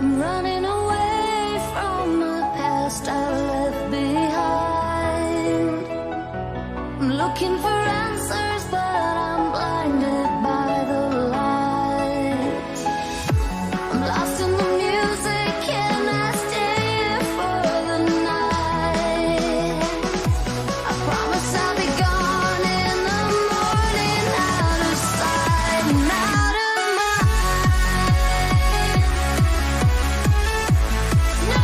I'm running away from the past I left behind. I'm looking for answers, but I'm blinded by the light. I'm lost in the music and I stay here for the night. I promise I'll be gone in the morning, out of sight and out of mind. No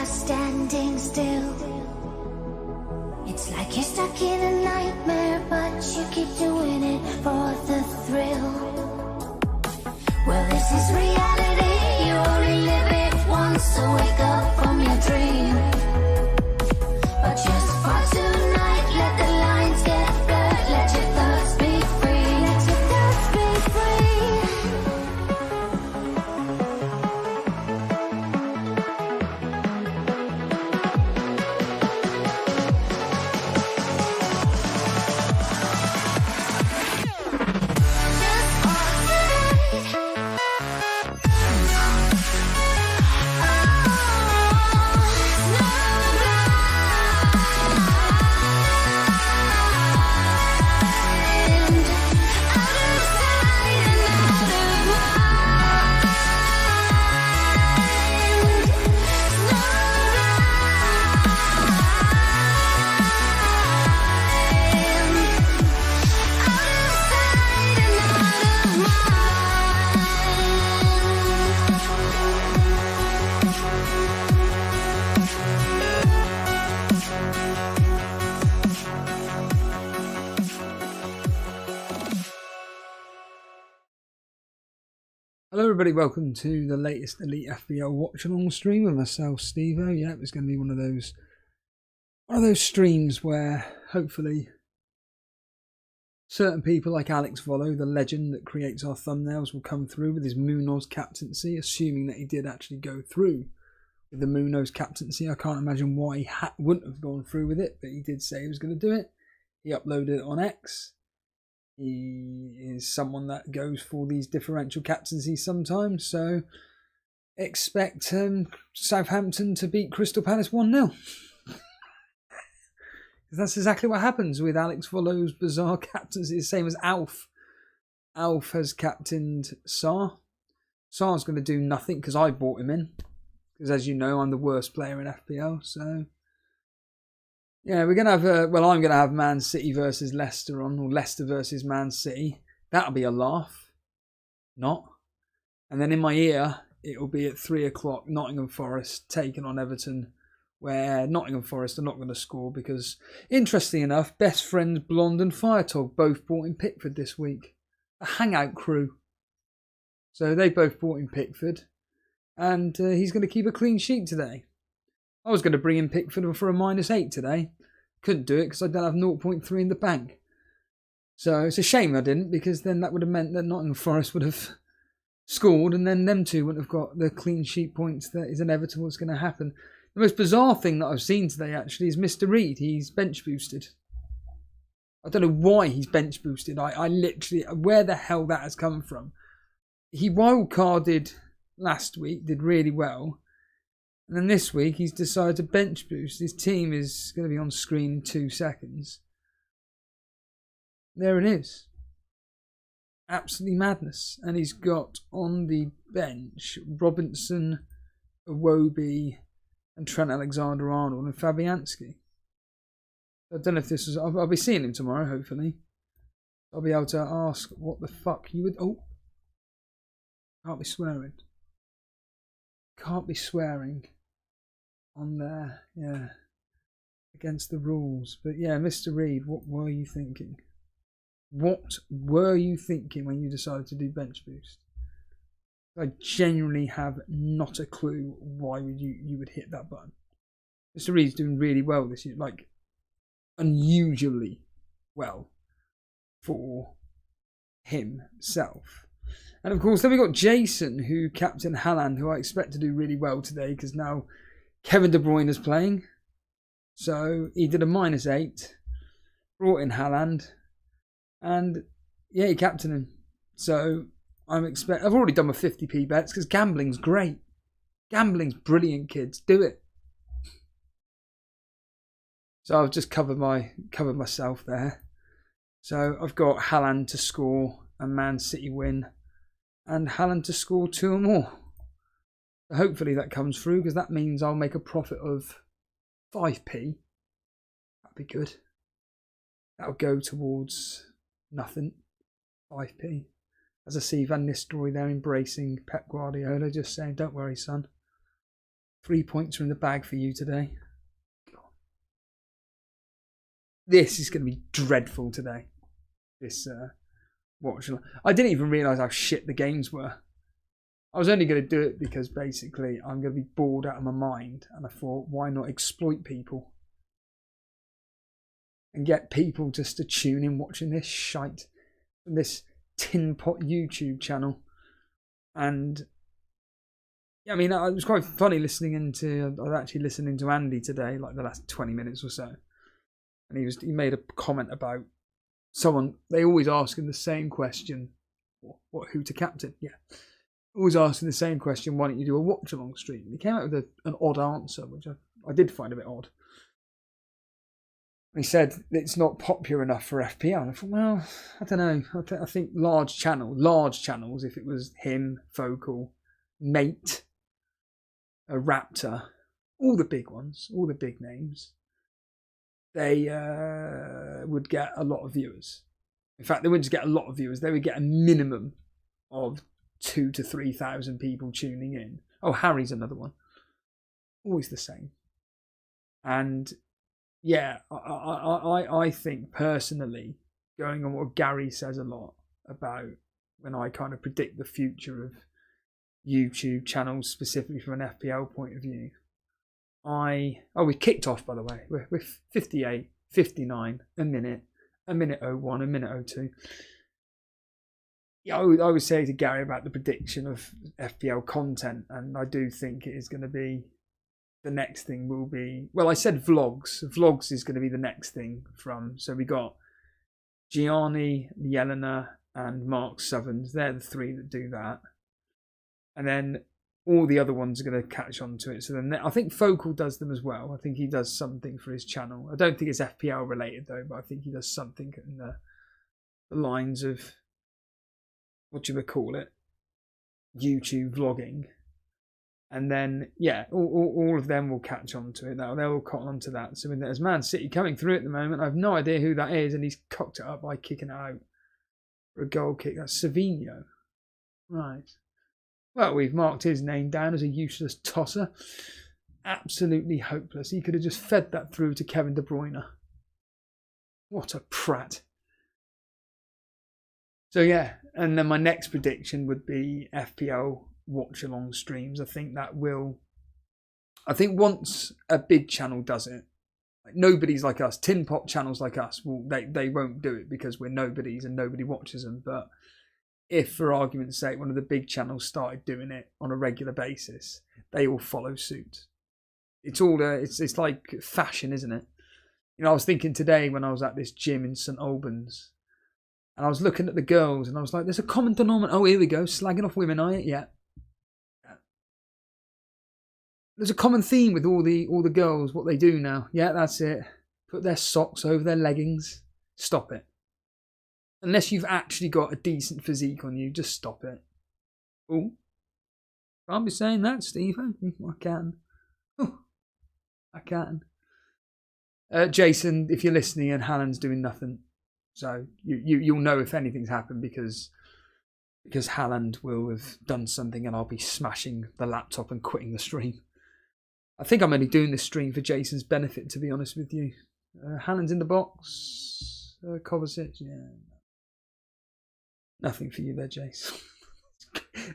standing still. It's like you're stuck in a nightmare, but you keep doing it for the thrill. Well, this is reality, you only live it once, so wake up from your dream. But just for tonight, let the lines get blurred, let your thoughts be free, let your thoughts be free. Hello everybody, welcome to the latest Elite FPL watch-along stream with myself, Steve-O. Yeah, it's going to be one of those streams where hopefully certain people like Alex Vollo, the legend that creates our thumbnails, will come through with his Munoz captaincy, assuming that he did actually go through with the Munoz captaincy. I can't imagine why he wouldn't have gone through with it, but he did say he was going to do it. He uploaded it on X. He is someone that goes for these differential captaincies sometimes, so expect Southampton to beat Crystal Palace 1-0. That's exactly what happens with Alex Vollo's bizarre captaincy. It's the same as Alf. Alf has captained Sarr. Sarr's going to do nothing because I bought him in. Because as you know, I'm the worst player in FPL, so... yeah, we're going to have, I'm going to have Man City versus Leicester on, or Leicester versus Man City. That'll be a laugh. Not. And then in my ear, it'll be at 3 o'clock, Nottingham Forest taking on Everton, where Nottingham Forest are not going to score because, interestingly enough, best friends Blonde and Firetog both bought in Pickford this week. A hangout crew. So they both bought in Pickford, and he's going to keep a clean sheet today. I was going to bring in Pickford for a -8 today. Couldn't do it because I don't have 0.3 in the bank. So it's a shame I didn't, because then that would have meant that Nottingham Forest would have scored, and then them two wouldn't have got the clean sheet points that is inevitable is going to happen. The most bizarre thing that I've seen today actually is Mr. Reed. He's bench boosted. I don't know why he's bench boosted. I literally, where the hell that has come from. He wildcarded last week, did really well. And then this week he's decided to bench boost. His team is going to be on screen in 2 seconds. There it is. Absolutely madness. And he's got on the bench Robinson, Iwobi, and Trent Alexander-Arnold and Fabianski. I don't know if this is... I'll be seeing him tomorrow, hopefully. I'll be able to ask what the fuck you would... Oh. Can't be swearing. Can't be swearing on there. Yeah. Against the rules. But yeah, Mr. Reed, what were you thinking? What were you thinking when you decided to do bench boost? I genuinely have not a clue why would you would hit that button. Mr. Reed's doing really well this year, like unusually well for himself. And of course, then we got Jason, who captained HAALAND, who I expect to do really well today because now Kevin De Bruyne is playing. So he did a -8, brought in HAALAND, and yeah, he captained him. So I've already done my 50p bets because gambling's great. Gambling's brilliant, kids. Do it. So I've just covered myself there. So I've got HAALAND to score a Man City win, and HAALAND to score 2 or more. So hopefully that comes through, because that means I'll make a profit of 5p. That'd be good. That'll go towards nothing. 5p. As I see Van Nistelrooy there embracing Pep Guardiola, just saying, don't worry, son. 3 points are in the bag for you today. This is going to be dreadful today. This watch. I didn't even realise how shit the games were. I was only going to do it because basically I'm going to be bored out of my mind. And I thought, why not exploit people? And get people just to tune in watching this shite. This tin pot YouTube channel. And yeah, I mean, it was quite funny listening into... I was actually listening to Andy today, like the last 20 minutes or so. And he made a comment about someone, they always ask him the same question, who to captain? Yeah, always asking the same question. Why don't you do a watch along stream? And he came out with an odd answer, which I did find a bit odd. He said it's not popular enough for FPL. And I thought, well, I don't know. I think large channels. If it was him, Focal, Mate, a Raptor, all the big ones, all the big names, they would get a lot of viewers. In fact, they wouldn't just get a lot of viewers, they would get a minimum of 2,000 to 3,000 people tuning in. Oh, Harry's another one. Always the same. And yeah, I think personally, going on what Gary says a lot about when I kind of predict the future of YouTube channels, specifically from an FPL point of view, we kicked off, by the way. We're 58, 59, a minute 01, a minute 02. Yeah, I would say to Gary about the prediction of FPL content, and I do think it is going to be, the next thing will be, well, I said vlogs. Vlogs is going to be the next thing from, so we got Gianni, Yelena, and Mark Southerns. They're the 3 that do that. And then all the other ones are going to catch on to it. So then I think Focal does them as well. I think he does something for his channel. I don't think it's FPL related though, but I think he does something in the lines of, what you would call it, YouTube vlogging. And then, yeah, all of them will catch on to it. They'll all cotton on to that. So there's Man City coming through at the moment. I have no idea who that is, and he's cocked it up by kicking it out for a goal kick. That's Savinho. Right. Well, we've marked his name down as a useless tosser. Absolutely hopeless. He could have just fed that through to Kevin De Bruyne. What a prat. So yeah, and then my next prediction would be FPL watch along streams. I think once a big channel does it, Like, nobody's like us. Tin pot channels like us, well, they won't do it because we're nobodies and nobody watches them. But if, for argument's sake, one of the big channels started doing it on a regular basis, they will follow suit. It's all it's like fashion, isn't it? You know, I was thinking today when I was at this gym in St Albans, and I was looking at the girls, and I was like, "There's a common denominator." Oh, here we go, slagging off women, are you? Yeah. There's a common theme with all the girls, what they do now. Yeah, that's it. Put their socks over their leggings. Stop it. Unless you've actually got a decent physique on you, just stop it. Oh, can't be saying that, Steve. I can. Oh, I can. Jason, if you're listening, and Haaland's doing nothing, so you'll know if anything's happened because Haaland will have done something, and I'll be smashing the laptop and quitting the stream. I think I'm only doing this stream for Jason's benefit, to be honest with you. Haaland's in the box. Kovacic, yeah. Nothing for you there, Jace.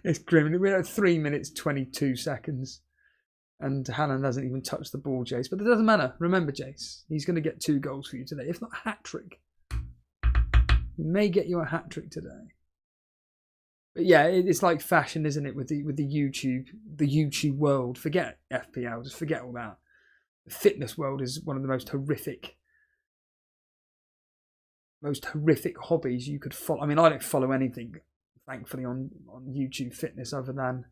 It's grim. We're at 3 minutes 22 seconds. And Haaland hasn't even touched the ball, Jace. But it doesn't matter. Remember, Jace, he's going to get 2 goals for you today. If not a hat-trick. He may get you a hat-trick today. But yeah, it's like fashion, isn't it, with the YouTube world. Forget FPL, just forget all that. The fitness world is one of the most horrific hobbies you could follow. I mean, I don't follow anything, thankfully, on YouTube fitness other than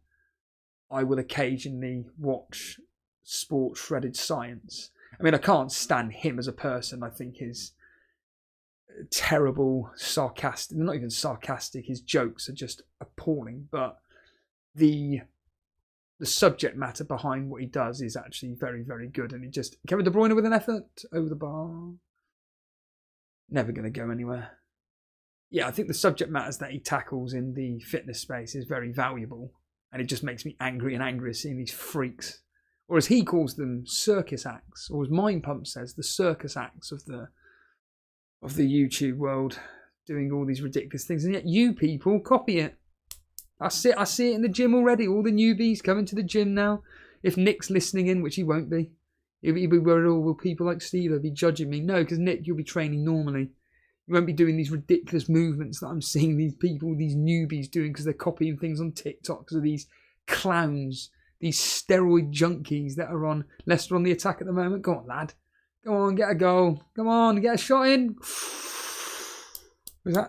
I will occasionally watch Sports Shredded Science. I mean, I can't stand him as a person. I think his terrible, sarcastic, not even sarcastic, his jokes are just appalling. But the subject matter behind what he does is actually very, very good. And he just, Kevin De Bruyne with an effort over the bar. Never going to go anywhere. Yeah, I think the subject matters that he tackles in the fitness space is very valuable. And it just makes me angry and angry seeing these freaks. Or as he calls them, circus acts. Or as Mind Pump says, the circus acts of the YouTube world, doing all these ridiculous things. And yet you people copy it. I see it in the gym already. All the newbies coming to the gym now. If Nick's listening in, which he won't be. He'll be worried, oh, will people like Steve will be judging me? No, because Nick, you'll be training normally. You won't be doing these ridiculous movements that I'm seeing these people, these newbies doing because they're copying things on TikTok because of these clowns, these steroid junkies that are on Leicester on the attack at the moment. Go on, lad. Go on, get a goal. Come on, get a shot in.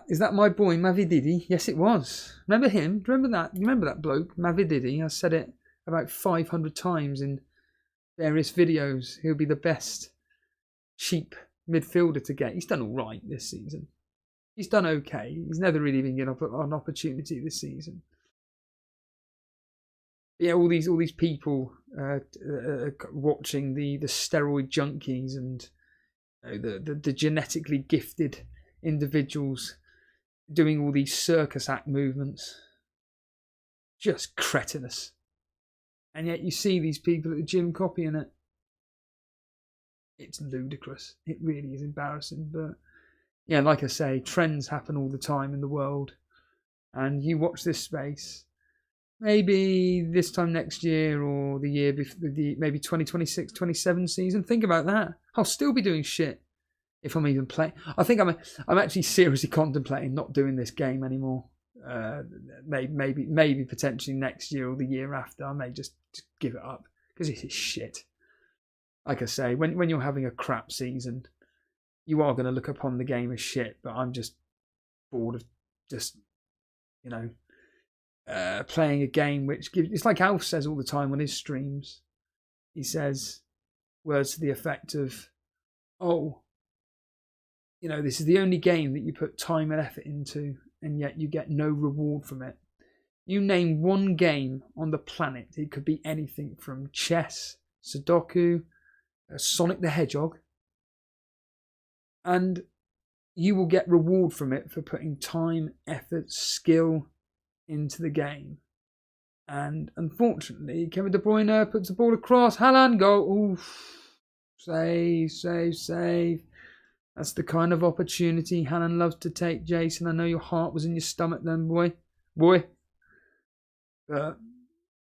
Is that my boy, Mavididi? Yes, it was. Remember him? Do you remember that? You remember that bloke, Mavididi? I said it about 500 times in various videos. He'll be the best cheap midfielder to get. He's done all right this season. He's done okay. He's never really been given an opportunity this season. Yeah, all these people watching the steroid junkies and the genetically gifted individuals doing all these circus act movements. Just cretinous. And yet you see these people at the gym copying it. It's ludicrous. It really is embarrassing. But yeah, like I say, trends happen all the time in the world. And you watch this space. Maybe this time next year or the year before, maybe 2026, 27 season. Think about that. I'll still be doing shit if I'm even playing. I think I'm actually seriously contemplating not doing this game anymore. Maybe potentially next year or the year after. I may just give it up because it is shit. Like I say, when you're having a crap season, you are going to look upon the game as shit. But I'm just bored of just, playing a game which gives. It's like Alf says all the time on his streams. He says words to the effect of, "Oh, this is the only game that you put time and effort into, and yet you get no reward from it." You name one game on the planet. It could be anything from chess, Sudoku, Sonic the Hedgehog, and you will get reward from it for putting time, effort, skill into the game. And unfortunately, Kevin De Bruyne puts the ball across. HAALAND, go. Oof. Save. That's the kind of opportunity HAALAND loves to take, Jason. I know your heart was in your stomach then, boy. But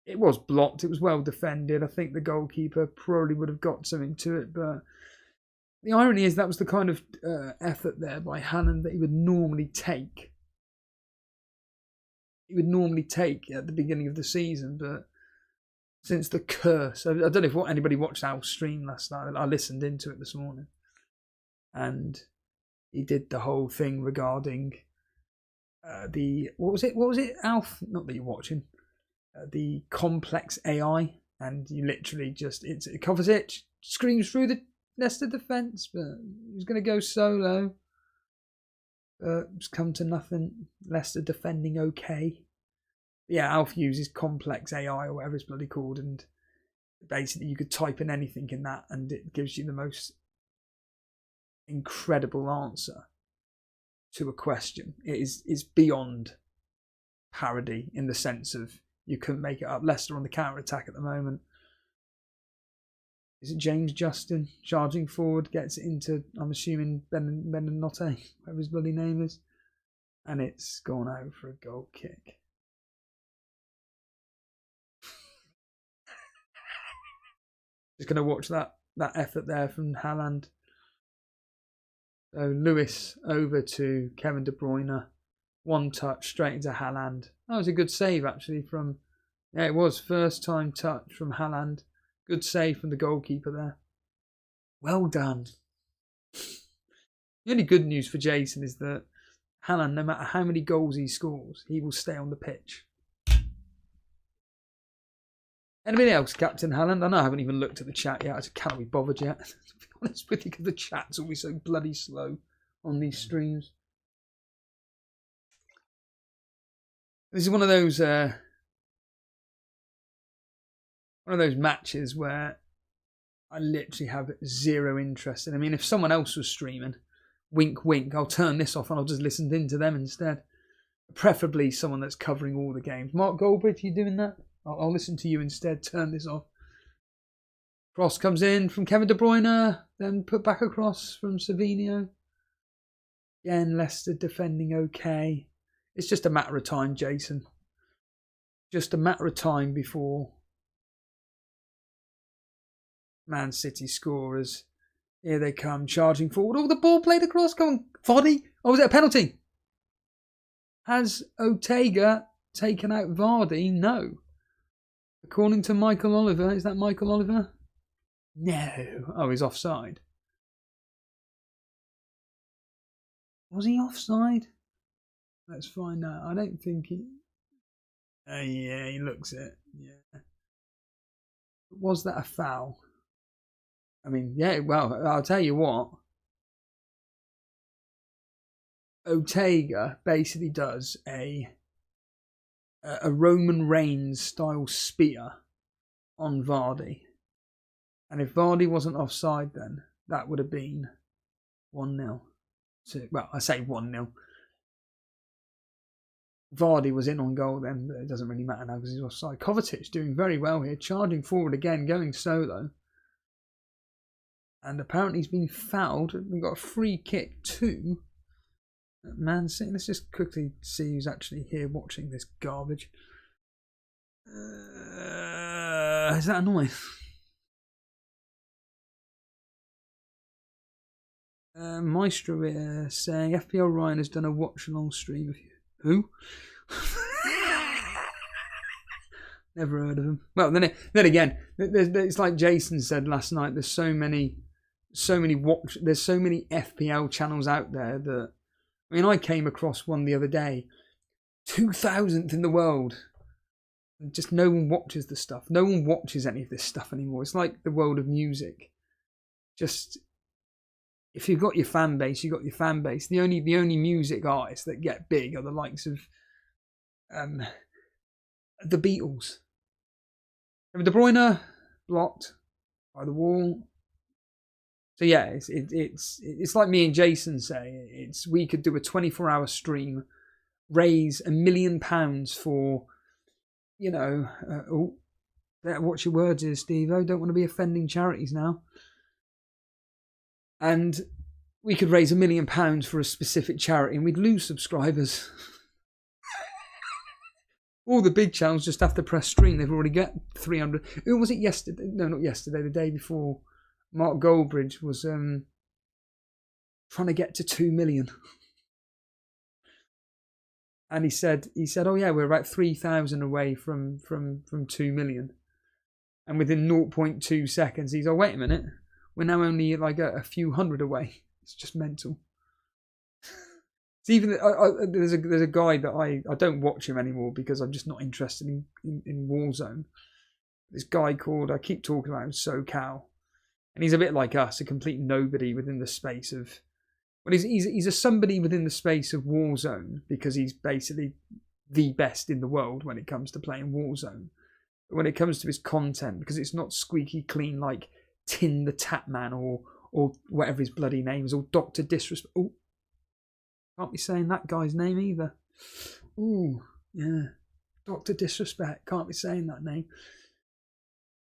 it was blocked. It was well defended. I think the goalkeeper probably would have got something to it, but the irony is that was the kind of effort there by HAALAND that he would normally take. He would normally take at the beginning of the season, but since the curse, I don't know if anybody watched Al's stream last night. I listened into it this morning, and he did the whole thing regarding the what was it, Alf? Not that you're watching the complex AI, and you literally just it covers it, screams through the Leicester defence, but he's going to go solo. It's come to nothing. Leicester defending okay. Yeah, Alf uses complex AI or whatever it's bloody called, and basically you could type in anything in that and it gives you the most incredible answer to a question. It is beyond parody in the sense of you couldn't make it up. Leicester on the counter attack at the moment. Is it James Justin charging forward, gets it into, I'm assuming, Benenote, whatever his bloody name is, and it's gone out for a goal kick. Just going to watch that effort there from HAALAND. So Lewis over to Kevin De Bruyne. One touch straight into HAALAND. That was a good save actually from, yeah, it was first time touch from HAALAND. Good save from the goalkeeper there. Well done. The only good news for Jason is that HAALAND, no matter how many goals he scores, he will stay on the pitch. Anybody else, Captain HAALAND? I know I haven't even looked at the chat yet. I just can't be bothered yet. To be honest with you, because the chat's always so bloody slow on these streams. This is one of those matches where I literally have zero interest in. I mean, if someone else was streaming, wink, wink, I'll turn this off and I'll just listen in to them instead. Preferably someone that's covering all the games. Mark Goldbridge, you doing that? I'll listen to you instead. Turn this off. Cross comes in from Kevin De Bruyne, then put back across from Savinho. Again, Leicester defending okay. It's just a matter of time, Jason. Just a matter of time before Man City scorers. Here they come, charging forward. Oh, the ball played across. Come on, Vardy. Oh, was it a penalty? Has Ortega taken out Vardy? No. According to Michael Oliver, is that Michael Oliver? No. Oh, he's offside. Was he offside? Let's find out. I don't think he... yeah, he looks it. Yeah. Was that a foul? I mean, yeah, well, I'll tell you what. Ortega basically does a Roman Reigns style spear on Vardy. And if Vardy wasn't offside then, that would have been 1-0. So, well, I say 1-0. Vardy was in on goal then, but it doesn't really matter now because he's offside. Kovacic doing very well here, charging forward again, going solo. And apparently he's been fouled. We've got a free kick too. Man City. Let's just quickly see who's actually here watching this garbage. Is that annoying? Maestro is saying FPL Ryan has done a watch-along stream of you. Who? Never heard of him. Well, then again, it's like Jason said last night. There's so many FPL channels out there that. I mean, I came across one the other day, 2000th in the world. Just no one watches the stuff. No one watches any of this stuff anymore. It's like the world of music. Just if you've got your fan base, you've got your fan base. The only music artists that get big are the likes of the Beatles. De Bruyne blocked by the wall. So yeah, it's like me and Jason say. We could do a 24-hour stream, raise £1 million for, you know. Better watch your words here, Steve-O. Don't want to be offending charities now. And we could raise £1 million for a specific charity, and we'd lose subscribers. All the big channels just have to press stream. They've already got 300. Who was it yesterday? No, not yesterday. The day before. Mark Goldbridge was trying to get to 2 million. And he said, oh yeah, we're about 3,000 away from 2 million. And within 0.2 seconds, he's, oh, wait a minute. We're now only like a few hundred away. It's just mental. It's even there's a guy that I don't watch him anymore because I'm just not interested in Warzone. This guy called, I keep talking about him, SoCal. And he's a bit like us, a complete nobody within the space of... Well, he's a somebody within the space of Warzone because he's basically the best in the world when it comes to playing Warzone. But when it comes to his content, because it's not squeaky clean like Tin the Tapman or whatever his bloody name is, or Dr. Disrespect. Oh, can't be saying that guy's name either. Ooh, yeah. Dr. Disrespect. Can't be saying that name.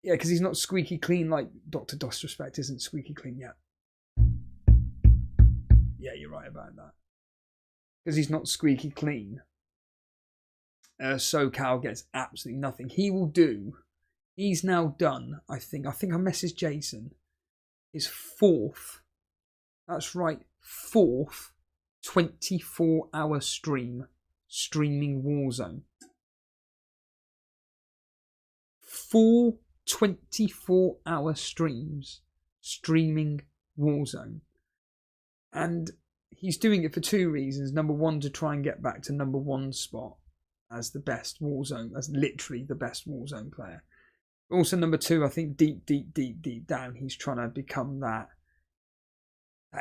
Yeah, because he's not squeaky clean like Dr. Disrespect isn't squeaky clean yet. Yeah, you're right about that. Because he's not squeaky clean. SoCal gets absolutely nothing. He will do. He's now done, I think I messaged Jason, his 4th, that's right, 4th 24-hour streaming Warzone. 4 24-hour streams streaming Warzone. And he's doing it for 2 reasons. Number one, to try and get back to number 1 spot as the best Warzone, as literally the best Warzone player. Also, number 2, I think deep down, he's trying to become that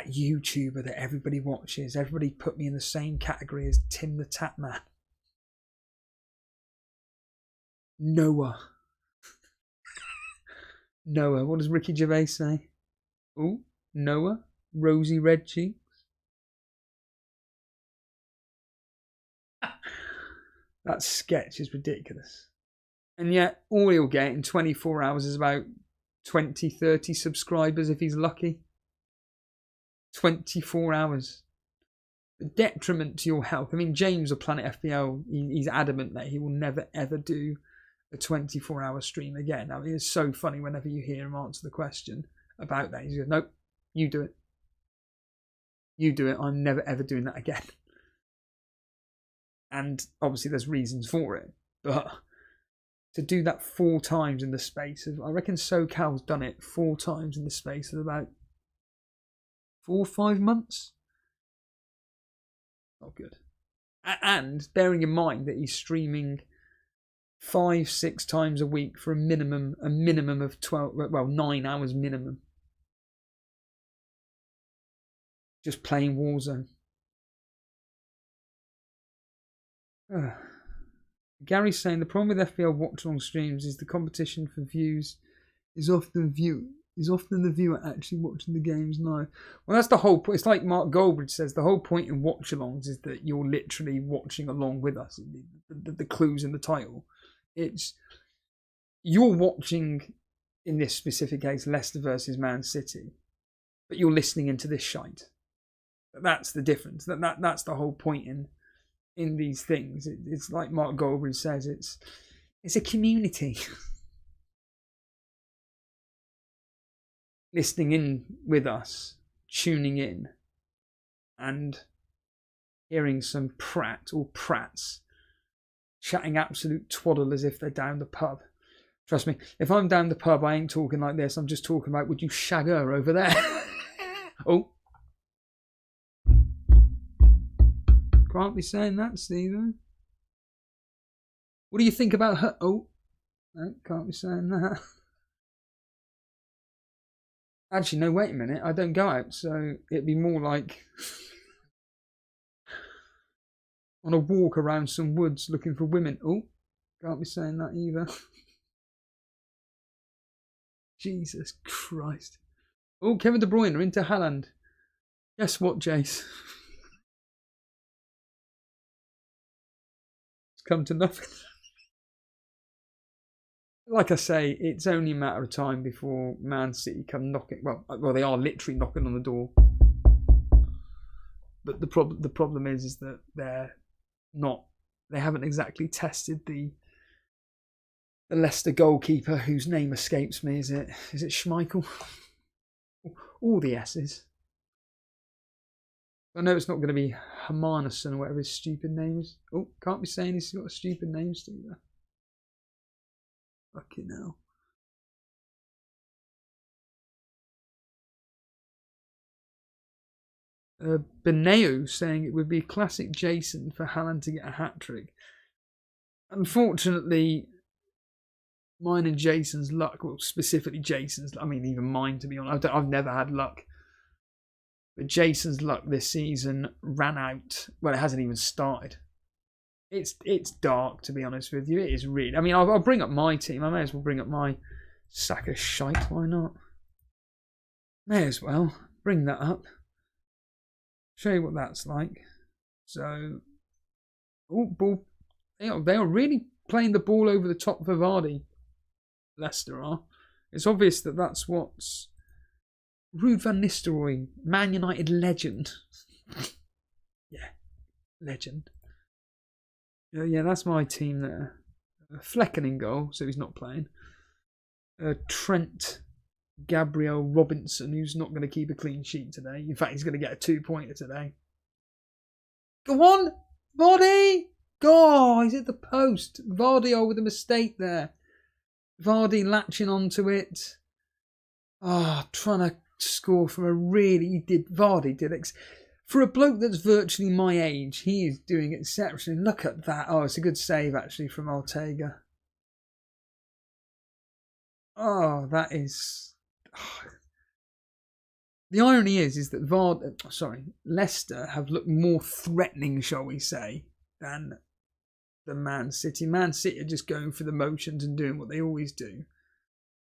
YouTuber that everybody watches. Everybody put me in the same category as Tim the Tapman. Noah. Noah. What does Ricky Gervais say? Oh, Noah. Rosy red cheeks. That sketch is ridiculous. And yet, all he'll get in 24 hours is about 20, 30 subscribers if he's lucky. 24 hours. The detriment to your health. I mean, James of Planet FPL, he's adamant that he will never ever do a 24-hour stream again. I mean, it's so funny whenever you hear him answer the question about that. He goes, nope, you do it. You do it. I'm never ever doing that again. And obviously there's reasons for it. But to do that 4 times in the space of, I reckon SoCal's done it 4 times in the space of about 4 or 5 months. Not good. And bearing in mind that he's streaming 5-6 times a week for a minimum of 9 hours minimum. Just playing Warzone. Gary's saying the problem with FPL watch-along streams is the competition for views is often the viewer actually watching the games live. Well, that's the whole point. It's like Mark Goldbridge says, the whole point in watch-alongs is that you're literally watching along with us. The clues in the title. It's you're watching, in this specific case, Leicester versus Man City, but you're listening into this shite. That's the difference. That's the whole point in these things. It's like Mark Goldbridge says, it's a community. Listening in with us, tuning in, and hearing some prat or prats chatting absolute twaddle as if they're down the pub. Trust me, if I'm down the pub, I ain't talking like this. I'm just talking about, would you shag her over there? Oh. Can't be saying that, Stephen. What do you think about her? Oh. No, can't be saying that. Actually, no, wait a minute. I don't go out, so it'd be more like on a walk around some woods looking for women. Oh, can't be saying that either. Jesus Christ. Oh, Kevin De Bruyne into HAALAND. Guess what, Jace? It's come to nothing. Like I say, it's only a matter of time before Man City come knocking. Well, they are literally knocking on the door. But the problem is that they haven't exactly tested the Leicester goalkeeper whose name escapes me. Is it Schmeichel? All the S's. I know it's not going to be Hermanusson or whatever his stupid name is. Oh, can't be saying he's got a stupid name still there. Fucking hell. Beneo saying it would be classic Jason for Haaland to get a hat-trick. Unfortunately, mine and Jason's luck, well, specifically Jason's, I mean, even mine, to be honest, I've never had luck. But Jason's luck this season ran out. Well, it hasn't even started. It's dark, to be honest with you. It is really. I mean, I'll bring up my team. I may as well bring up my sack of shite. Why not? May as well bring that up. Show you what that's like. So, oh, ball. They are really playing the ball over the top for Vardy. Leicester are. It's obvious that that's what's Ruud van Nistelrooy, Man United legend. Yeah, legend. Yeah, that's my team there. Flecken in goal, so he's not playing. Trent Gabriel Robinson, who's not going to keep a clean sheet today. In fact, he's going to get a 2-pointer today. Go on, Vardy! God, he's at the post. Vardy with a mistake there. Vardy latching onto it. Trying to score from a really... Vardy did... For a bloke that's virtually my age, he is doing exceptionally. Look at that. Oh, it's a good save, actually, from Ortega. Oh, that is... The irony is that Leicester have looked more threatening, shall we say, than the Man City. Man City are just going for the motions and doing what they always do.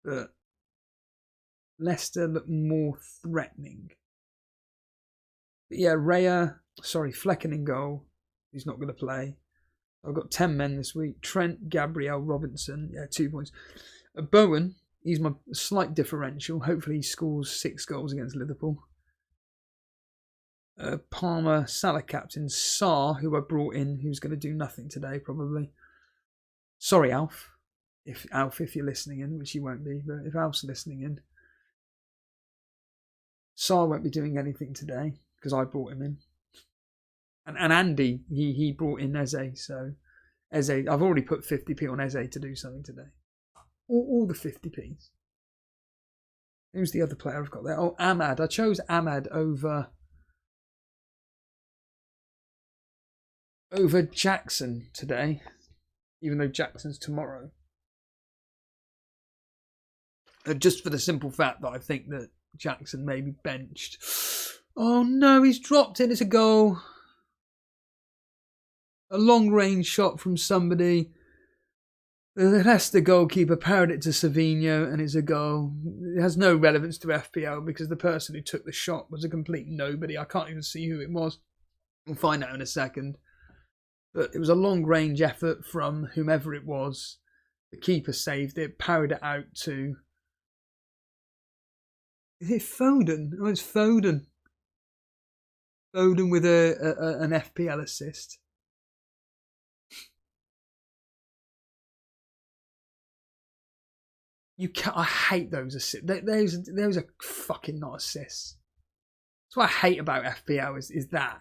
But Leicester look more threatening. But yeah, Flecken in goal. He's not going to play. I've got 10 men this week. Trent, Gabriel, Robinson. Yeah, 2 points. Bowen, he's my slight differential. Hopefully he scores 6 goals against Liverpool. Palmer, Salah captain. Sarr, who I brought in, who's going to do nothing today probably. Sorry, Alf. If you're listening in, which you won't be, but if Alf's listening in. Sarr won't be doing anything today because I brought him in. And Andy, he brought in Eze, so Eze, I've already put 50p on Eze to do something today. All the 50p's. Who's the other player I've got there? Oh, Ahmad. I chose Ahmad over Jackson today, even though Jackson's tomorrow. Just for the simple fact that I think that Jackson may be benched. Oh no, he's dropped it. It's a goal. A long range shot from somebody. The Leicester goalkeeper parried it to Savinho and it's a goal. It has no relevance to FPL because the person who took the shot was a complete nobody. I can't even see who it was. We'll find out in a second. But it was a long range effort from whomever it was. The keeper saved it, parried it out to... Is it Foden? Oh, it's Foden. Foden with an FPL assist. I hate those assists. Those are fucking not assists. That's what I hate about FPL is that.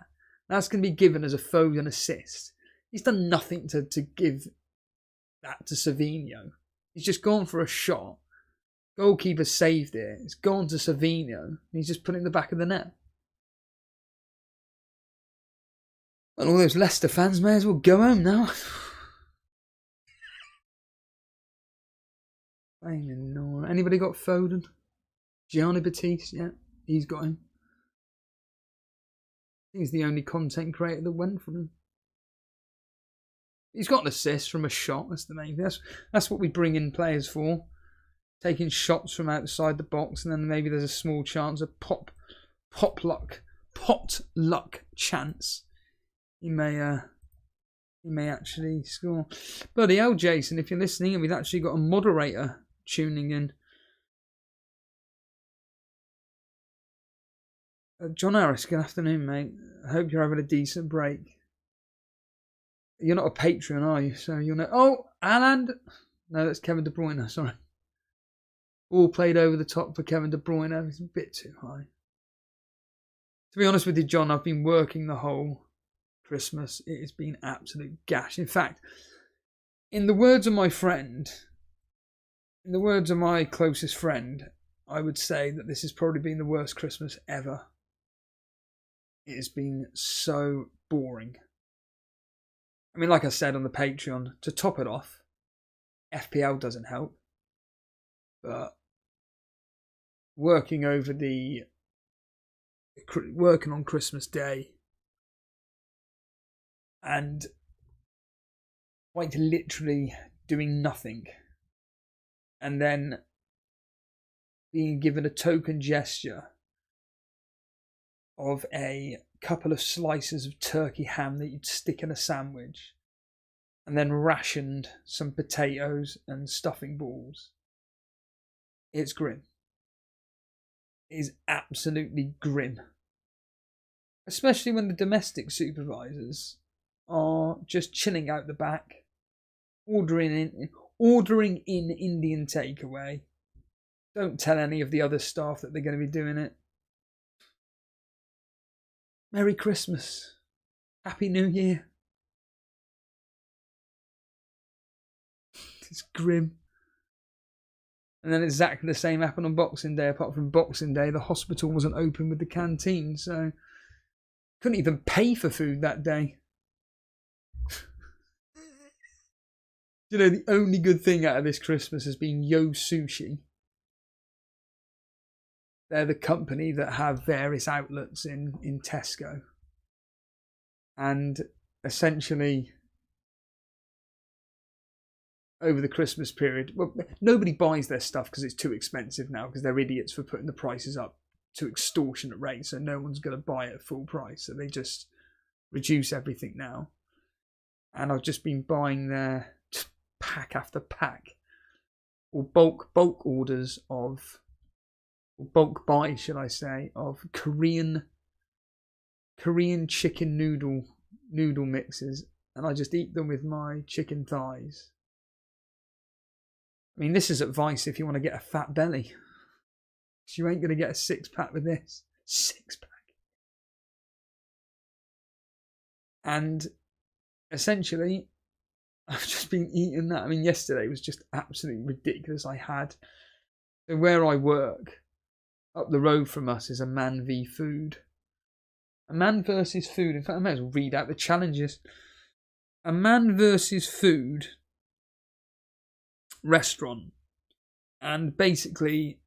That's going to be given as a Foden assist. He's done nothing to give that to Savinho. He's just gone for a shot. Goalkeeper saved it. It's gone to Savinho. And he's just put it in the back of the net. And all those Leicester fans may as well go home now. Anybody got Foden? Gianni Batiste? Yeah, he's got him. I think he's the only content creator that went from him. He's got an assist from a shot. That's the main thing. That's what we bring in players for. Taking shots from outside the box, and then maybe there's a small chance of pot luck chance. He may actually score. Bloody hell, Jason, if you're listening, and we've actually got a moderator tuning in. John Harris, good afternoon, mate. I hope you're having a decent break. You're not a Patreon, are you? So you'll know. Oh, HAALAND. No, that's Kevin De Bruyne. Sorry. All played over the top for Kevin De Bruyne. It's a bit too high. To be honest with you, John, I've been working the whole Christmas. It has been absolute gash. In fact, in the words of my friend, in the words of my closest friend, I would say that this has probably been the worst Christmas ever. It has been so boring. I mean, like I said on the Patreon, to top it off, FPL doesn't help. But working on Christmas Day and quite literally doing nothing, and then being given a token gesture of a couple of slices of turkey ham that you'd stick in a sandwich, and then rationed some potatoes and stuffing balls. It's grim. It is absolutely grim. Especially when the domestic supervisors are just chilling out the back, ordering in Indian takeaway. Don't tell any of the other staff that they're going to be doing it. Merry Christmas. Happy New Year. It's grim. And then exactly the same happened on Boxing Day. Apart from Boxing Day, the hospital wasn't open with the canteen, so couldn't even pay for food that day. You know, the only good thing out of this Christmas has been Yo Sushi. They're the company that have various outlets in Tesco. And essentially, over the Christmas period, well, nobody buys their stuff because it's too expensive now, because they're idiots for putting the prices up to extortionate rates, so no one's going to buy it at full price, so they just reduce everything now. And I've just been buying their pack after pack, or bulk orders of, or bulk buys, should I say, of Korean chicken noodle mixes, and I just eat them with my chicken thighs. I mean, this is advice if you want to get a fat belly. You ain't going to get a 6-pack with this. 6-pack. And essentially, I've just been eating that. I mean, yesterday was just absolutely ridiculous. So where I work, up the road from us, is a Man v Food. A Man versus Food. In fact, I might as well read out the challenges. A Man versus Food restaurant, and basically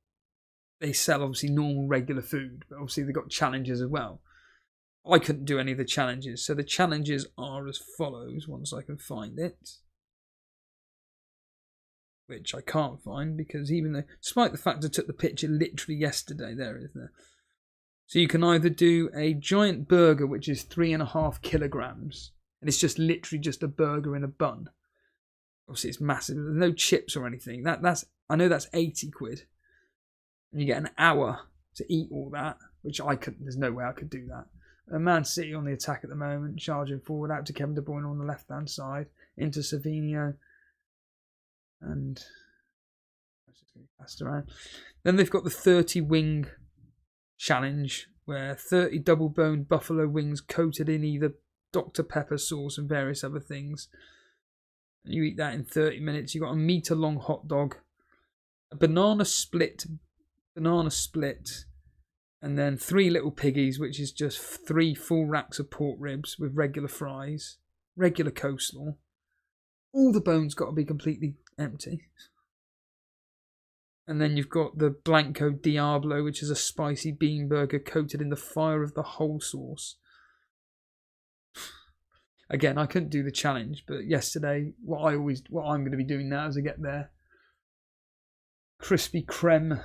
they sell obviously normal regular food, but obviously they've got challenges as well. I couldn't do any of the challenges, so the challenges are as follows, once I can find it, which I can't find because even though, despite the fact I took the picture literally yesterday, there it is there. So you can either do a giant burger, which is 3.5 kilograms, and it's just literally just a burger in a bun. Obviously it's massive. There's no chips or anything. That's I know that's 80 quid. And you get an hour to eat all that, which I couldn't. There's no way I could do that. Man City on the attack at the moment, charging forward out to Kevin De Bruyne on the left hand side, into Savinho, and just going passed around. Then they've got the 30 wing challenge, where 30 double boned buffalo wings coated in either Dr. Pepper sauce and various other things. You eat that in 30 minutes. You've got a metre long hot dog, a banana split, and then 3 little piggies, which is just 3 full racks of pork ribs with regular fries, regular coleslaw. All the bones got to be completely empty. And then you've got the Blanco Diablo, which is a spicy bean burger coated in the fire of the whole sauce. Again, I couldn't do the challenge, but yesterday, what I'm going to be doing now as I get there, crispy creme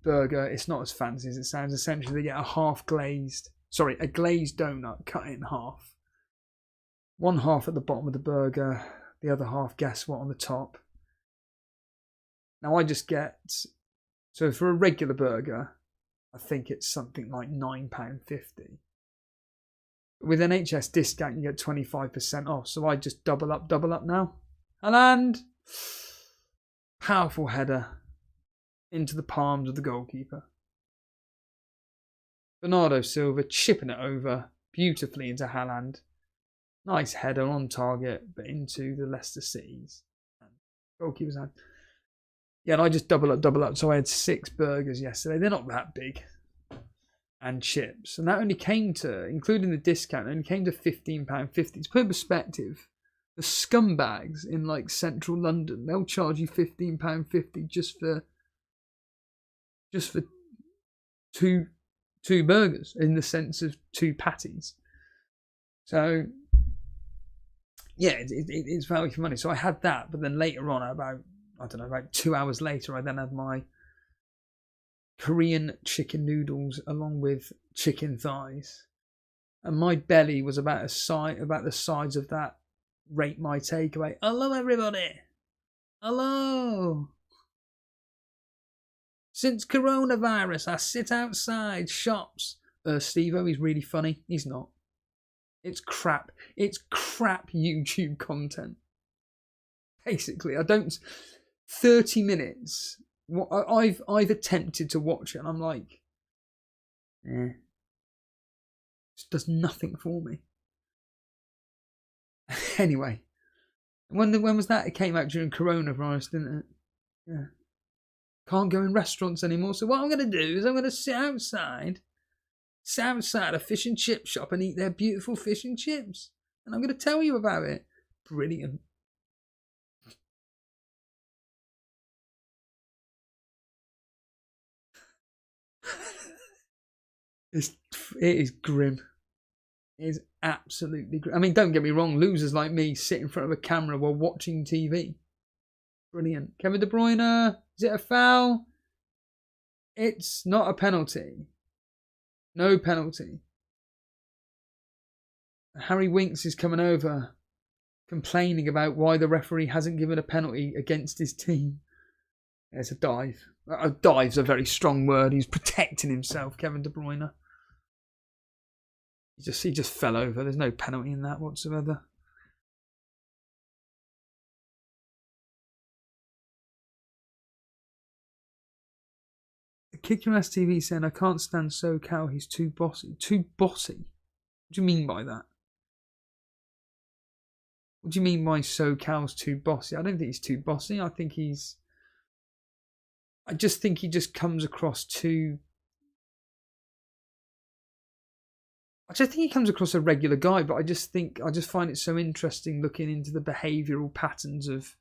burger. It's not as fancy as it sounds. Essentially, they get a glazed donut cut in half. One half at the bottom of the burger, the other half, guess what, on the top. Now I just get, so for a regular burger, I think it's something like £9.50. With an HS discount, you get 25% off. So I just double up now. HAALAND, powerful header into the palms of the goalkeeper. Bernardo Silva chipping it over beautifully into HAALAND. Nice header on target, but into the Leicester City's goalkeeper's hand. Yeah, and I just double up. So I had 6 burgers yesterday. They're not that big. And chips. And that only came to, including the discount, only came to £15.50. To put in perspective, the scumbags in like central London, they'll charge you £15.50 just for two burgers, in the sense of 2 patties. So yeah, it's value for money. So I had that, but then later on, about 2 hours later, I then had my Korean chicken noodles along with chicken thighs, and my belly was about the size of that Rate My Takeaway. Hello everybody, hello. Since coronavirus, I sit outside shops. Steve-O, he's really funny. He's not. It's crap. It's crap YouTube content. Basically, 30 minutes. I've attempted to watch it, and I'm like, it just does nothing for me. Anyway, when was that? It came out during coronavirus, didn't it? Yeah. Can't go in restaurants anymore. So what I'm going to do is I'm going to sit outside a fish and chip shop and eat their beautiful fish and chips, and I'm going to tell you about it. Brilliant. It is grim. It is absolutely grim. I mean, don't get me wrong, losers like me sit in front of a camera while watching TV. Brilliant. Kevin De Bruyne, is it a foul? It's not a penalty. No penalty. Harry Winks is coming over, complaining about why the referee hasn't given a penalty against his team. There's a dive. A dive's a very strong word. He's protecting himself, Kevin De Bruyne. He just fell over. There's no penalty in that whatsoever. Kick Your Ass TV saying, I can't stand SoCal. He's too bossy. Too bossy? What do you mean by that? What do you mean by SoCal's too bossy? I don't think he's too bossy. I just think he just comes across too... I just think he comes across a regular guy, but I just find it so interesting looking into the behavioural patterns of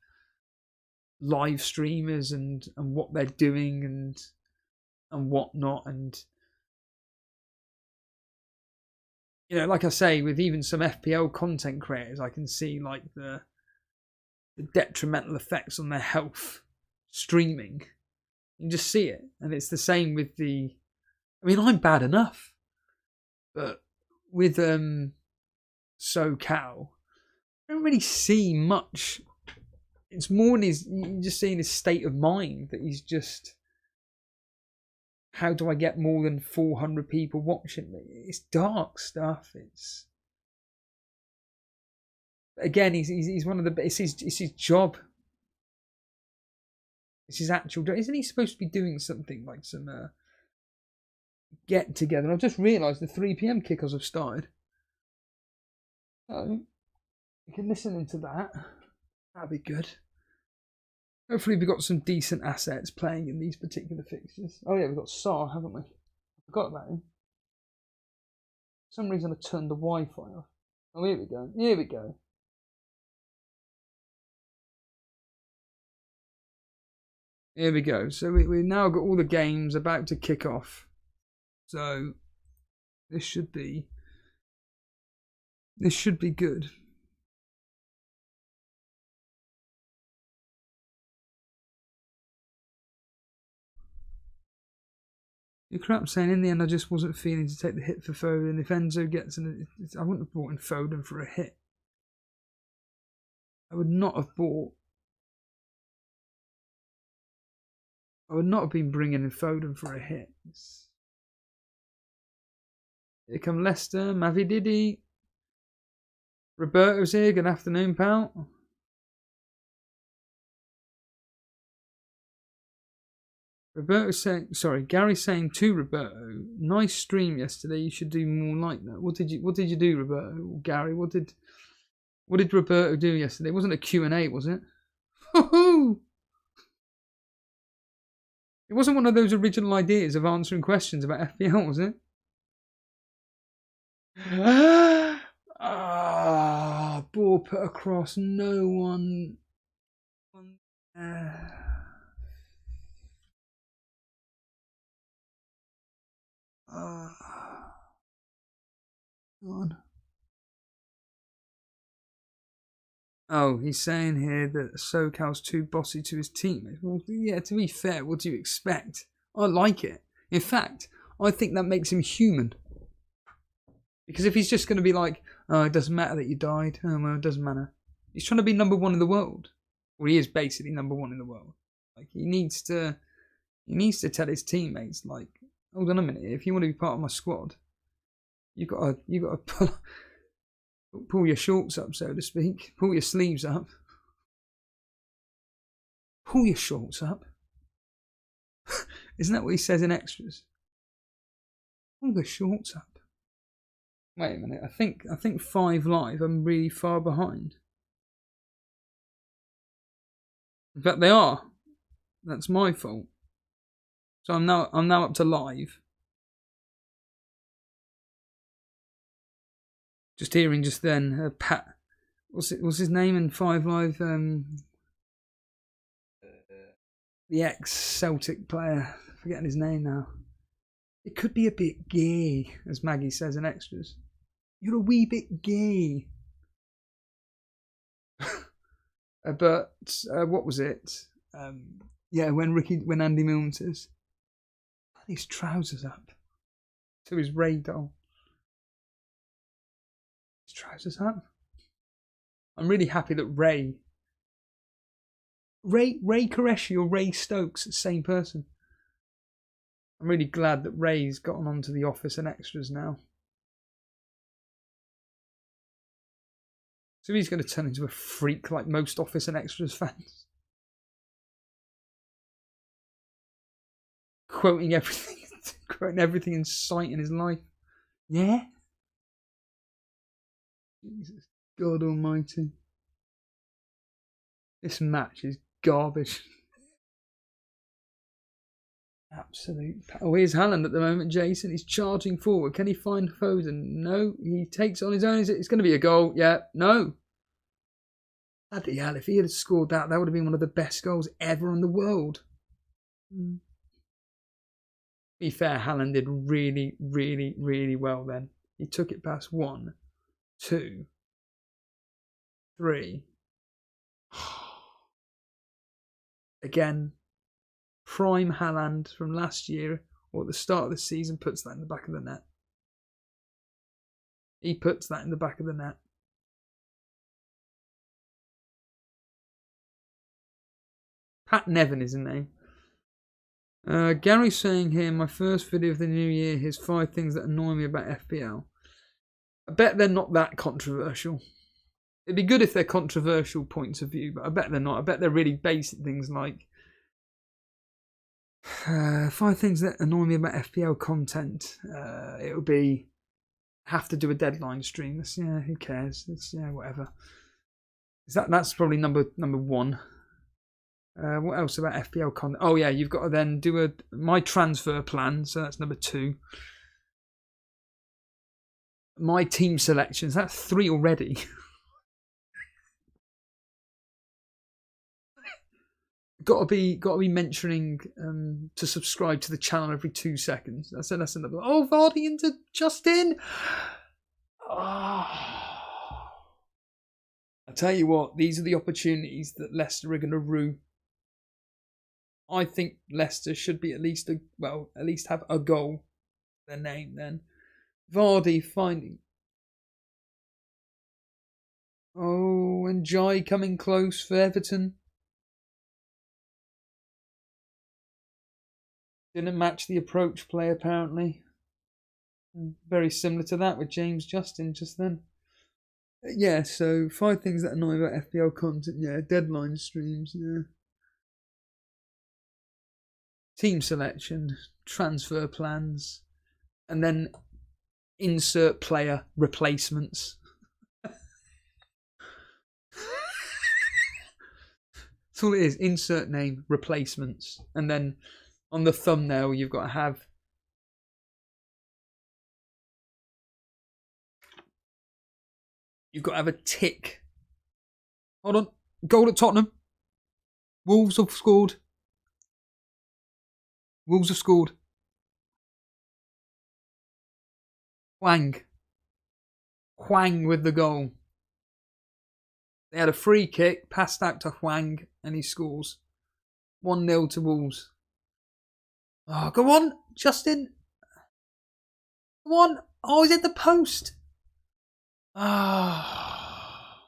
live streamers and what they're doing and whatnot. And, you know, like I say, with even some FPL content creators, I can see like the detrimental effects on their health streaming. You can just see it. And it's the same with I mean, I'm bad enough, but with SoCal, I don't really see much. It's more in you just seeing his state of mind, that he's just, how do I get more than 400 people watching me? It's dark stuff. It's, again, he's one of the, it's his job. It's his actual job. Isn't he supposed to be doing something like some get together? I've just realised the 3 PM kickers have started. So you can listen into that. That'd be good. Hopefully we've got some decent assets playing in these particular fixtures. Oh yeah, we've got Saar, haven't we? I forgot about him. For some reason I turned the Wi-Fi off. Oh, here we go. Here we go. Here we go. So we've now got all the games about to kick off. So this should be good. You're crap saying in the end I just wasn't feeling to take the hit for Foden. If Enzo gets in, I wouldn't have brought in Foden for a hit. I would not have been bringing in Foden for a hit. Here come Leicester, Mavi Didi. Roberto's here, good afternoon, pal. Roberto saying, sorry, Gary's saying to Roberto, nice stream yesterday. You should do more like that. What did you do, Roberto? Or Gary, what did Roberto do yesterday? It wasn't a Q&A, was it? Woohoo! It wasn't one of those original ideas of answering questions about FPL, was it? Ball put across. No one. God. Oh, he's saying here that SoCal's too bossy to his teammates. Well, yeah, to be fair, what do you expect? I like it. In fact, I think that makes him human. Because if he's just going to be like, oh, it doesn't matter that you died. Oh, well, it doesn't matter. He's trying to be number one in the world. Well, he is basically number one in the world. Like, he needs to tell his teammates, like, hold on a minute, if you want to be part of my squad, you got to pull your shorts up, so to speak. Pull your sleeves up. Pull your shorts up. Isn't that what he says in extras? Pull the shorts up. Wait a minute. I think 5 Live. I'm really far behind. In fact, they are. That's my fault. So I'm now up to live. Just hearing just then, Pat, what's his name in 5 Live? The ex-Celtic player, forgetting his name now. It could be a bit gay, as Maggie says in extras. You're a wee bit gay. But what was it? Yeah, when Andy Milne says, put his trousers up to his Ray doll. His trousers up. I'm really happy that Ray Qureshi or Ray Stokes, same person. I'm really glad that Ray's gotten onto the Office and extras now. So he's going to turn into a freak like most Office and extras fans. Quoting everything in sight in his life. Yeah? Jesus, God almighty. This match is garbage. Absolute. Oh, here's Haaland at the moment, Jason. He's charging forward. Can he find Foden? No. He takes on his own. It's going to be a goal. Yeah. No. Bloody hell. If he had scored that, that would have been one of the best goals ever in the world. To be fair, Haaland did really, really, really well then. He took it past 1, 2, 3. Again, prime Haaland from last year or at the start of the season puts that in the back of the net. He puts that in the back of the net. Pat Nevin is his name. Gary's saying here, my first video of the new year, here's 5 things that annoy me about FPL. I bet they're not that controversial. It'd be good if they're controversial points of view, but I bet they're not. I bet they're really basic things like 5 things that annoy me about FPL content. It would be have to do a deadline stream. Yeah, who cares? Yeah, whatever. That's probably number 1. What else about FPL content? Oh yeah, you've got to then do my transfer plan. So that's number 2. My team selections. That's 3 already. Got to be mentioning to subscribe to the channel every 2 seconds. That's another. Oh, Vardy into Justin. Oh. I tell you what, these are the opportunities that Leicester are going to rue. I think Leicester should be at least have a goal. Their name then. Vardy finding. Oh, and Jai coming close for Everton. Didn't match the approach play apparently. Very similar to that with James Justin just then. Yeah, so 5 things that annoy about FPL content. Yeah, deadline streams. Yeah. team selection, transfer plans, and then insert player replacements. That's all it is. Insert name, replacements. And then on the thumbnail, you've got to have a tick. Hold on. Goal at Tottenham. Wolves have scored. Wolves have scored. Hwang. Hwang with the goal. They had a free kick, passed out to Hwang, and he scores. 1-0 to Wolves. Oh, go on, Justin. Come on. Oh, he's at the post. Ah.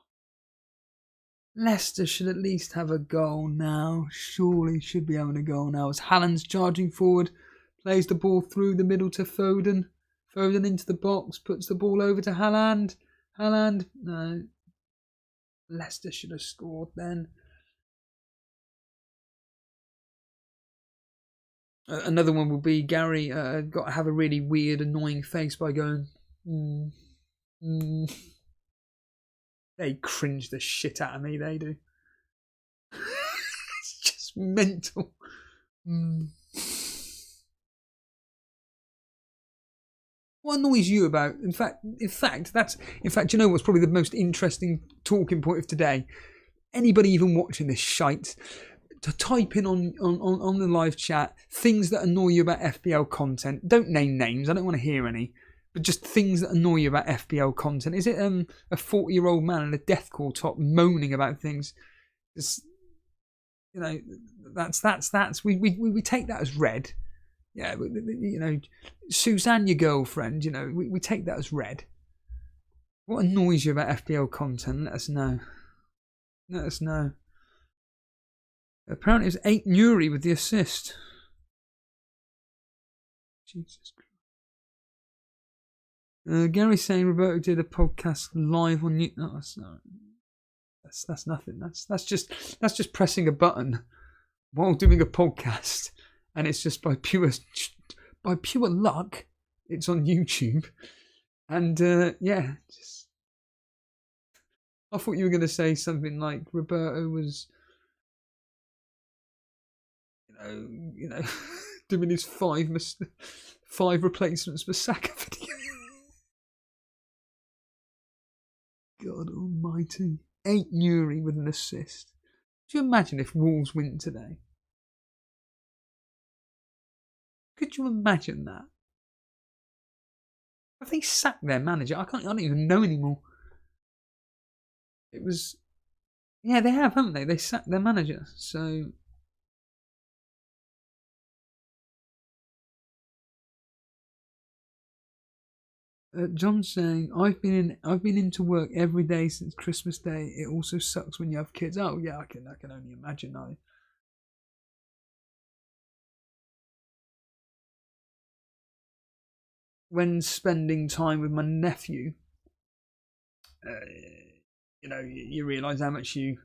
Leicester should at least have a goal now. Surely should be having a goal now. As Haaland's charging forward, plays the ball through the middle to Foden. Foden into the box, puts the ball over to Haaland. Haaland, no. Leicester should have scored then. Another one will be Gary got to have a really weird, annoying face by going, They cringe the shit out of me, they do. It's just mental. What annoys you about? In fact, you know what's probably the most interesting talking point of today? Anybody even watching this shite, to type in on the live chat things that annoy you about FPL content. Don't name names. I don't want to hear any. But just things that annoy you about FPL content. Is it a 40-year-old man in a deathcore top moaning about things? Just, you know, that's we take that as read. Yeah, you know, Suzanne, your girlfriend, you know, we take that as read. What annoys you about FPL content? Let us know. Let us know. Apparently it was 8 Nuri with the assist. Jesus Christ. Gary's saying Roberto did a podcast live on YouTube. No, that's nothing. That's just pressing a button while doing a podcast. And it's just by pure luck, it's on YouTube. And yeah, just I thought you were going to say something like Roberto was, you know, doing his 5 replacements for Saka video. God almighty. 8 Nuri with an assist. Do you imagine if Wolves win today? Could you imagine that? Have they sacked their manager? I don't even know anymore. It was... Yeah, they have, haven't they? They sacked their manager. So... John's saying, I've been into work every day since Christmas Day. It also sucks when you have kids. Oh yeah, I can only imagine. When spending time with my nephew, you know, you realise how much you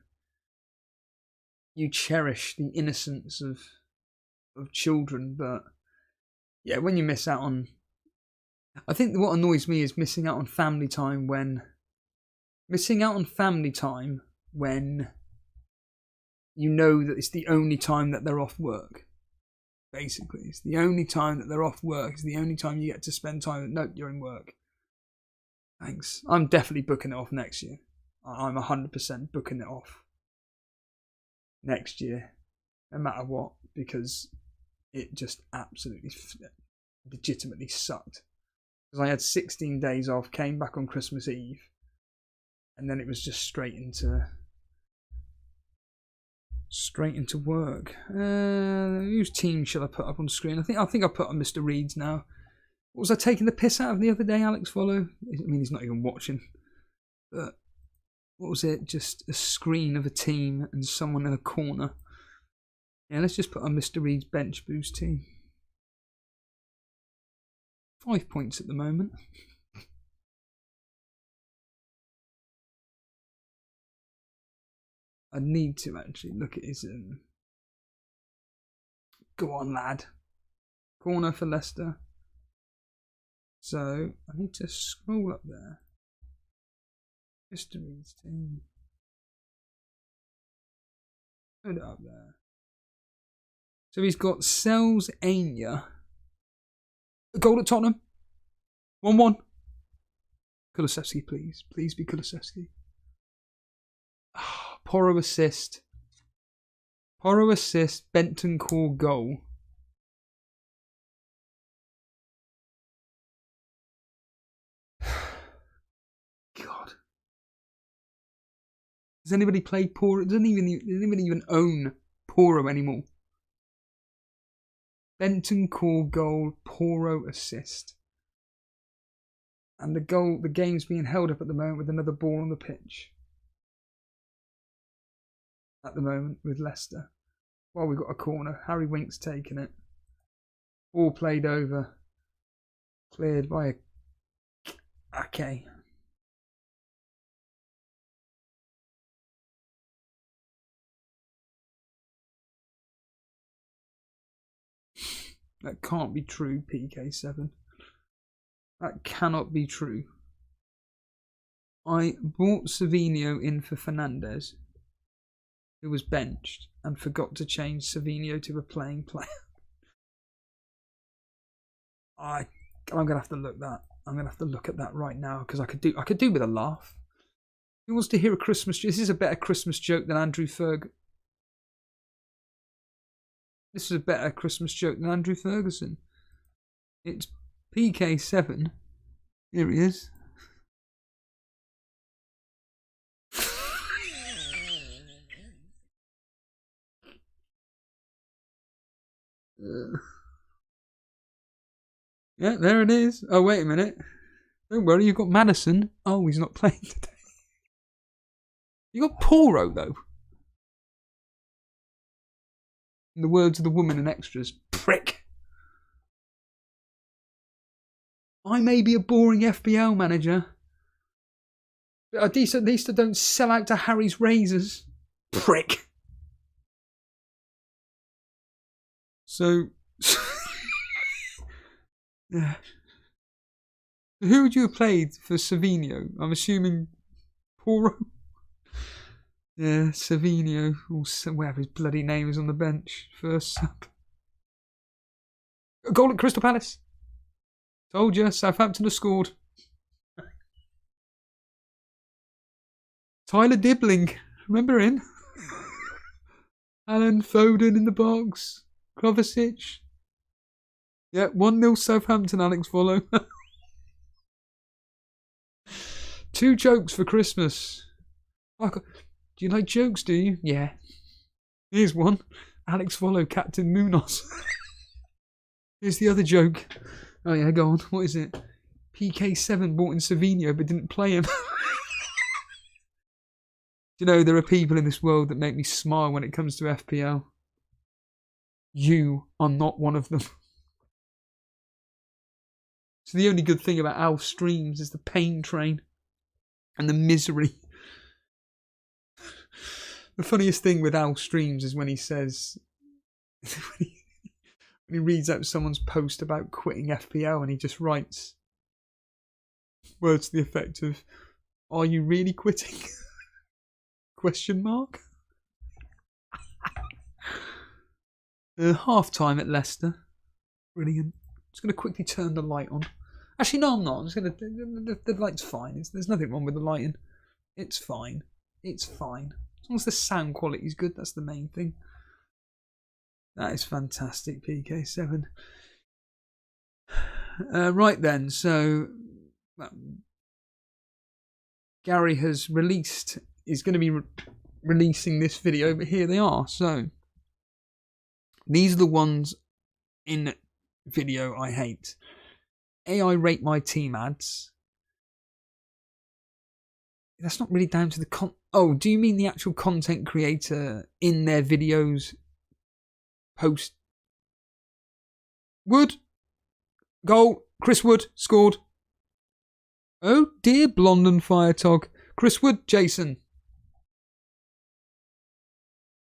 cherish the innocence of children. But yeah, when you miss out on, I think what annoys me is missing out on family time when you know that it's the only time that they're off work. Basically, it's the only time that they're off work. It's the only time you get to spend time. Nope, you're in work. Thanks. I'm definitely booking it off next year. I'm 100% booking it off next year, no matter what, because it just absolutely, legitimately sucked. Because I had 16 days off, came back on Christmas Eve, and then it was just straight into work. Whose team shall I put up on screen? I think I put on Mr. Reed's now. What was I taking the piss out of the other day, Alex Follow? I mean, he's not even watching. But what was it? Just a screen of a team and someone in a corner. Yeah, let's just put on Mr. Reed's bench boost team. 5 points at the moment. I need to actually look at his Go on, lad. Corner for Leicester. So I need to scroll up there. Histories team. Put it up there. So he's got Sells Anya. A goal at Tottenham. 1-1. Kulusevski, please. Please be Kulusevski. Oh, Porro assist. Porro assist. Benton Core goal. God. Does anybody play Porro? Does anybody even own Porro anymore? Benton Core goal. Porro assist. And the game's being held up at the moment with another ball on the pitch. At the moment with Leicester. Well, we've got a corner. Harry Winks taking it. Ball played over. Cleared by a... Okay. That can't be true, PK7. That cannot be true. I brought Savinho in for Fernandes, who was benched, and forgot to change Savinho to a playing player. I'm gonna have to look that. I'm gonna have to look at that right now because I could do with a laugh. Who wants to hear a Christmas joke? This is a better Christmas joke than Andrew Ferg. This is a better Christmas joke than Andrew Ferguson. It's PK7. Here he is. Yeah, there it is. Oh, wait a minute. Don't worry, you've got Madison. Oh, he's not playing today. You got Porro, though. In the words of the woman in extras, prick. I may be a boring FPL manager, but at least I don't sell out to Harry's razors. Prick. So, yeah. Who would you have played for Savinho? I'm assuming Porro. Yeah, Savinho, or whatever his bloody name is on the bench. First sub. A goal at Crystal Palace. Told you, Southampton have scored. Tyler Dibbling, remember him? Alan Foden in the box. Kovacic. Yeah, 1-0 Southampton, Alex Follow. 2 jokes for Christmas. Oh, do you like jokes, do you? Yeah. Here's one. Alex Follow, Captain Munoz. Here's the other joke. Oh yeah, go on. What is it? PK7 bought in Savinho but didn't play him. Do you know, there are people in this world that make me smile when it comes to FPL. You are not one of them. So the only good thing about Alf streams is the pain train and the misery. The funniest thing with Alf streams is when he says... When he reads out someone's post about quitting FPL and he just writes words to the effect of, "Are you really quitting?" Question mark. Half time at Leicester. Brilliant. Just going to quickly turn the light on. Actually, no, I'm not. I'm just going to. The light's fine. There's nothing wrong with the lighting. It's fine. It's fine. As long as the sound quality is good, that's the main thing. That is fantastic, PK7. Right then, so Gary has released, is going to be releasing this video, but here they are. So these are the ones in video I hate. AI rate my team ads. That's not really down to the oh, do you mean the actual content creator in their videos? Post. Wood. Goal. Chris Wood scored. Oh dear, Blonde and Firetog. Chris Wood, Jason.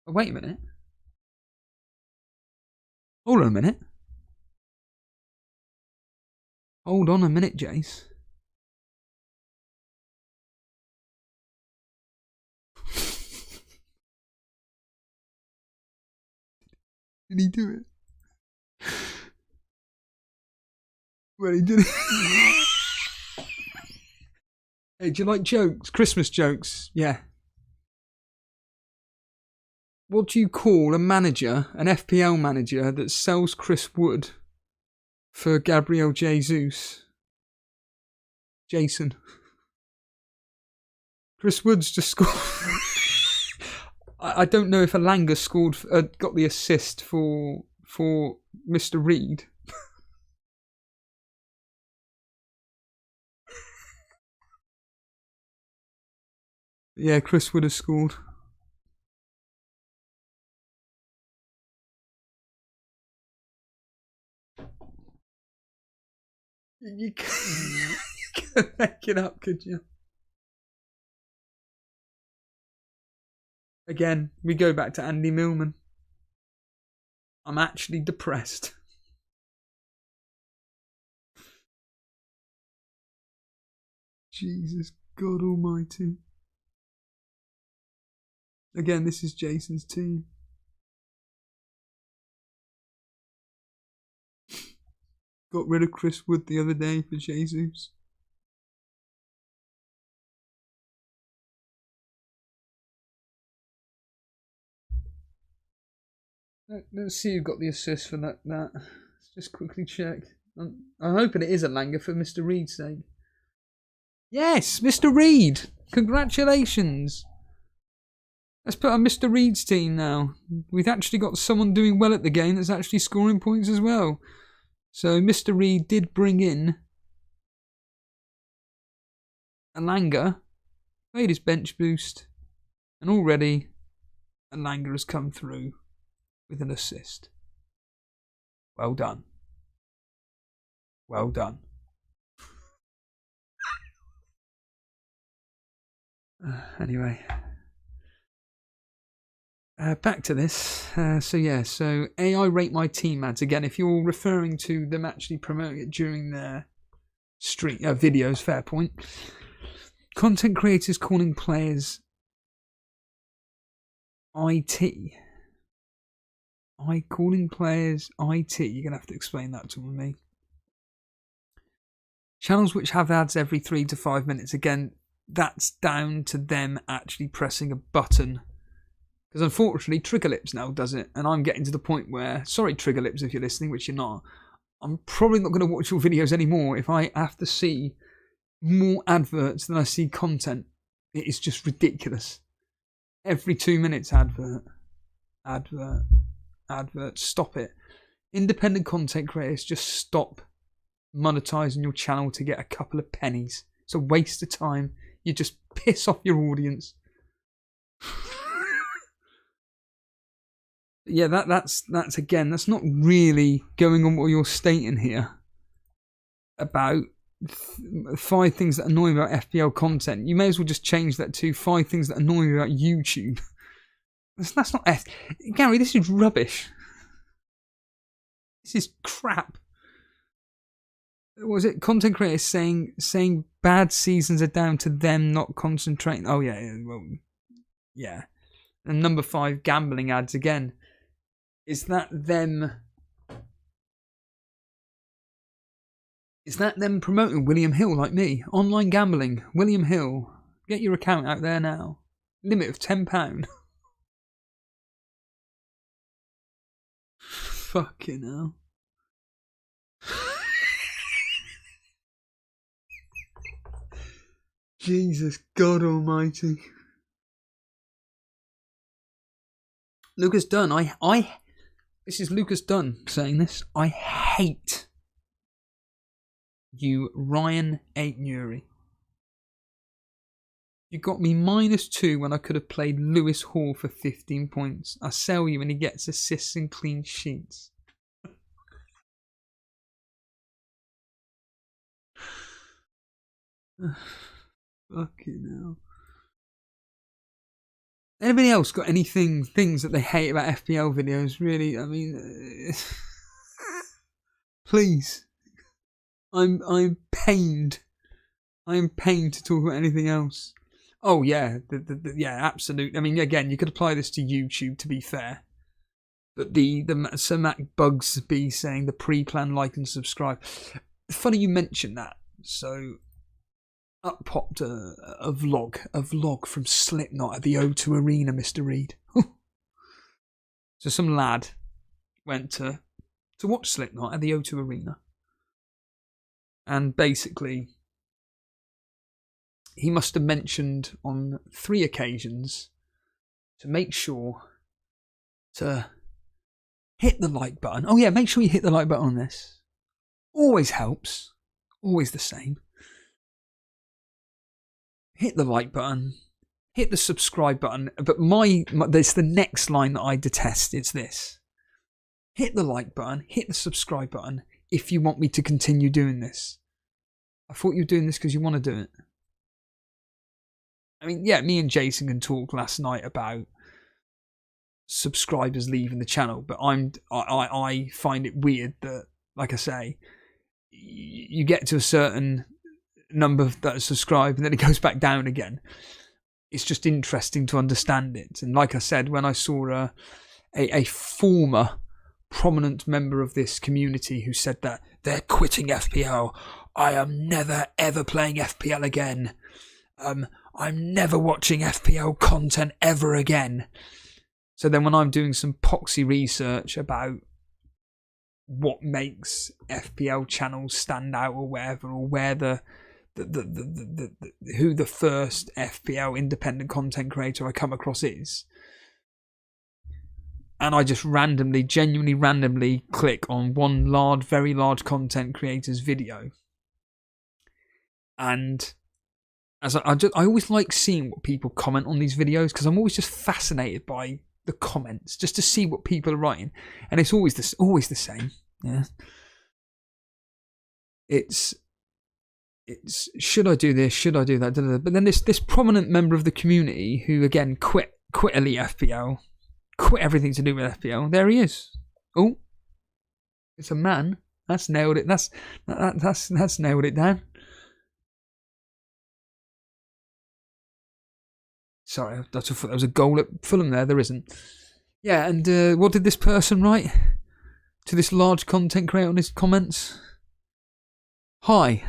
Oh, wait a minute. Hold on a minute. Hold on a minute, Jace. Did he do it? Well, he did it. Hey, do you like jokes? Christmas jokes? Yeah. What do you call a manager, an FPL manager, that sells Chris Wood for Gabriel Jesus? Jason. Chris Wood's just scored. I don't know if Elanga scored, got the assist for Mr. Reed. Yeah, Chris Wood has scored. You can't make it up, could you? Again, we go back to Andy Millman. I'm actually depressed. Jesus God Almighty. Again, this is Jason's team. Got rid of Chris Wood the other day for Jesus. Let's see who got the assist for that. Let's just quickly check. I'm hoping it is Elanga for Mr. Reed's sake. Yes, Mr. Reed. Congratulations. Let's put on Mr. Reed's team now. We've actually got someone doing well at the game that's actually scoring points as well. So Mr. Reed did bring in Elanga, made his bench boost, and already Elanga has come through with an assist. Well done. Well done. Anyway. Back to this. So AI rate my team ads. Again, if you're referring to them actually promoting it during their videos, fair point. Content creators calling players IT. Calling players IT. You're going to have to explain that to me. Channels which have ads every 3 to 5 minutes. Again, that's down to them actually pressing a button. Because unfortunately, Triggerlips now does it. And I'm getting to the point where, sorry Triggerlips if you're listening, which you're not, I'm probably not going to watch your videos anymore if I have to see more adverts than I see content. It is just ridiculous. Every 2 minutes advert. Stop it. Independent content creators, just stop monetizing your channel to get a couple of pennies. It's a waste of time. You just piss off your audience. Yeah, that's again, that's not really going on what you're stating here about 5 things that annoy me about FPL content. You may as well just change that to 5 things that annoy me about YouTube. That's not Gary, this is rubbish. This is crap. What was it? Content creators saying bad seasons are down to them not concentrating. Oh yeah, well, yeah. And number 5, gambling ads again. Is that them promoting William Hill like me? Online gambling. William Hill. Get your account out there now. Limit of £10. Fucking hell. Jesus God Almighty. Lucas Dunn. This is Lucas Dunn saying this. I hate you, Ryan Aitnuri. You got me -2 when I could have played Lewis Hall for 15 points. I sell you and he gets assists and clean sheets. Fucking hell. Anybody else got things that they hate about FPL videos? Really, I mean, Please. I'm pained. I am pained to talk about anything else. Oh yeah, yeah, absolutely. I mean, again, you could apply this to YouTube, to be fair. But the Sir Mac Bugsby saying the pre-plan, like and subscribe. Funny you mentioned that. So up popped a vlog from Slipknot at the O2 Arena, Mr. Reed. So some lad went to watch Slipknot at the O2 Arena. And basically, he must have mentioned on 3 occasions to make sure to hit the like button. Oh yeah, make sure you hit the like button on this. Always helps. Always the same. Hit the like button. Hit the subscribe button. But there's the next line that I detest. It's this. Hit the like button. Hit the subscribe button if you want me to continue doing this. I thought you were doing this because you want to do it. I mean, yeah, me and Jason can talk last night about subscribers leaving the channel, but I find it weird that, like I say, you get to a certain number that are subscribed and then it goes back down again. It's just interesting to understand it. And like I said, when I saw a former prominent member of this community who said that they're quitting FPL, I am never ever playing FPL again. I'm never watching FPL content ever again. So then when I'm doing some poxy research about what makes FPL channels stand out or whatever, or where who the first FPL independent content creator I come across is, and I just genuinely randomly click on one very large content creator's video, and as I always like seeing what people comment on these videos, because I'm always just fascinated by the comments, just to see what people are writing, and it's always the same. Yeah, it's should I do this? Should I do that? But then this prominent member of the community who again quit Elite FPL, quit everything to do with FPL. There he is. Oh, it's a man. That's nailed it. That's nailed it down. Sorry, I thought there was a goal at Fulham there. There isn't. Yeah, and what did this person write to this large content creator on his comments? Hi,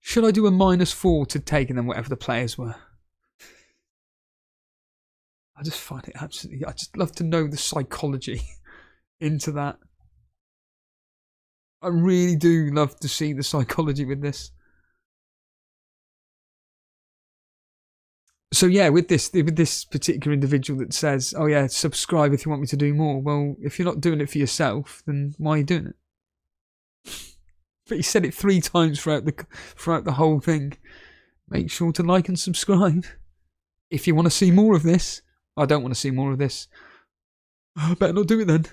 should I do a -4 to take, and then whatever the players were? I just find it absolutely... I just love to know the psychology into that. I really do love to see the psychology with this. So yeah, with this particular individual that says, "Oh yeah, subscribe if you want me to do more." Well, if you're not doing it for yourself, then why are you doing it? But he said it 3 times throughout the whole thing. Make sure to like and subscribe if you want to see more of this. I don't want to see more of this. I better not do it then.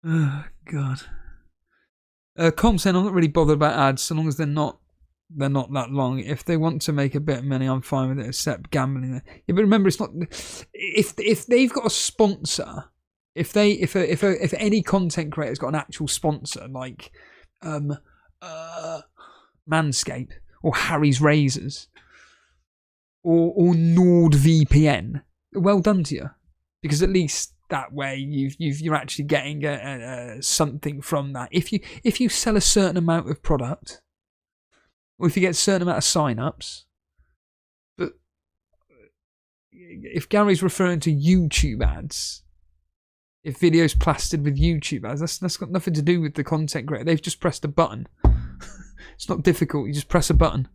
Oh God. Com saying, I'm not really bothered about ads so long as they're not that long. If they want to make a bit of money, I'm fine with it, except gambling. Yeah, but remember, it's not. If they've got a sponsor, if any content creator's got an actual sponsor, like Manscaped or Harry's Razors or NordVPN, well done to you, because at least that way you're actually getting something from that. If you sell a certain amount of product, or if you get a certain amount of sign-ups, but if Gary's referring to YouTube ads, if videos plastered with YouTube ads, that's got nothing to do with the content creator. They've just pressed a button. It's not difficult. You just press a button,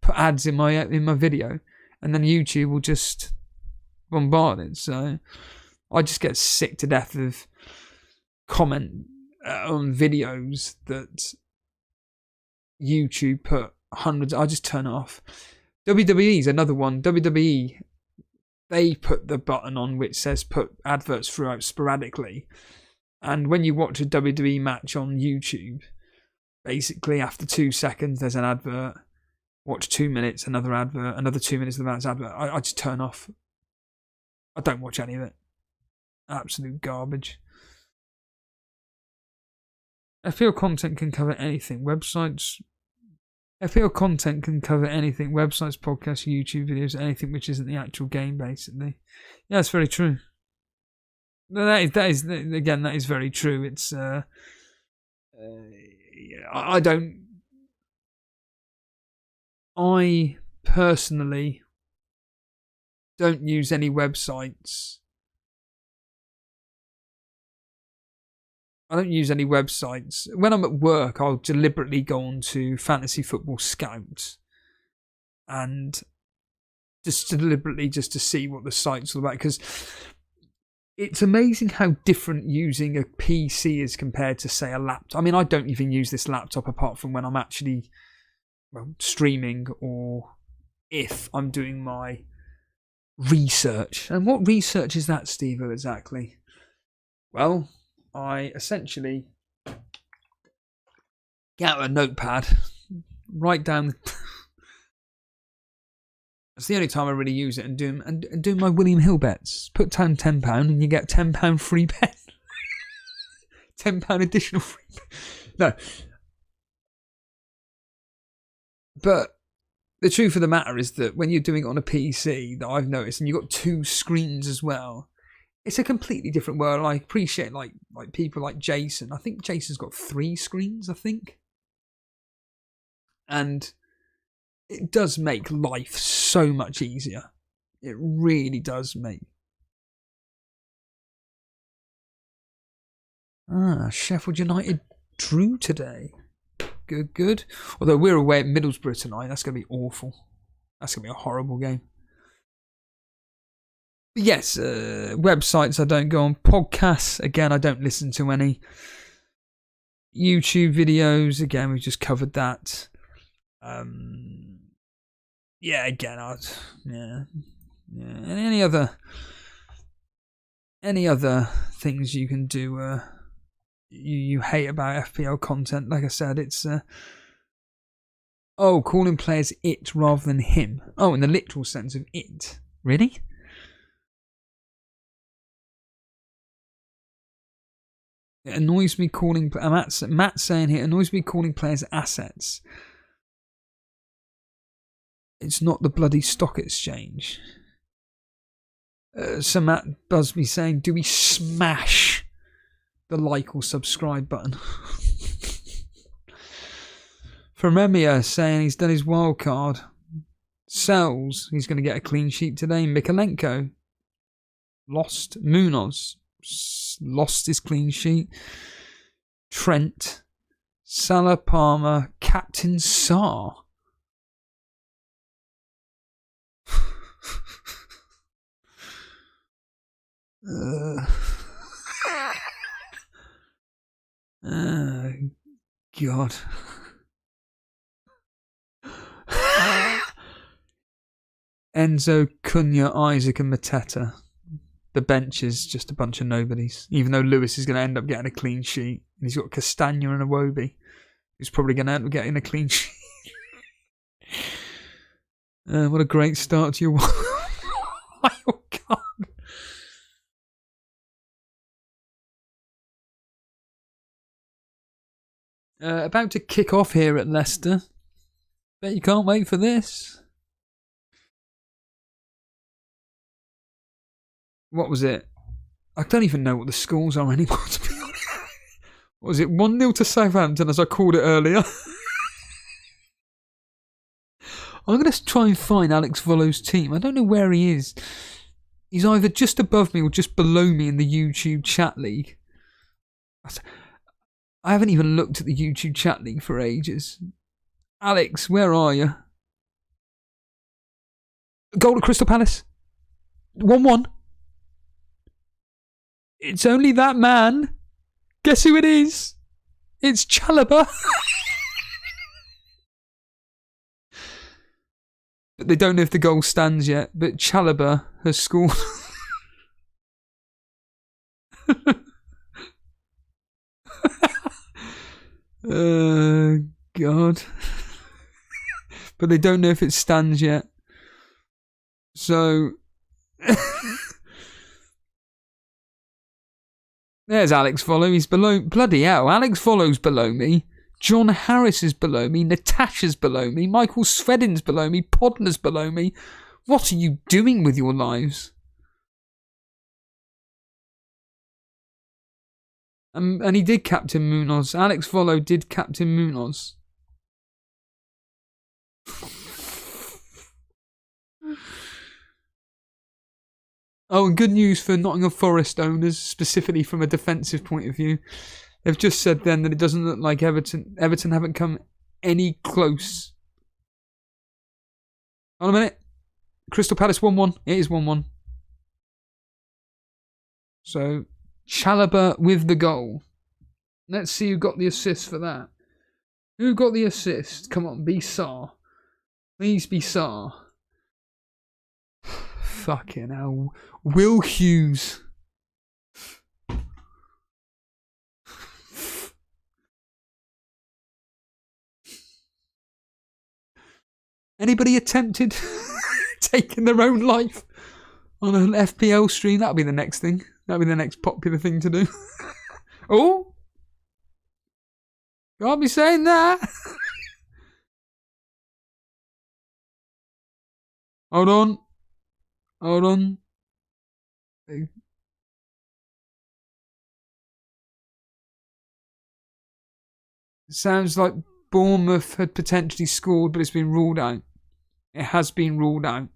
put ads in my video, and then YouTube will just bombard it. So I just get sick to death of comment on videos that YouTube put hundreds. I just turn it off. WWE's another one. WWE, they put the button on which says put adverts throughout sporadically, and when you watch a WWE match on YouTube, basically after 2 seconds there's an advert. Watch 2 minutes, another advert, another 2 minutes, another advert. I just turn off. I don't watch any of it. Absolute garbage. FPL content can cover anything. FPL content can cover anything. Websites, podcasts, YouTube videos, anything which isn't the actual game, basically. Yeah, that's very true. That is again, that is very true. It's I personally don't use any websites. I don't use any websites. When I'm at work, I'll deliberately go on to Fantasy Football Scout and just deliberately just to see what the site's all about, because it's amazing how different using a PC is compared to, say, a laptop. I mean, I don't even use this laptop apart from when I'm actually streaming or if I'm doing my research. And what research is that, Steve, exactly? Well, I essentially get out a notepad, write down. That's the only time I really use it, and do my William Hill bets. Put down £10 and you get £10 free bet. £10 additional free bet. No. But the truth of the matter is that when you're doing it on a PC, that I've noticed, and you've got 2 screens as well, it's a completely different world. I appreciate like people like Jason. I think Jason's got 3 screens, I think. And it does make life so much easier. It really does make. Sheffield United drew today. Good. Although we're away at Middlesbrough tonight. That's going to be awful. That's going to be a horrible game. But yes, websites I don't go on. Podcasts, again, I don't listen to any. YouTube videos, again, we've just covered that. Yeah, again, yeah. And any other things you can do, you hate about FPL content, like I said, it's calling players it rather than him. Oh, in the literal sense of it. Really? It annoys me calling. Matt's saying here, annoys me calling players assets. It's not the bloody stock exchange. So Matt Busby saying, do we smash the like or subscribe button? From Emia saying he's done his wild card. Sells, he's going to get a clean sheet today. Mikolenko lost. Munoz lost his clean sheet. Trent, Salah, Palmer, Captain Sarr. God. Enzo, Cunha, Isaac and Mateta. The bench is just a bunch of nobodies. Even though Lewis is going to end up getting a clean sheet. And he's got Castagna and Iwobi, who's probably going to end up getting a clean sheet. What a great start to your wild card. About to kick off here at Leicester. Bet you can't wait for this. What was it? I don't even know what the scores are anymore, to be honest. What was it? 1-0 to Southampton, as I called it earlier. I'm going to try and find Alex Volo's team. I don't know where he is. He's either just above me or just below me in the YouTube chat league. I haven't even looked at the YouTube chat league for ages. Alex, where are you? Goal at Crystal Palace. 1-1. It's only that man. Guess who it is? It's Chalobah. But they don't know if the goal stands yet. But Chalobah has scored. God. But they don't know if it stands yet. So There's Alex Follow. He's below. Bloody hell. Alex Follow's below me. John Harris is below me. Natasha's below me. Michael Svedin's below me. Podner's below me. What are you doing with your lives? And he did Captain Munoz. Alex Follow did Captain Munoz. Oh, and good news for Nottingham Forest owners, specifically from a defensive point of view. They've just said then that it doesn't look like Everton haven't come any close. Hold on a minute. Crystal Palace 1-1. It is 1-1. So, Chalobah with the goal. Let's see who got the assist for that. Who got the assist? Come on, be Sarr. Please be Sarr. Fucking hell. Will Hughes. Anybody attempted taking their own life on an FPL stream? That'll be the next thing. That'll be the next popular thing to do. Oh! Can't be saying that. Hold on. Hold on. It sounds like Bournemouth had potentially scored, but it's been ruled out. It has been ruled out.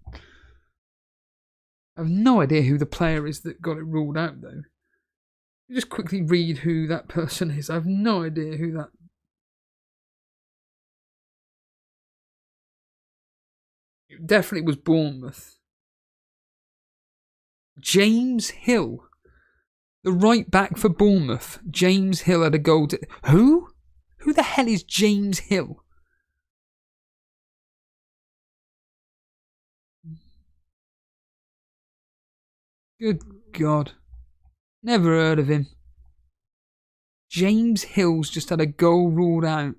I have no idea who the player is that got it ruled out, though. Just quickly read who that person is. I have no idea who that... It definitely was Bournemouth. James Hill. The right back for Bournemouth. James Hill had a goal to... Who? Who the hell is James Hill? Good God. Never heard of him. James Hill's just had a goal ruled out.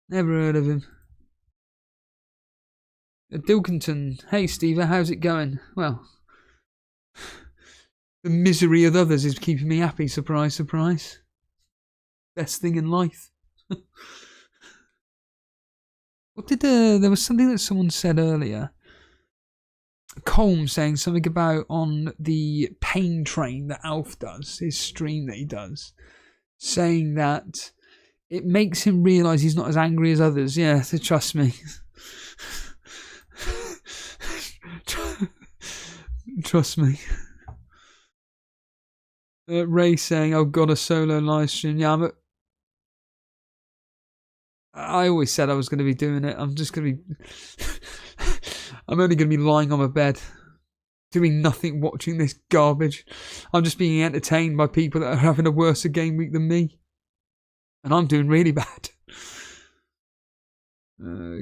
Never heard of him. Dilkington. Hey, Steve, how's it going? Well, the misery of others is keeping me happy. Surprise, surprise. Best thing in life. What did there was something that someone said earlier. Colm saying something about on the pain train that Alf does, his stream that he does, saying that it makes him realise he's not as angry as others. Yeah, so trust me. Trust me. Ray saying, "Oh God, a solo live stream." Yeah, I always said I was going to be doing it. I'm just going to be... I'm only going to be lying on my bed, doing nothing, watching this garbage. I'm just being entertained by people that are having a worse game week than me. And I'm doing really bad.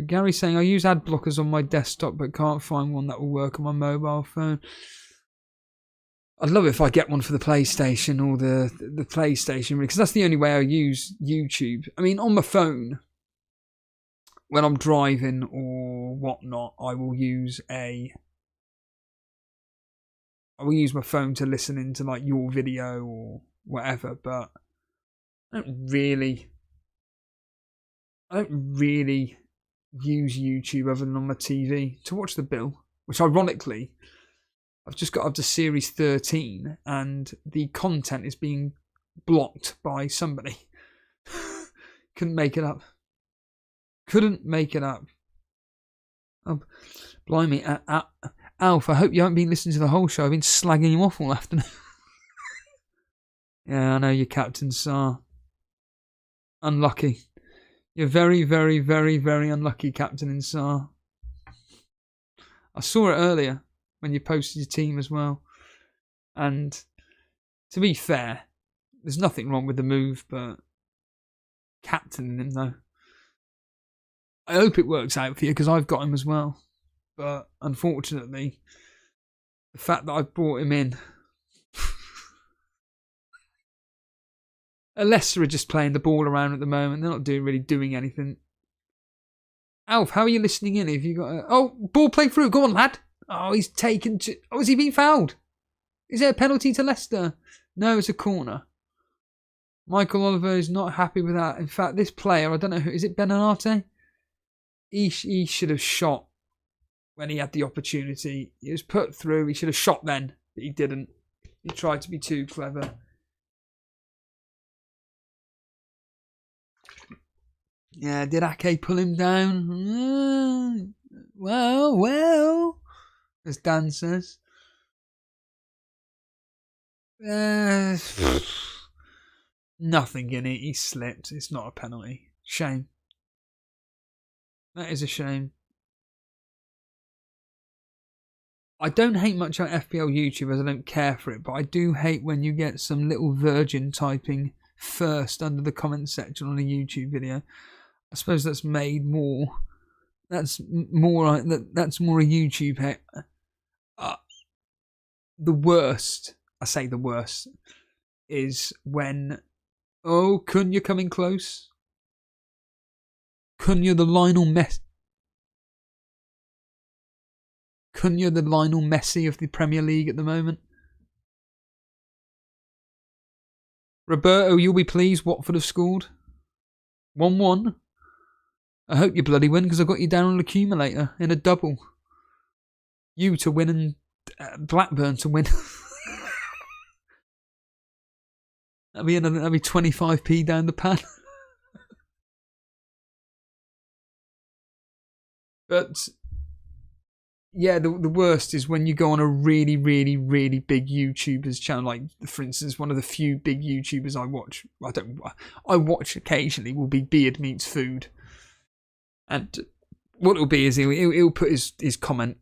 Gary saying, I use ad blockers on my desktop but can't find one that will work on my mobile phone. I'd love it if I get one for the PlayStation or the PlayStation, because that's the only way I use YouTube. I mean, on my phone, when I'm driving or whatnot, I will use my phone to listen into like your video or whatever, but I don't really use YouTube other than on my TV to watch The Bill, which ironically, I've just got up to series 13 and the content is being blocked by somebody. Couldn't make it up. Oh, blimey. Alf, I hope you haven't been listening to the whole show. I've been slagging you off all afternoon. Yeah, I know you're Captain Sarr. Unlucky. You're very, very, very, very unlucky, Captain Sarr. I saw it earlier when you posted your team as well. And to be fair, there's nothing wrong with the move, but captaining him though. I hope it works out for you because I've got him as well. But unfortunately, the fact that I brought him in, Leicester are just playing the ball around at the moment. They're not really doing anything. Alf, how are you listening in? Have you got ball play through? Go on, lad. Oh, he's taken to... Oh, has he been fouled? Is there a penalty to Leicester? No, it's a corner. Michael Oliver is not happy with that. In fact, this player, I don't know who, is it Benanate? He should have shot when he had the opportunity. He was put through. He should have shot then, but he didn't. He tried to be too clever. Yeah, did Ake pull him down? Well, as Dan says. Nothing in it. He slipped. It's not a penalty. Shame. That is a shame. I don't hate much on FPL YouTubers. I don't care for it, but I do hate when you get some little virgin typing first under the comment section on a YouTube video. I suppose that's made more. That's more. That's more a YouTube hate. The worst. I say the worst is when. Oh, Cunha coming close. Cunha the Lionel Messi. Cunha the Lionel Messi of the Premier League at the moment. Roberto, you'll be pleased. Watford have scored. 1-1. I hope you bloody win because I got you down on an accumulator in a double. You to win and Blackburn to win. That'll be 25p down the pan. But yeah, the worst is when you go on a really, really, really big YouTuber's channel. Like, for instance, one of the few big YouTubers I watch. I watch occasionally will be Beard Meets Food, and what it'll be is he'll put his comment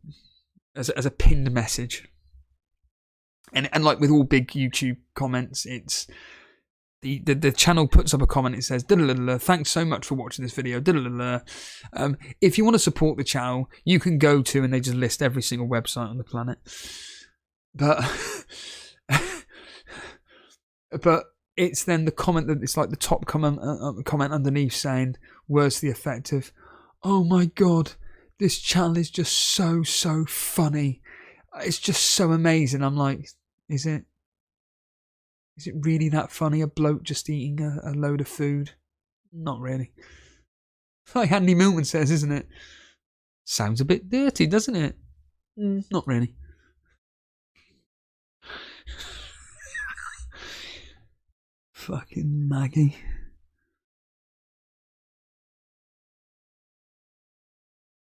as a pinned message, and like with all big YouTube comments, it's. The channel puts up a comment. It says, "Thanks so much for watching this video. If you want to support the channel, you can go to," and they just list every single website on the planet. But it's then the comment that it's like the top comment underneath saying words to the effect of, "Oh my god, this channel is just so funny. It's just so amazing." I'm like, is it? Is it really that funny? A bloke just eating a load of food? Not really. Like Andy Milton says, isn't it? Sounds a bit dirty, doesn't it? Not really. Fucking Maggie.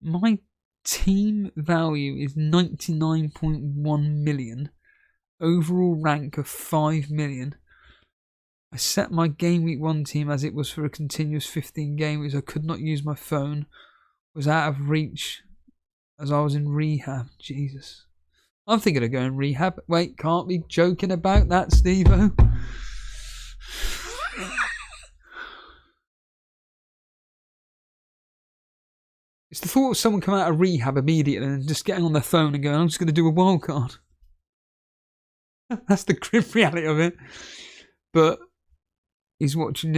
My team value is 99.1 million. Overall rank of 5 million. I set my game week 1 team as it was for a continuous 15 game weeks. I could not use my phone. Was out of reach as I was in rehab. Jesus. I'm thinking of going rehab. Wait, can't be joking about that, Steve-o. It's the thought of someone coming out of rehab immediately and just getting on their phone and going, I'm just going to do a wild card. That's the grim reality of it. But he's watching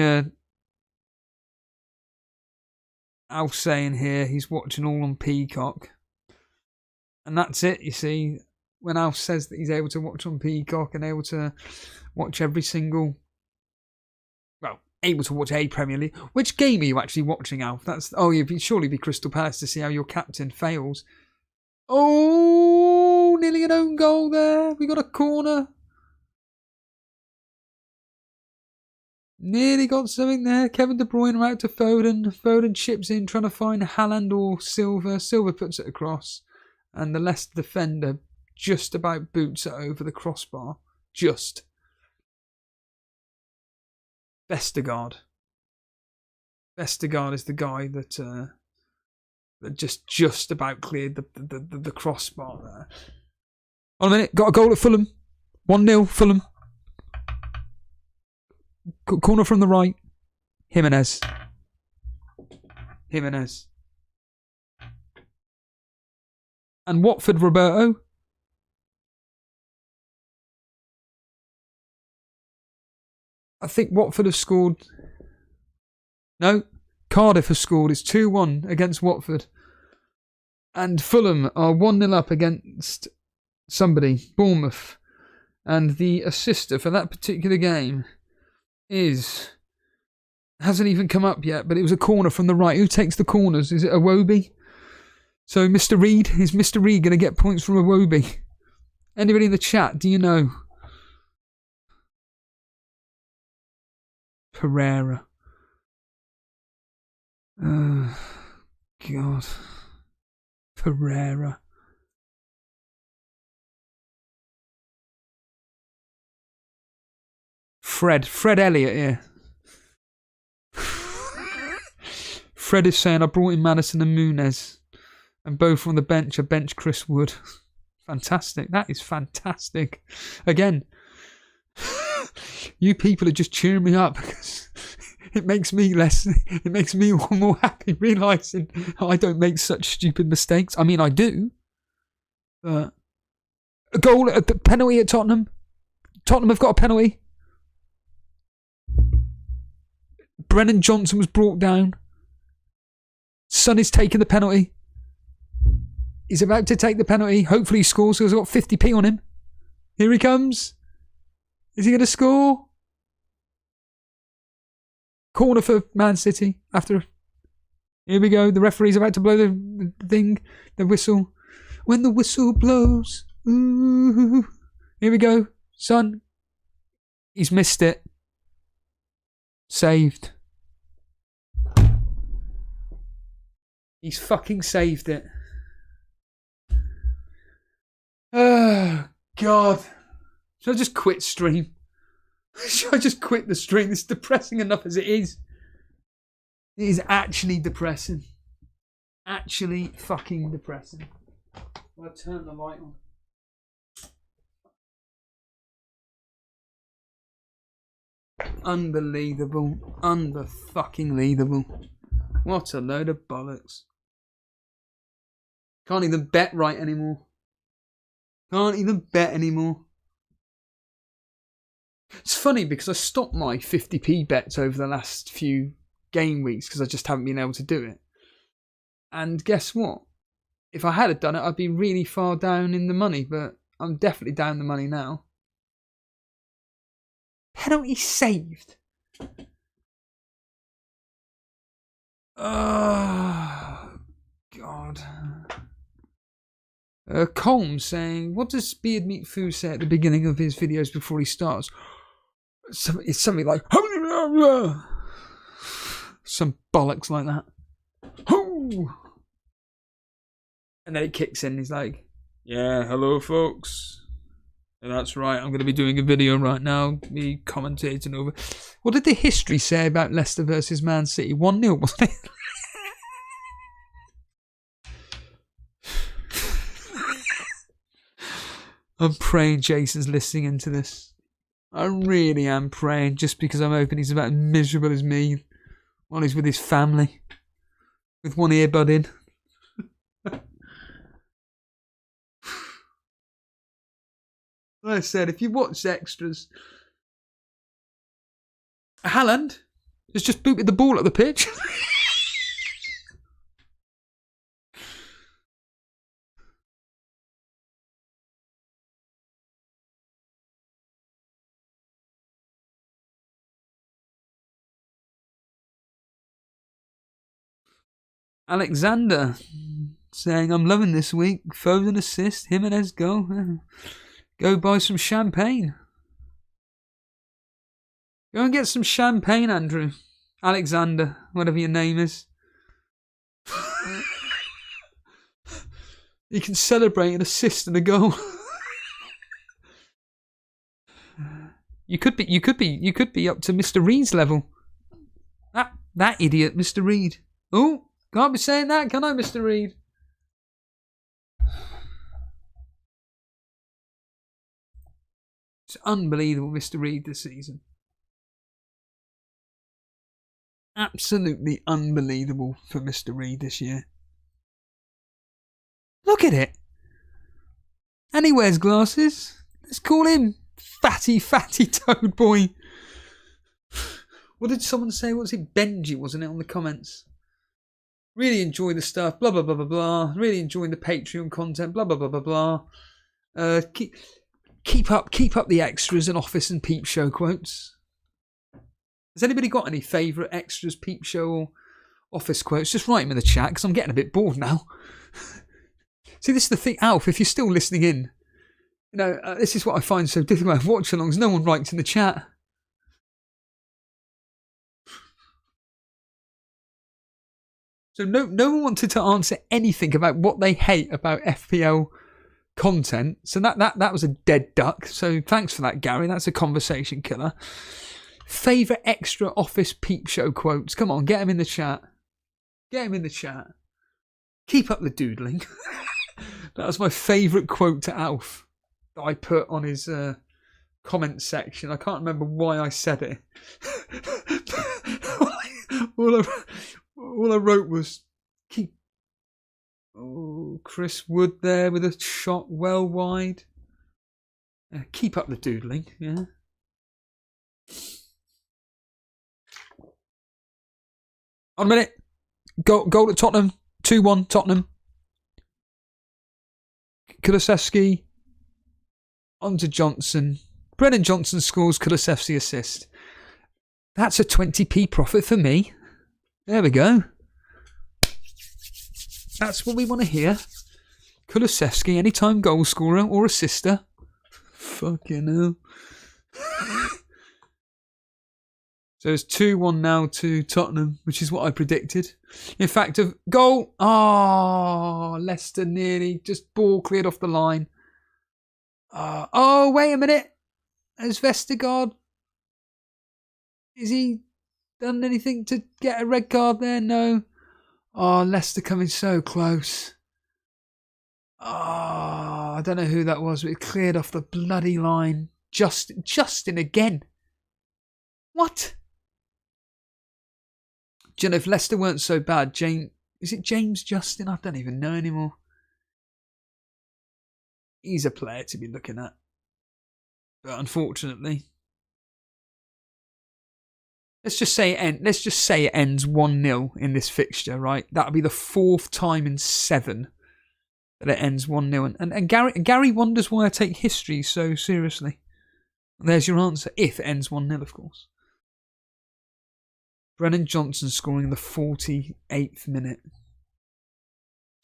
Alf saying here he's watching all on Peacock. And that's it, you see. When Alf says that he's able to watch on Peacock and able to watch every single, well, able to watch a Premier League. Which game are you actually watching, Alf? You'd surely be Crystal Palace to see how your captain fails. Oh, nearly an own goal there. We got a corner. Nearly got something there. Kevin De Bruyne out to Foden. Foden chips in trying to find Haaland or Silva. Silva puts it across. And the Leicester defender just about boots it over the crossbar. Just. Vestergaard. Vestergaard is the guy that just about cleared the crossbar there. On a minute, got a goal at Fulham. 1-0 Fulham. Corner from the right. Jimenez. And Watford, Roberto. I think Watford have scored. No, Cardiff have scored. It's 2-1 against Watford. And Fulham are 1-0 up against somebody. Bournemouth. And the assister for that particular game hasn't even come up yet, but it was a corner from the right. Who takes the corners? Is it Iwobi? So Mr. Reed, is Mr. Reed going to get points from Iwobi? Anybody in the chat, do you know? Pereira. Oh, God. Pereira. Fred Elliott here. Fred is saying I brought in Madison and Muniz, and both on the bench. I bench Chris Wood. Fantastic. That is fantastic. Again, you people are just cheering me up because it makes me more happy realising I don't make such stupid mistakes. I mean, I do. But a goal, a penalty at Tottenham. Tottenham have got a penalty. Brennan Johnson was brought down. Son is taking the penalty. He's about to take the penalty. Hopefully he scores because I've got 50p on him. Here he comes. Is he going to score? Corner for Man City. Here we go. The referee's about to blow the whistle. When the whistle blows. Ooh. Here we go. Son. He's missed it. Saved. He's fucking saved it. Oh, God. Should I just quit stream? Should I just quit the stream? It's depressing enough as it is. It is actually depressing. Actually fucking depressing. I'll turn the light on. Unbelievable. Unfucking-leadable. What a load of bollocks. Can't even bet right anymore. Can't even bet anymore. It's funny because I stopped my 50p bets over the last few game weeks because I just haven't been able to do it. And guess what? If I had done it, I'd be really far down in the money, but I'm definitely down the money now. Penalty saved. Oh, God. Colm saying, what does Beard Meat Foo say at the beginning of his videos before he starts? It's something like, some bollocks like that. And then it kicks in. He's like, yeah, hello, folks. And that's right. I'm going to be doing a video right now. Me commentating over. What did the history say about Leicester versus Man City? 1-0, wasn't it? I'm praying Jason's listening into this. I really am praying, just because I'm hoping he's about as miserable as me while he's with his family. With one earbud in. Like I said, if you watch extras, HAALAND has just booted the ball at the pitch. Alexander saying, I'm loving this week. Foden assist, Jimenez goal. Go buy some champagne. Go and get some champagne, Andrew. Alexander, whatever your name is. You can celebrate an assist and a goal. You could be up to Mr. Reed's level. That idiot, Mr. Reed. Oh, can't be saying that, can I, Mr. Reed? It's unbelievable, Mr. Reed, this season. Absolutely unbelievable for Mr. Reed this year. Look at it. And he wears glasses. Let's call him Fatty Toad Boy. What did someone say? What was it? Benji, wasn't it, on the comments? Really enjoy the stuff. Blah, blah, blah, blah, blah. Really enjoying the Patreon content. Blah, blah, blah, blah, blah. Keep up the extras and office and peep show quotes. Has anybody got any favourite extras, peep show, or office quotes? Just write them in the chat because I'm getting a bit bored now. See, this is the thing, Alf, if you're still listening in, you know, this is what I find so difficult about watch-alongs. No one writes in the chat. So no one wanted to answer anything about what they hate about FPL content. So that was a dead duck. So thanks for that, Gary. That's a conversation killer. Favourite extra office peep show quotes. Come on, get them in the chat. Get them in the chat. Keep up the doodling. That was my favourite quote to Alf that I put on his comment section. I can't remember why I said it. all I wrote was keep. Oh, Chris Wood there with a shot well wide. Keep up the doodling. Yeah. On a minute. Goal to Tottenham. 2-1 Tottenham. Kulusevski. On to Johnson. Brennan Johnson scores, Kulusevski assist. That's a 20p profit for me. There we go. That's what we want to hear. Kulusevski, anytime goal scorer or assister. Fucking hell. So it's 2-1 now to Tottenham, which is what I predicted. In fact, a goal. Oh, Leicester nearly. Just ball cleared off the line. Oh, wait a minute. Has Vestergaard... Is he done anything to get a red card there? No. Oh, Leicester coming so close. Oh, I don't know who that was, but it cleared off the bloody line. Justin again. What? Do you know, if Leicester weren't so bad, is it James Justin? I don't even know anymore. He's a player to be looking at. But unfortunately, let's just say it ends 1-0 in this fixture, right? That'll be the 4th time in 7 that it ends 1-0. And Gary wonders why I take history so seriously. There's your answer. If it ends 1-0, of course. Brennan Johnson scoring in the 48th minute. Do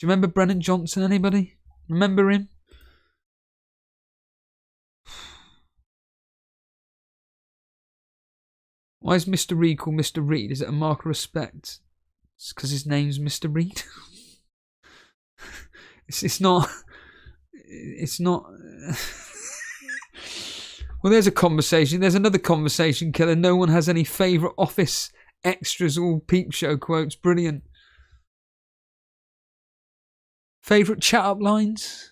you remember Brennan Johnson, anybody? Remember him? Why is Mr. Reed called Mr. Reed? Is it a mark of respect? It's because his name's Mr. Reed. It's not. Well, there's a conversation. There's another conversation killer. No one has any favourite office extras or peep show quotes. Brilliant. Favourite chat up lines?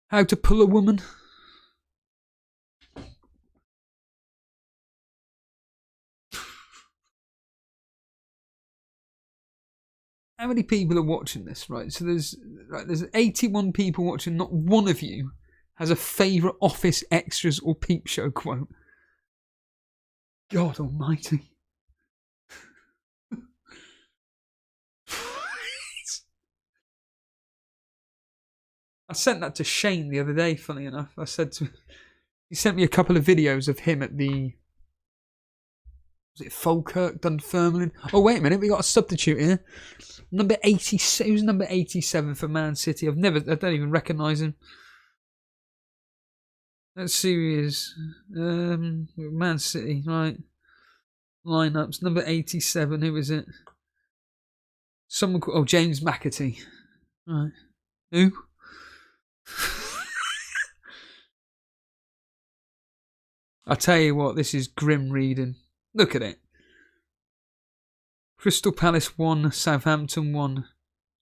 How to pull a woman? How many people are watching this, right? So there's 81 people watching. Not one of you has a favourite office extras or peep show quote. God almighty. I sent that to Shane the other day, funny enough. He sent me a couple of videos of him at the... Was it Falkirk, Dunfermline? Oh, wait a minute, we got a substitute here. Number 87. Who's number 87 for Man City? I don't even recognise him. Let's see who he is. Man City, right. Lineups. Number 87, who is it? Someone called... Oh, James McAtee. Right. Who? I tell you what, this is grim reading. Look at it. Crystal Palace 1, Southampton 1.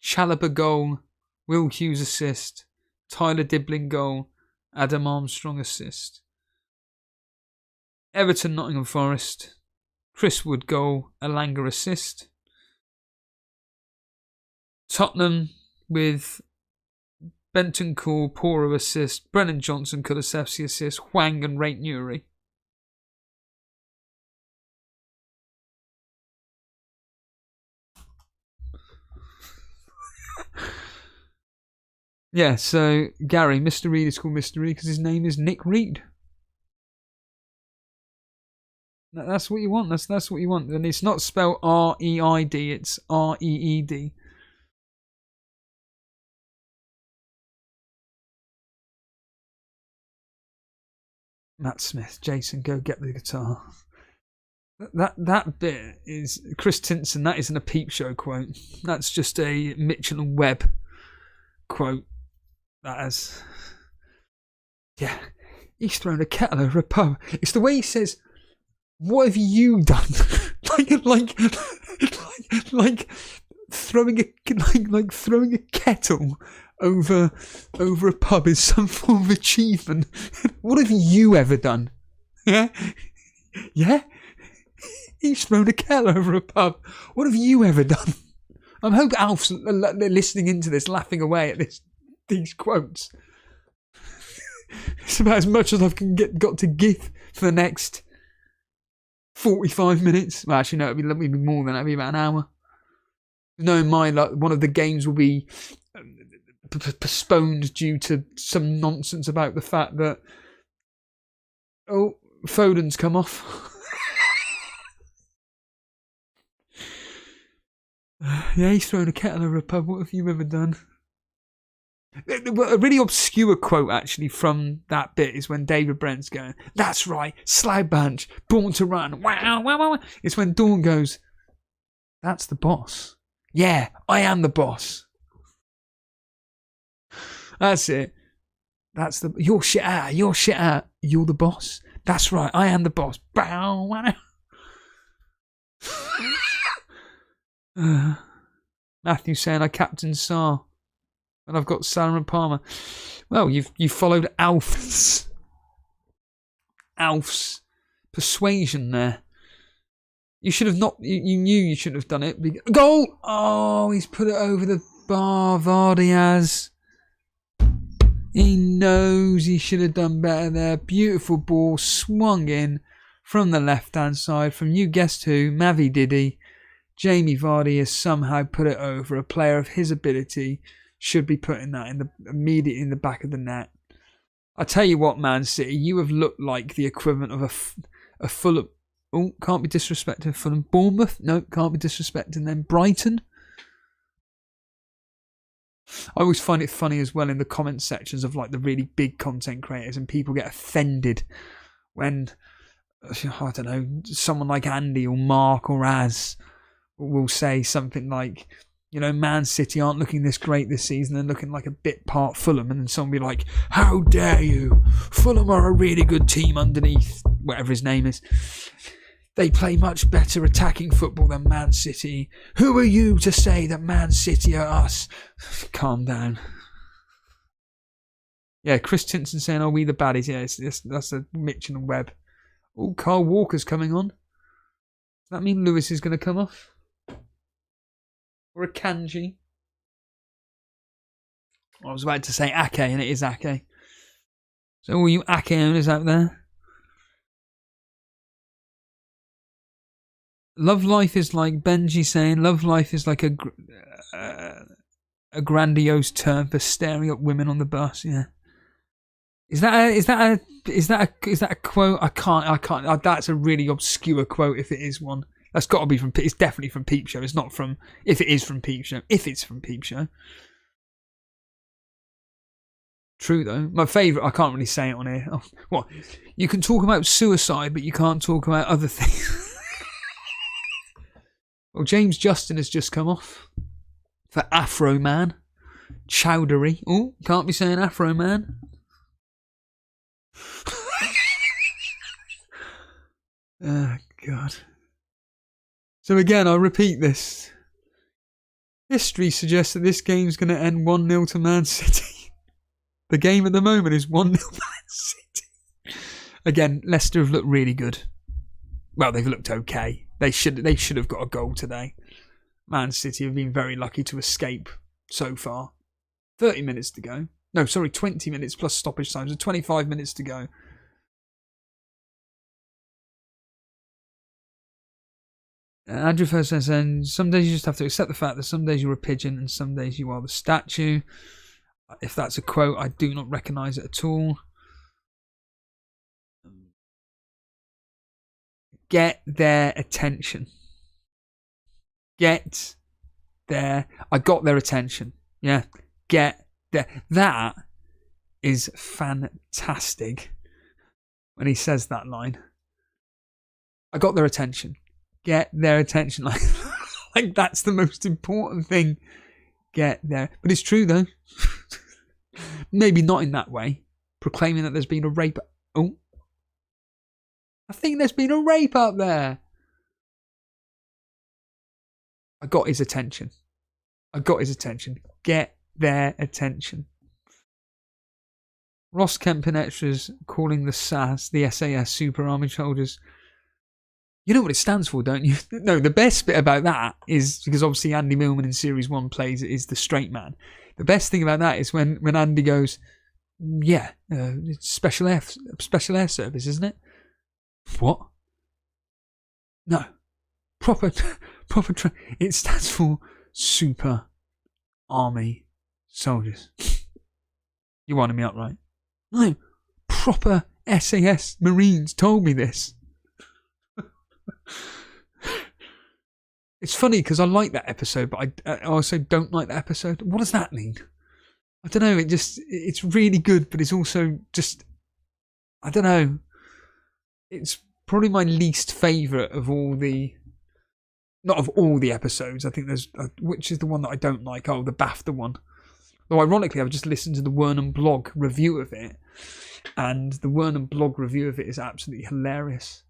Chalobah goal. Will Hughes assist. Tyler Dibling goal. Adam Armstrong assist. Everton Nottingham Forest. Chris Wood goal. Elanga assist. Tottenham with Bentancur, Poro assist. Brennan Johnson, Kulusevski assist. Hwang and Rate Nuri. Yeah, so Gary, Mr. Reed is called Mr. Reed because his name is Nick Reed. That's what you want. That's what you want. And it's not spelled R-E-I-D, it's R-E-E-D. Matt Smith, Jason, go get the guitar. That bit is Chris Tinson. That isn't a Peep Show quote. That's just a Mitchell and Webb quote. That is, yeah. He's thrown a kettle over a pub. It's the way he says, "What have you done?" like throwing a kettle over a pub is some form of achievement. What have you ever done? Yeah. He's thrown a kettle over a pub. What have you ever done? I hope Alf's listening into this, laughing away at these quotes. It's about as much as I've got to give for the next 45 minutes. Well, actually, no, it'll be more than that. It'll be about an hour. Knowing one of the games will be postponed due to some nonsense about the fact that Foden's come off. Yeah, he's thrown a kettle over a pub. What have you ever done? A really obscure quote, actually, from that bit is when David Brent's going, "That's right, Slag Bunch, born to run. Wow, wow, wow." It's when Dawn goes, "That's the boss. Yeah, I am the boss." That's it. You're shit out. You're the boss. That's right, I am the boss. Bow, wow. Matthew saying I captain Saar and I've got Salah and Palmer. Well, you followed Alf's persuasion there. You should have not. You knew you shouldn't have done it. Goal! Oh, he's put it over the bar. Vardy has. He knows he should have done better there. Beautiful ball swung in from the left hand side from you guessed who, Mavi Diddy. Jamie Vardy has somehow put it over. A player of his ability should be putting that immediately in the back of the net. I tell you what, Man City, you have looked like the equivalent of a Fulham. Oh, can't be disrespecting Fulham. Bournemouth? No, can't be disrespecting them. Brighton? I always find it funny as well in the comment sections of like the really big content creators, and people get offended when, I don't know, someone like Andy or Mark or Az will say something like, Man City aren't looking this great this season and looking like a bit part Fulham, and then someone will be like, "How dare you? Fulham are a really good team underneath," whatever his name is. "They play much better attacking football than Man City. Who are you to say that Man City are us?" Calm down. Yeah, Chris Tinson saying, "Are we the baddies?" Yeah, that's a Mitchell and Webb. Oh, Carl Walker's coming on. Does that mean Lewis is going to come off? Or a Kanji? I was about to say Ake, and it is Ake. So all you Ake owners out there, love life is like Benji saying, love life is like a grandiose term for staring at women on the bus. Yeah, is that a quote? I can't. That's a really obscure quote if it is one. That's got to be from. It's definitely from Peep Show. It's not from. If it is from Peep Show. If it's from Peep Show. True though. My favourite. I can't really say it on here. Oh, what? You can talk about suicide, but you can't talk about other things. Well, James Justin has just come off for Afro Man. Chowdhury. Oh, can't be saying Afro Man. Oh God. So again, I'll repeat this. History suggests that this game's going to end 1-0 to Man City. The game at the moment is 1-0 Man City. Again, Leicester have looked really good. Well, they've looked okay. They should have got a goal today. Man City have been very lucky to escape so far. 30 minutes to go. No, sorry, 20 minutes plus stoppage time. So 25 minutes to go. Andrew first says, and some days you just have to accept the fact that some days you're a pigeon and some days you are the statue. If that's a quote, I do not recognise it at all. Get their attention. Get their... I got their attention. Yeah. Get their... That is fantastic when he says that line. I got their attention. Get their attention. Like that's the most important thing. Get their... But it's true though. Maybe not in that way. Proclaiming that there's been a rape... Oh. I think there's been a rape up there. I got his attention. I got his attention. Get their attention. Ross Kempin Extras calling the SAS, the SAS Super Army Soldiers. You know what it stands for, don't you? No, the best bit about that is, because obviously Andy Millman in Series 1 plays is the straight man. The best thing about that is when Andy goes, yeah, it's Special Air Service, isn't it? What? No. Proper it stands for Super Army Soldiers. You winding me up, right? No. Proper SAS Marines told me this. It's funny because I like that episode, but I also don't like that episode. What does that mean? I don't know. It's really good, but it's also just, I don't know. It's probably my least favourite of all the, not of all the episodes. I think there's, which is the one that I don't like? Oh, the BAFTA one. Though ironically, I've just listened to the Wernham blog review of it, and the Wernham blog review of it is absolutely hilarious.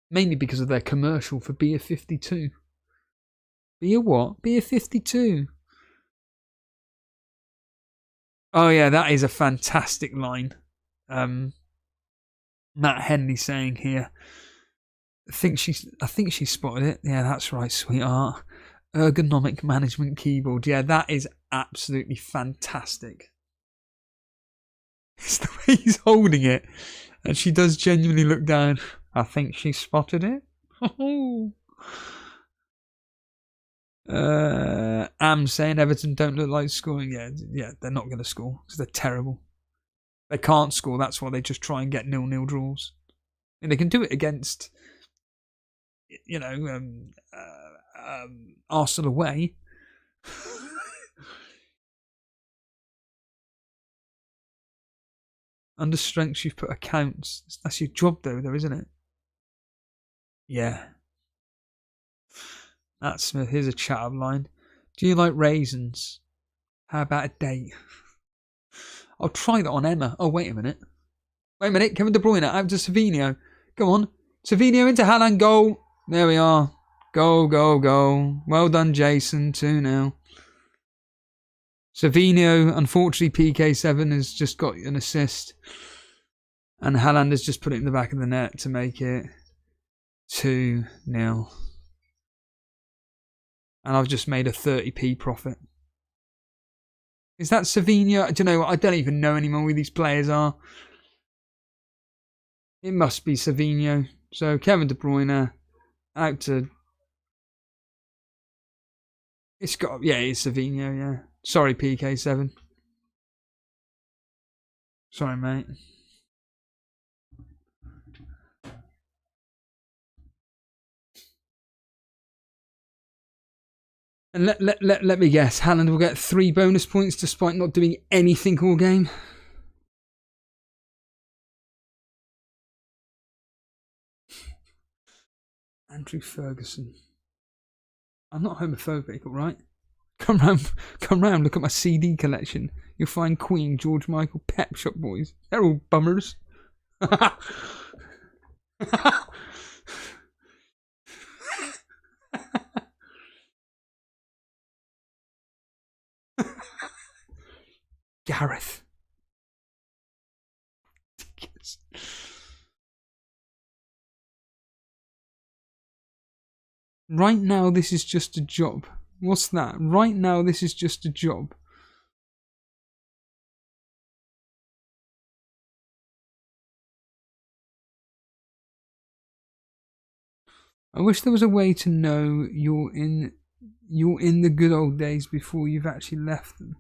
Mainly because of their commercial for Beer 52. Beer what? Beer 52. Oh yeah, that is a fantastic line. Matt Henley saying here, I think she spotted it. Yeah, that's right, sweetheart. Ergonomic management keyboard. Yeah, that is absolutely fantastic. It's the way he's holding it. And she does genuinely look down. I think she spotted it. Am saying Everton don't look like scoring. Yeah, they're not going to score because they're terrible. They can't score. That's why they just try and get 0-0 draws. And they can do it against, you know, Arsenal away. Under strengths, you've put accounts. That's your job, though, isn't it? Yeah. That's Smith. Here's a chat up line. Do you like raisins? How about a date? I'll try that on Emma. Oh, wait a minute. Kevin De Bruyne out to Savinho. Go on. Savinho into HAALAND goal. There we are. Goal, goal, goal. Well done, Jason. 2-0. Savinho, unfortunately, PK7 has just got an assist. And HAALAND has just put it in the back of the net to make it 2-0. And I've just made a 30p profit. Is that Savinho? I don't know. I don't even know anymore who these players are. It must be Savinho. So Kevin De Bruyne out to... It's got... Yeah, it's Savinho, yeah. Sorry, PK7. Sorry, mate. And let me guess, HAALAND will get 3 bonus points despite not doing anything all game. Andrew Ferguson. I'm not homophobic, alright? Come round, look at my CD collection. You'll find Queen, George Michael, Pep Shop Boys. They're all bummers. Gareth. Right now, this is just a job. What's that? Right now, this is just a job. I wish there was a way to know you're in the good old days before you've actually left them.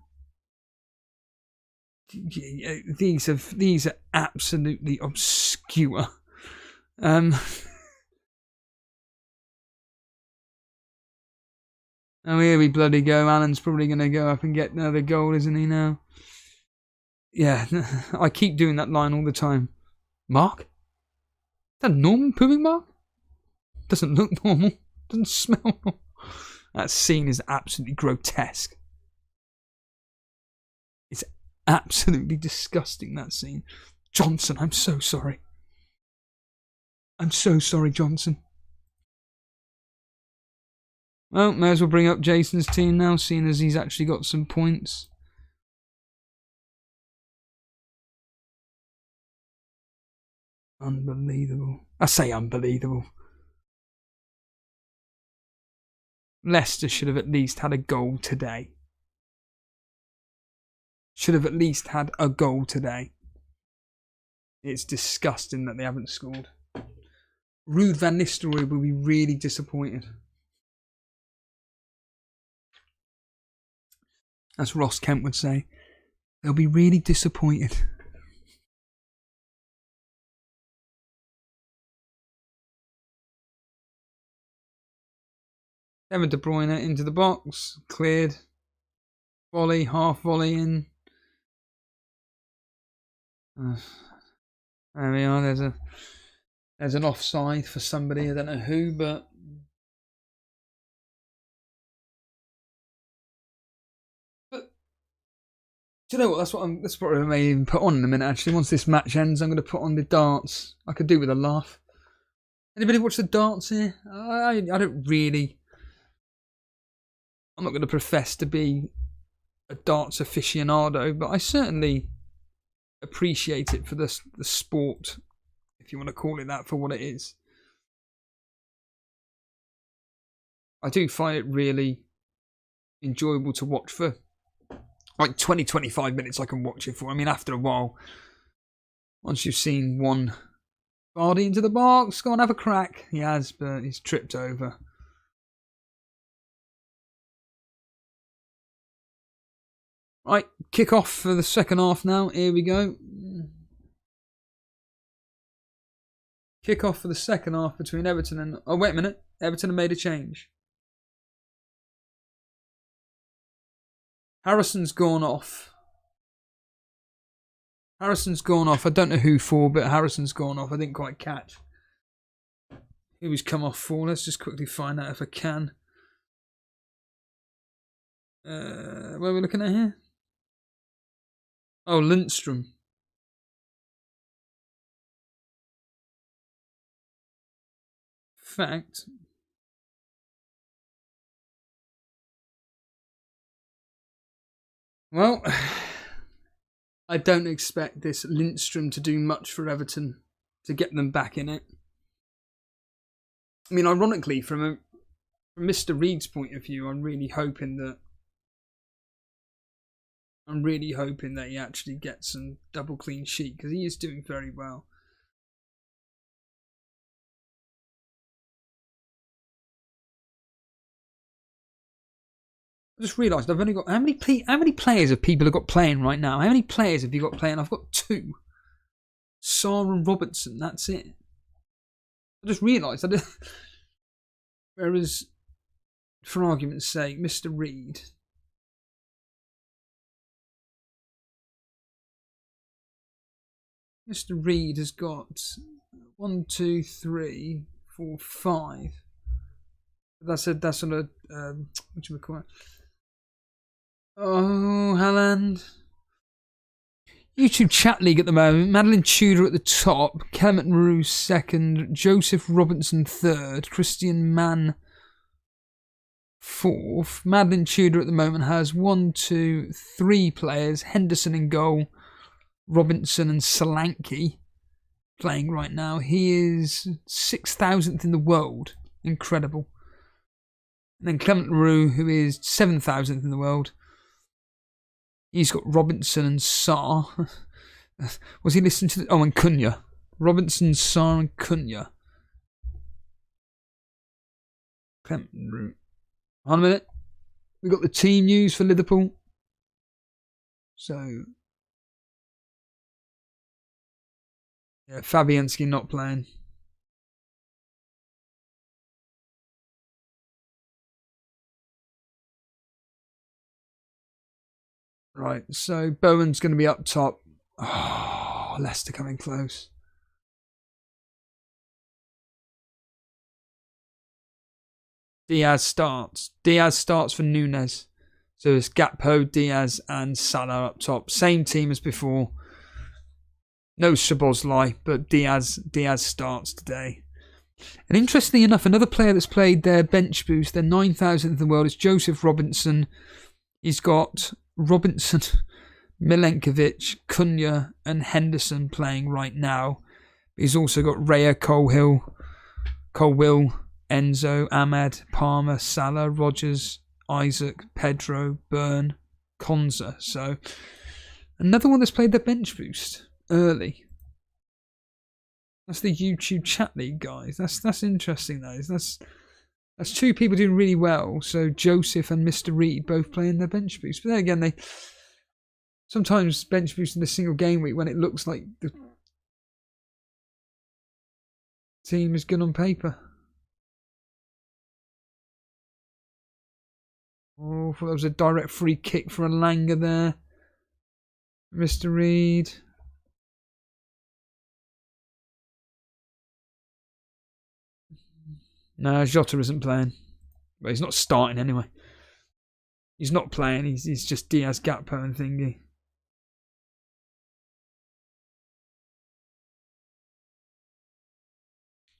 these are absolutely obscure. Oh, here we bloody go. Alan's probably going to go up and get another goal, isn't he now? Yeah, I keep doing that line all the time. Mark? Is that a normal pooping mark? Doesn't look normal. Doesn't smell normal. That scene is absolutely grotesque. It's absolutely disgusting, that scene. Johnson, I'm so sorry. I'm so sorry, Johnson. Well, may as well bring up Jason's team now, seeing as he's actually got some points. Unbelievable. I say unbelievable. Leicester should have at least had a goal today. Should have at least had a goal today. It's disgusting that they haven't scored. Ruud van Nistelrooy will be really disappointed. As Ross Kemp would say, they'll be really disappointed. Kevin De Bruyne into the box, cleared. Volley, half volley in. There we are. There's an offside for somebody. I don't know who, but do you know what? That's what I may even put on in a minute. Actually, once this match ends, I'm going to put on the darts. I could do with a laugh. Anybody watch the darts here? I don't really. I'm not going to profess to be a darts aficionado, but I certainly appreciate it for the sport, if you want to call it that, for what it is. I do find it really enjoyable to watch for like 20-25 minutes. I can watch it for. I mean, after a while, once you've seen one Vardy into the box, go on, have a crack. He has, but he's tripped over. Right, kick off for the second half now. Here we go. Kick off for the second half between Everton and... Oh, wait a minute. Everton have made a change. Harrison's gone off. Harrison's gone off. I don't know who for, but Harrison's gone off. I didn't quite catch who he's come off for. Let's just quickly find out if I can. What are we looking at here? Oh, Lindstrom. Fact. Well, I don't expect this Lindstrom to do much for Everton to get them back in it. I mean, ironically, from Mr. Reed's point of view, I'm really hoping that he actually gets some double clean sheet, because he is doing very well. I just realised I've only got... How many players have people got playing right now? How many players have you got playing? I've got 2. Sarr and Robertson, that's it. I just realised I did. Whereas, for argument's sake, Mr. Reed... Mr. Reed has got 1, 2, 3, 4, 5. That's on a what do we call it? Oh, HAALAND. YouTube chat league at the moment. Madeline Tudor at the top, Clement Roux second, Joseph Robinson third, Christian Mann fourth. Madeline Tudor at the moment has 1, 2, 3 players. Henderson in goal, Robinson and Solanke playing right now. He is 6,000th in the world. Incredible. And then Clement Roux, who is 7,000th in the world. He's got Robinson and Sarr. Was he listening to... Oh, and Cunha. Robinson, Sarr and Cunha. Clement Roux. Hold on a minute. We've got the team news for Liverpool. So... Yeah, Fabianski not playing. Right, so Bowen's going to be up top. Oh, Leicester coming close. Diaz starts. Diaz starts for Nunes. So it's Gakpo, Diaz and Salah up top. Same team as before. No Szoboszlai, but Diaz starts today. And interestingly enough, another player that's played their bench boost, their 9,000th in the world, is Joseph Robinson. He's got Robinson, Milenkovic, Cunha and Henderson playing right now. He's also got Raya, Colwill, Enzo, Ahmed, Palmer, Salah, Rogers, Isaac, Pedro, Byrne, Konza. So another one that's played their bench boost early. That's the YouTube chat league, guys. That's interesting, though. That's two people doing really well. So Joseph and Mr. Reed both playing their bench boost. But then again, they sometimes bench boost in a single game week when it looks like the team is good on paper. Oh, I thought that was a direct free kick for Elanga there. Mr. Reed. No, Jota isn't playing. But he's not starting anyway. He's not playing. He's just Diaz, Gakpo and thingy.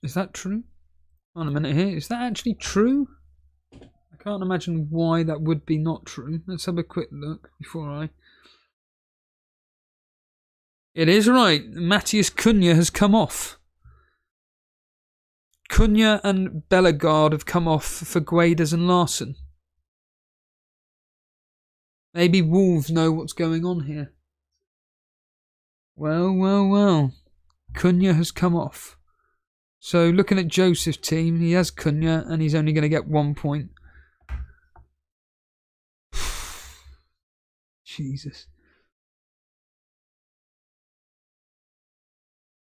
Is that true? Hold on a minute here. Is that actually true? I can't imagine why that would be not true. Let's have a quick look before I... It is right. Matthias Cunha has come off. Cunha and Bellegarde have come off for Guedes and Larson. Maybe Wolves know what's going on here. Well. Cunha has come off. So looking at Joseph's team, he has Cunha and he's only going to get 1 point. Jesus.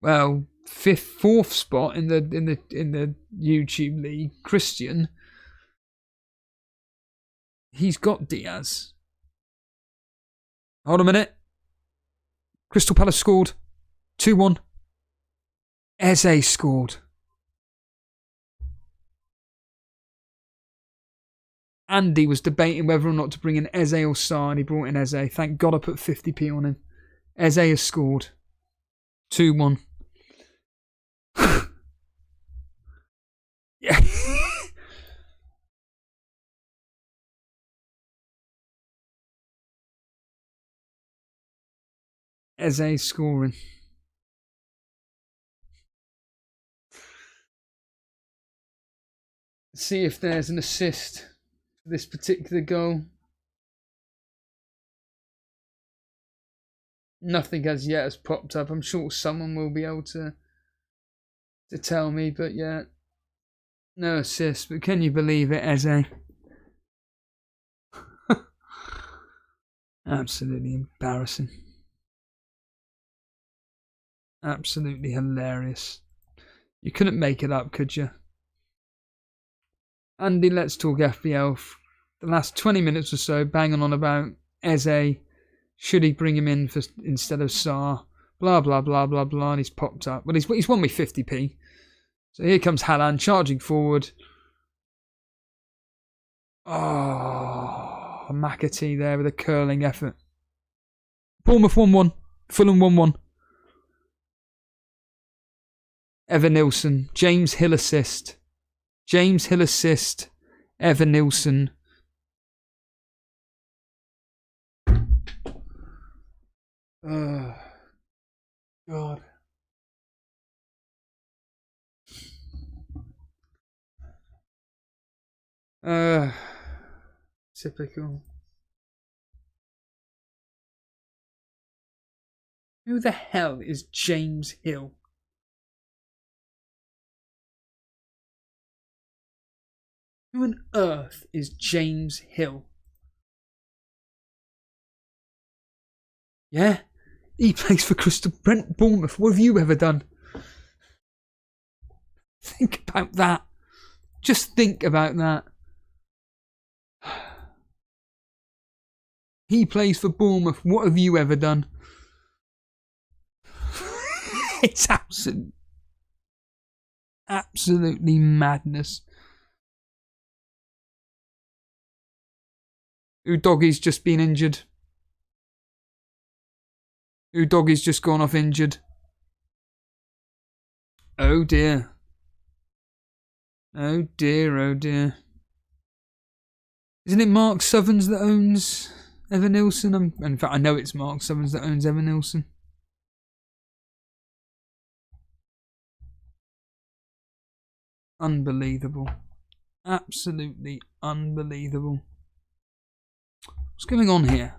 Well, fourth spot in the YouTube league, Christian. He's got Diaz. Hold a minute. Crystal Palace scored 2-1. Eze scored. Andy was debating whether or not to bring in Eze or Sarr, and he brought in Eze. Thank God I put 50p on him. Eze has scored. 2-1. Yeah. Eze scoring. Let's see if there's an assist for this particular goal. Nothing as yet has popped up. I'm sure someone will be able to tell me, but yeah. No assist, but can you believe it, Eze? Absolutely embarrassing. Absolutely hilarious. You couldn't make it up, could you? Andy, let's talk FPL. The last 20 minutes or so, banging on about Eze. Should he bring him in instead of Sarr? Blah, blah, blah, blah, blah. And he's popped up. Well, he's won me 50p. So here comes Haaland charging forward. Oh, McAtee there with a curling effort. Bournemouth 1-1. Fulham 1-1. Evan Nilsson. James Hill assist. Evan Nilsson. Oh, God. Typical. Who the hell is James Hill? Who on earth is James Hill? Yeah? He plays for Crystal Bournemouth. What have you ever done? Think about that. Just think about that. He plays for Bournemouth. What have you ever done? It's absolutely madness. Udoggy's just been injured. Udoggy's just gone off injured. Oh dear. Oh dear, oh dear. Isn't it Mark Southerns that owns Evan Nilsson? In fact, I know it's Mark Southerns that owns Evan Nilsson. Unbelievable. Absolutely unbelievable. What's going on here?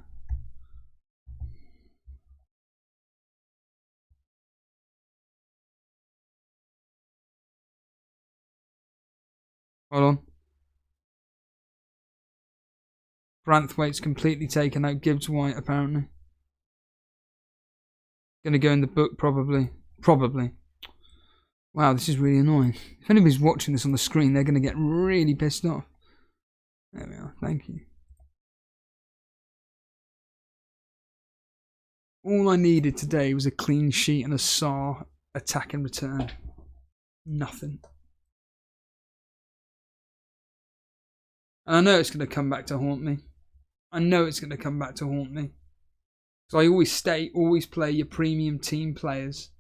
Hold on. Branthwaite's completely taken out Gibbs White, apparently. Gonna go in the book, probably. Probably. Wow, this is really annoying. If anybody's watching this on the screen, they're gonna get really pissed off. There we are, thank you. All I needed today was a clean sheet and a SAR attack and return. Nothing. And I know it's going to come back to haunt me. I know it's going to come back to haunt me. So I always play your premium team players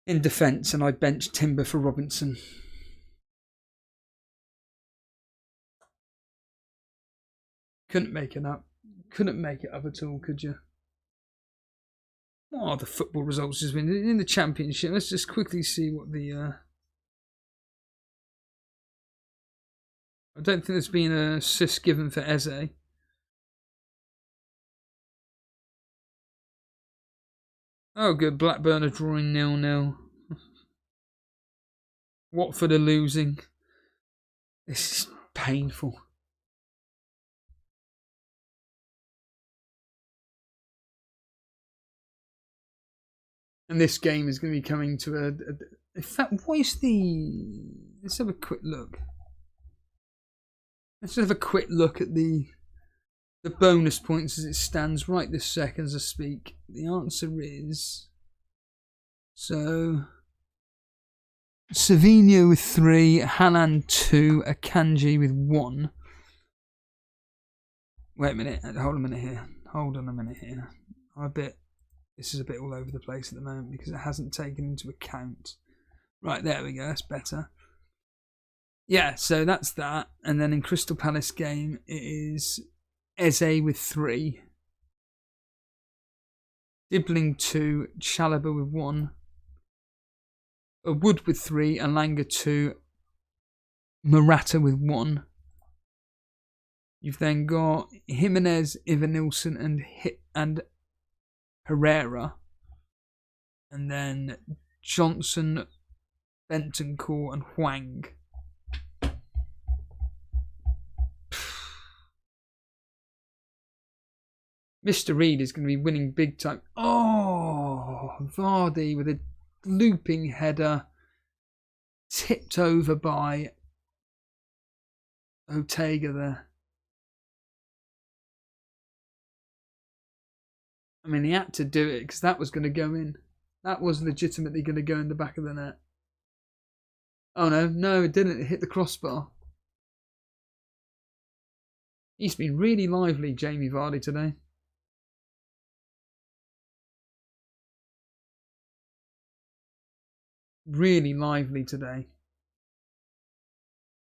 in defence, and I bench Timber for Robinson. Couldn't make it up. Couldn't make it up at all, could you? What are the football results has been in the Championship? Let's just quickly see what the... I don't think there's been an assist given for Eze. Oh good, Blackburn are drawing 0-0. Watford are losing. This is painful. And this game is going to be coming to a... In fact, what is the... Let's have a quick look. Let's have a quick look at the bonus points as it stands right this second as I speak. The answer is... So... Savinho with 3, HAALAND 2, Akanji with 1. Wait a minute, hold on a minute here. Hold on a minute here. This is a bit all over the place at the moment because it hasn't taken into account. Right, there we go, that's better. Yeah, so that's that. And then in Crystal Palace game, it is Eze with 3. Dibbling 2, Chalobah with 1. Wood with 3, Alanga 2, Morata with 1. You've then got Jimenez, Evanilson and Herrera. And then Johnson, Bentancur and Hwang. Mr. Reed is going to be winning big time. Oh, Vardy with a looping header. Tipped over by Ortega there. I mean, he had to do it because that was going to go in. That was legitimately going to go in the back of the net. Oh no, it didn't. It hit the crossbar. He's been really lively, Jamie Vardy, today. Really lively today,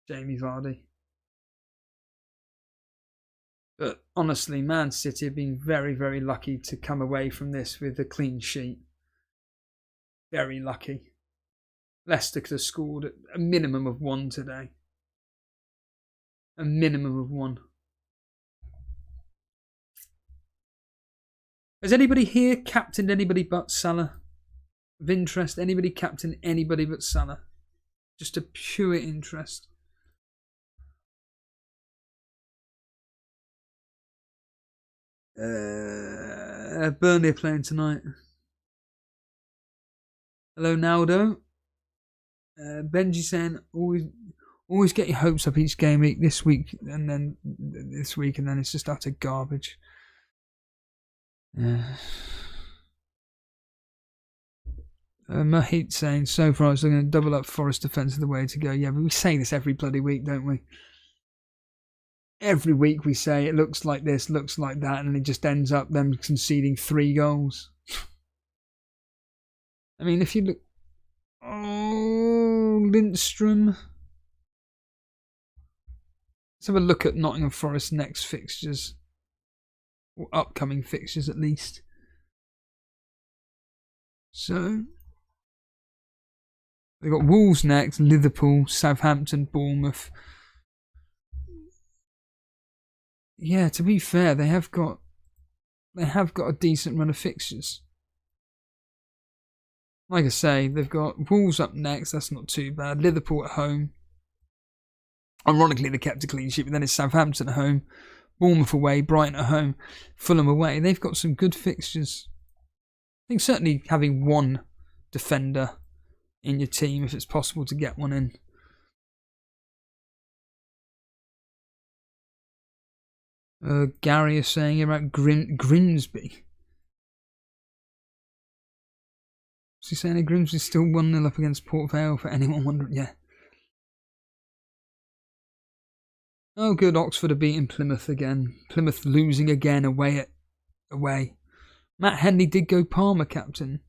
Jamie Vardy. But honestly, Man City have been very, very lucky to come away from this with a clean sheet. Very lucky. Leicester could have scored a minimum of 1 today. A minimum of 1. Has anybody here captained anybody but Salah? Of interest, anybody captain anybody but Salah? Just a pure interest. Burnley are playing tonight. Hello, Naldo. Benji saying always get your hopes up each game week. This week and then it's just utter garbage. Mahit saying so far it's going to double up Forest defence is the way to go. Yeah, but we say this every bloody week, don't we? Every week we say it looks like this, looks like that, and it just ends up them conceding 3 goals. I mean, if you look... Oh, Lindstrom. Let's have a look at Nottingham Forest's next fixtures. Or upcoming fixtures, at least. So... they've got Wolves next, Liverpool, Southampton, Bournemouth. Yeah, to be fair, they have got a decent run of fixtures. Like I say, they've got Wolves up next, that's not too bad. Liverpool at home. Ironically, they kept a clean sheet, but then it's Southampton at home, Bournemouth away, Brighton at home, Fulham away. They've got some good fixtures. I think certainly having one defender in your team, if it's possible to get one in. Gary is saying about Grimsby. Is he saying that Grimsby's still 1-0 up against Port Vale, for anyone wondering? Yeah. Oh, good. Oxford are beating Plymouth again. Plymouth losing again away. Matt Henley did go Palmer captain.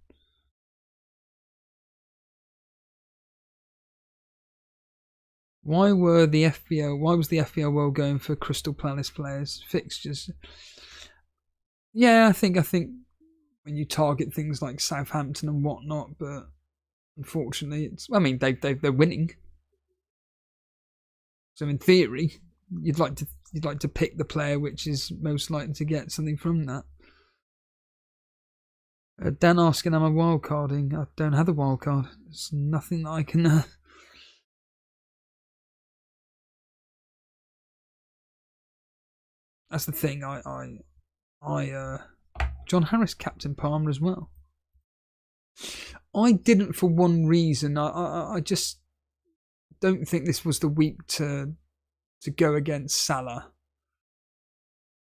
Why was the FPL world going for Crystal Palace players fixtures? Yeah, I think when you target things like Southampton and whatnot, but unfortunately, they're winning. So in theory, you'd like to pick the player which is most likely to get something from that. Dan asking, am I wildcarding? I don't have a wildcard. There's nothing that I can. That's the thing. John Harris captain Palmer as well. I didn't for one reason. I just don't think this was the week to go against Salah.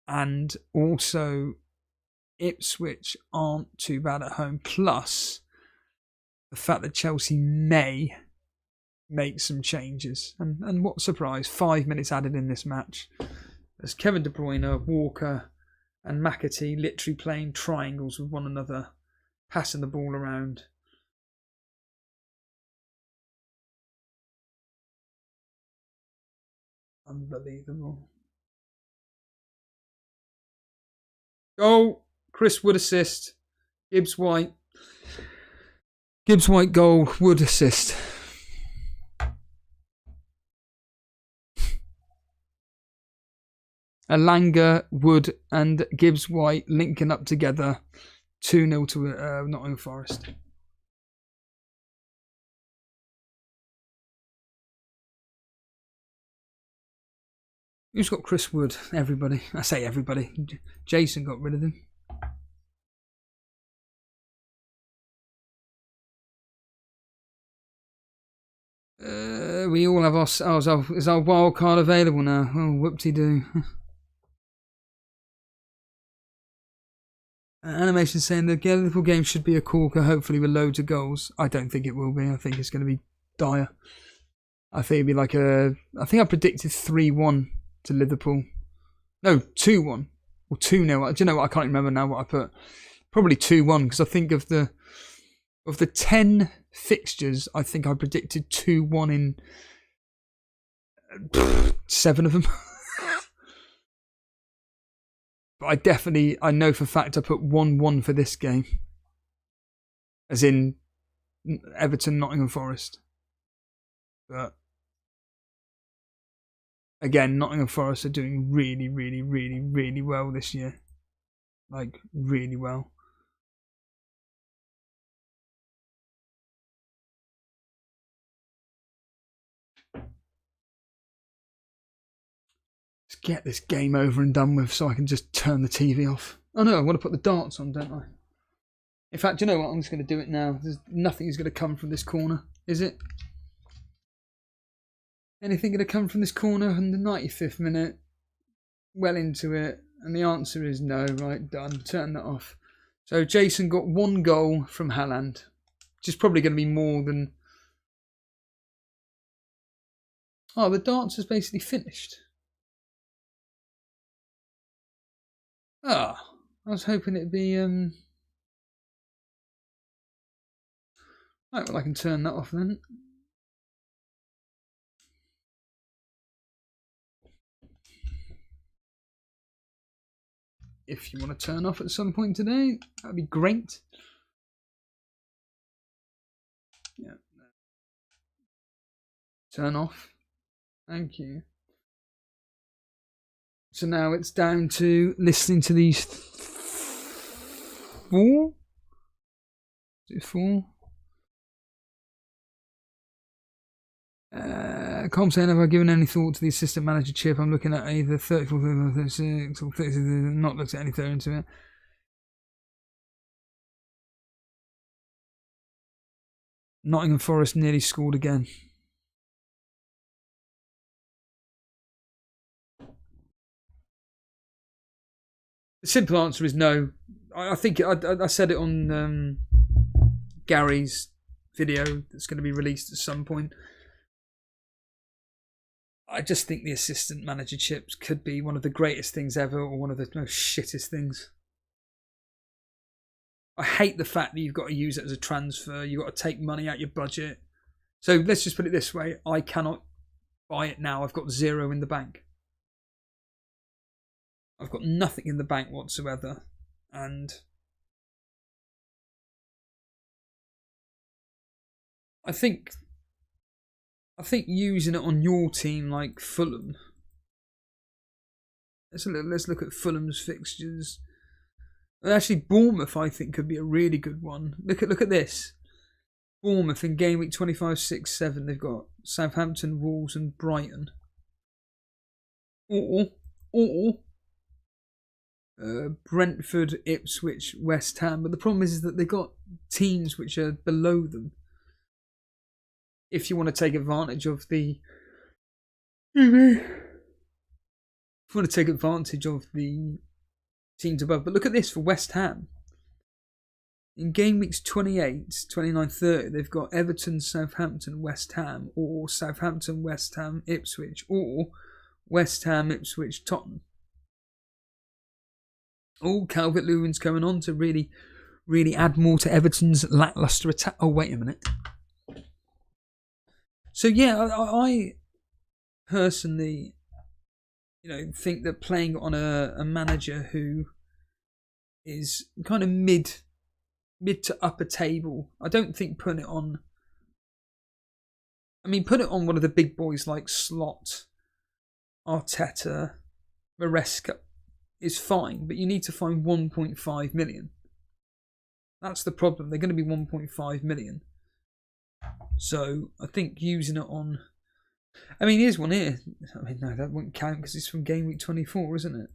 And also Ipswich aren't too bad at home. Plus the fact that Chelsea may make some changes. And what surprise, 5 minutes added in this match. There's Kevin De Bruyne, Walker and McAtee literally playing triangles with one another, passing the ball around. Unbelievable. Goal. Chris Wood assist. Gibbs White goal. Wood assist. Alanga, Wood and Gibbs White linking up together. 2-0 to Nottingham Forest. Who's got Chris Wood? Everybody. I say everybody. Jason got rid of him. We all have our... is our wild card available now? Oh, whoop-de-doo. Animation saying the Liverpool game should be a corker, hopefully with loads of goals. I don't think it will be. I think it's going to be dire. I think it'll be like I think I predicted 3-1 to Liverpool. No, 2-1 or 2-0. Do you know what? I can't remember now what I put. Probably 2-1 because I think of the 10 fixtures, I think I predicted 2-1 in 7 of them. But I know for a fact I put 1-1 for this game. As in Everton, Nottingham Forest. But again, Nottingham Forest are doing really, really, really, really well this year. Like, really well. get this game over and done with so I can just turn the TV off. Oh no, I want to put the darts on, don't I? In fact, you know what? I'm just going to do it now. There's nothing is going to come from this corner, is it? Anything going to come from this corner in the 95th minute? Well into it. And the answer is no. Right, done. Turn that off. So Jason got 1 goal from HAALAND, which is probably going to be more than... Oh, the darts is basically finished. Ah, I was hoping it'd be... Right, well, I can turn that off then. If you want to turn off at some point today, that'd be great. Yeah. Turn off. Thank you. So now it's down to listening to these 4. Is it 4? Comp saying, have I given any thought to the assistant manager chip? I'm looking at either 34, 36 or 36, not looked at any third into it. Nottingham Forest nearly scored again. The simple answer is no. I think I said it on Gary's video that's going to be released at some point. I just think the assistant manager chips could be one of the greatest things ever or one of the most shittest things. I hate the fact that you've got to use it as a transfer. You've got to take money out your budget. So let's just put it this way. I cannot buy it now. I've got 0 in the bank. I've got nothing in the bank whatsoever. And I think using it on your team like Fulham. Let's look at Fulham's fixtures. Actually, Bournemouth I think could be a really good one. Look at this. Bournemouth in game week 25, 6, 7. They've got Southampton, Wolves, and Brighton. Or Brentford, Ipswich, West Ham. But the problem is that they've got teams which are below them. If you want to take advantage of the... If you want to take advantage of the teams above. But look at this for West Ham. In game weeks 28, 29, 30, they've got Everton, Southampton, West Ham, or Southampton, West Ham, Ipswich, or West Ham, Ipswich, Tottenham. Oh, Calvert-Lewin's coming on to really add more to Everton's lacklustre attack. Oh, wait a minute. So yeah, I personally, think that playing on a manager who is kind of mid to upper table, I don't think putting it on. I mean, put it on one of the big boys like Slot, Arteta, Maresca is fine, but you need to find 1.5 million. That's the problem. They're going to be 1.5 million. So I think using it on... I mean, here's one here. I mean, no, that won't count because it's from game week 24, isn't it?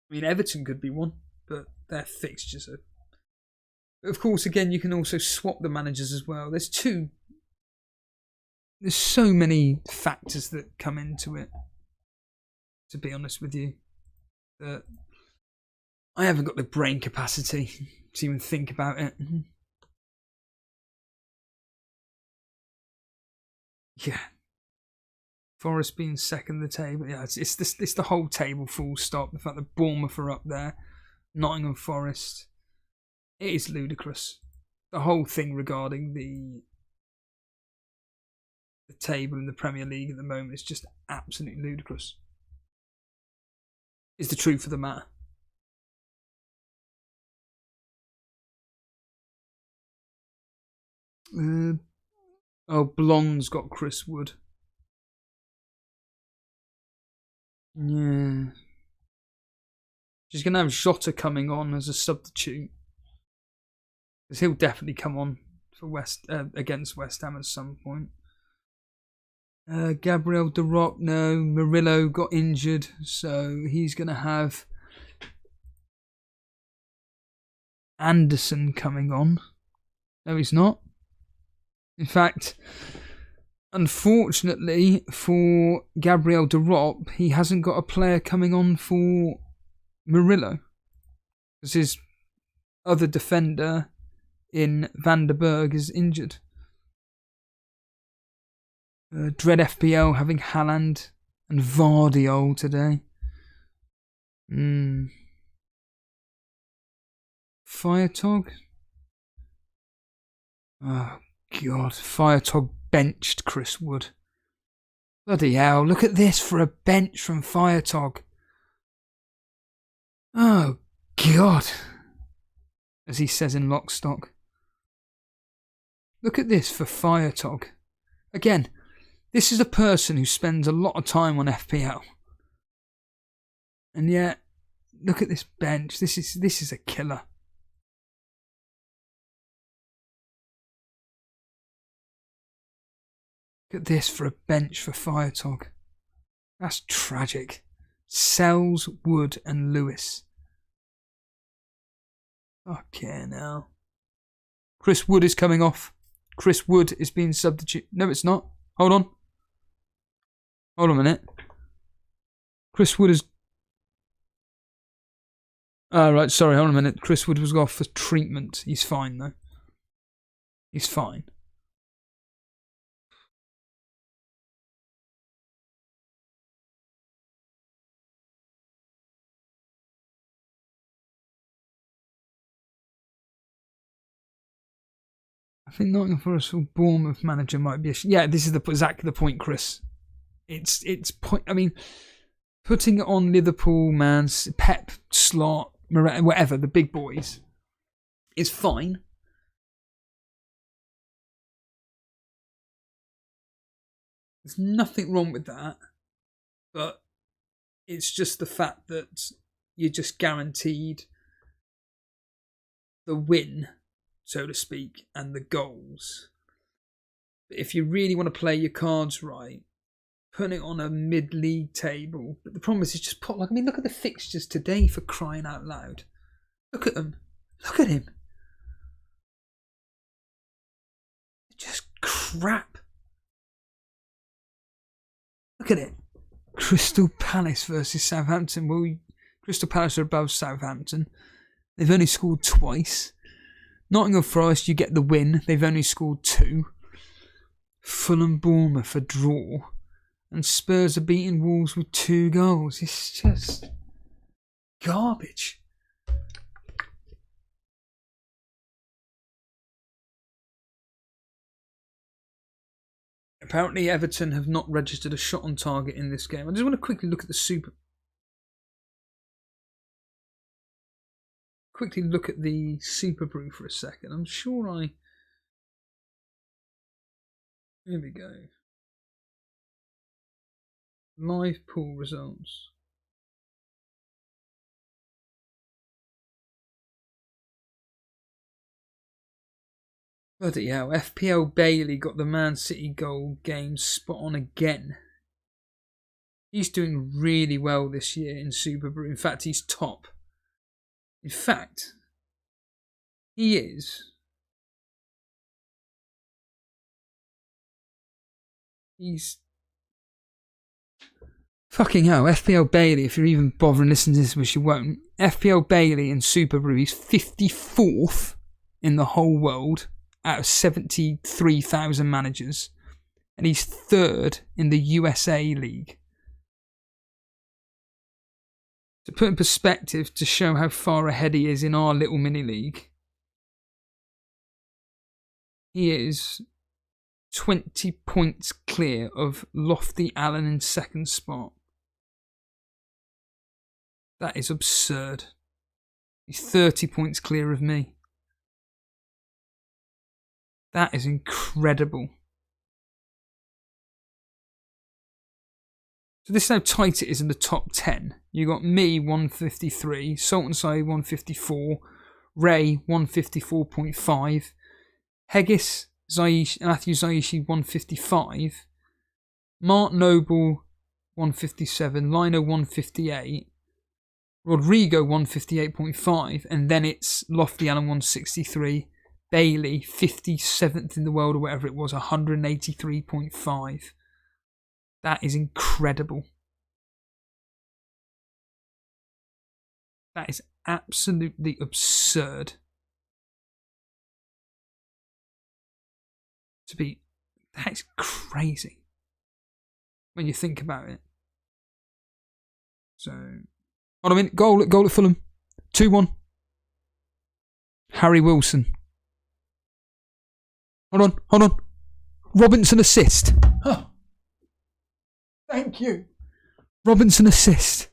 I mean, Everton could be one, but their fixtures are... But of course, again, you can also swap the managers as well. There's so many factors that come into it, to be honest with you, that I haven't got the brain capacity to even think about it. Yeah. Forest being second in the table. Yeah, it's the whole table full stop. The fact that Bournemouth are up there, Nottingham Forest. It is ludicrous. The whole thing regarding the table in the Premier League at the moment is just absolutely ludicrous. Is the truth of the matter. Blonde's got Chris Wood. Yeah. She's going to have Jota coming on as a substitute. Because he'll definitely come on for against West Ham at some point. Gabriel De Rock, no. Murillo got injured, so he's going to have Anderson coming on. No, he's not. In fact, unfortunately for Gabriel De Rock, he hasn't got a player coming on for Murillo, because his other defender in Van der Berg is injured. Dread FPL having HAALAND and Vardiol today. Firetog? Oh God, Firetog benched Chris Wood. Bloody hell, look at this for a bench from Firetog. Oh God, as he says in Lockstock. Look at this for Firetog. Again, this is a person who spends a lot of time on FPL. And yet, look at this bench. This is a killer. Look at this for a bench for Firetog. That's tragic. Sells, Wood and Lewis. Okay, now. Chris Wood is coming off. Chris Wood is being substituted. No, it's not. Hold on. Hold on a minute. Chris Wood is... right, sorry, hold on a minute. Chris Wood was off for treatment. He's fine, though. He's fine. I think Nottingham Forest or Bournemouth manager might be yeah, this is exactly the point, Chris. It's point. I mean, putting it on Liverpool, Pep, Slot, whatever, the big boys, is fine. There's nothing wrong with that, but it's just the fact that you're just guaranteed the win, so to speak, and the goals. But if you really want to play your cards right, putting it on a mid-league table. But the problem is it's just pot luck. I mean, look at the fixtures today, for crying out loud. Look at them. Look at him. Just crap. Look at it. Crystal Palace versus Southampton. Well, Crystal Palace are above Southampton. They've only scored twice. Nottingham Forest, you get the win. They've only scored 2. Fulham Bournemouth a draw. And Spurs are beating Wolves with 2 goals. It's just garbage. Apparently Everton have not registered a shot on target in this game. I just want to quickly look at the Super Brew for a second. I'm sure here we go. Live pool results. Bloody hell, FPL Bailey got the Man City goal game spot on again. He's doing really well this year in Super Brew. In fact, he's top. In fact, he is. He's... Fucking hell, FPL Bailey, if you're even bothering listening to this, which you won't. FPL Bailey in Super Brew, he's 54th in the whole world out of 73,000 managers. And he's 3rd in the USA League. To put in perspective, to show how far ahead he is in our little mini league, he is 20 points clear of Lofty Allen in 2nd spot. That is absurd. He's 30 points clear of me. That is incredible. So this is how tight it is in the top 10. You got me 153, Salt and Side 154, Ray 154.5, Heggis, Matthew Zaishi 155. Mark Noble 157. Lino 158. Rodrigo 158.5. And then it's Lofty Allen 163. Bailey 57th in the world or whatever it was, 183.5. That is incredible. That is absolutely absurd. That's crazy when you think about it. So, hold a minute. Goal at Fulham. 2-1. Harry Wilson. Hold on. Robinson assist. Oh. Thank you. Robinson assist.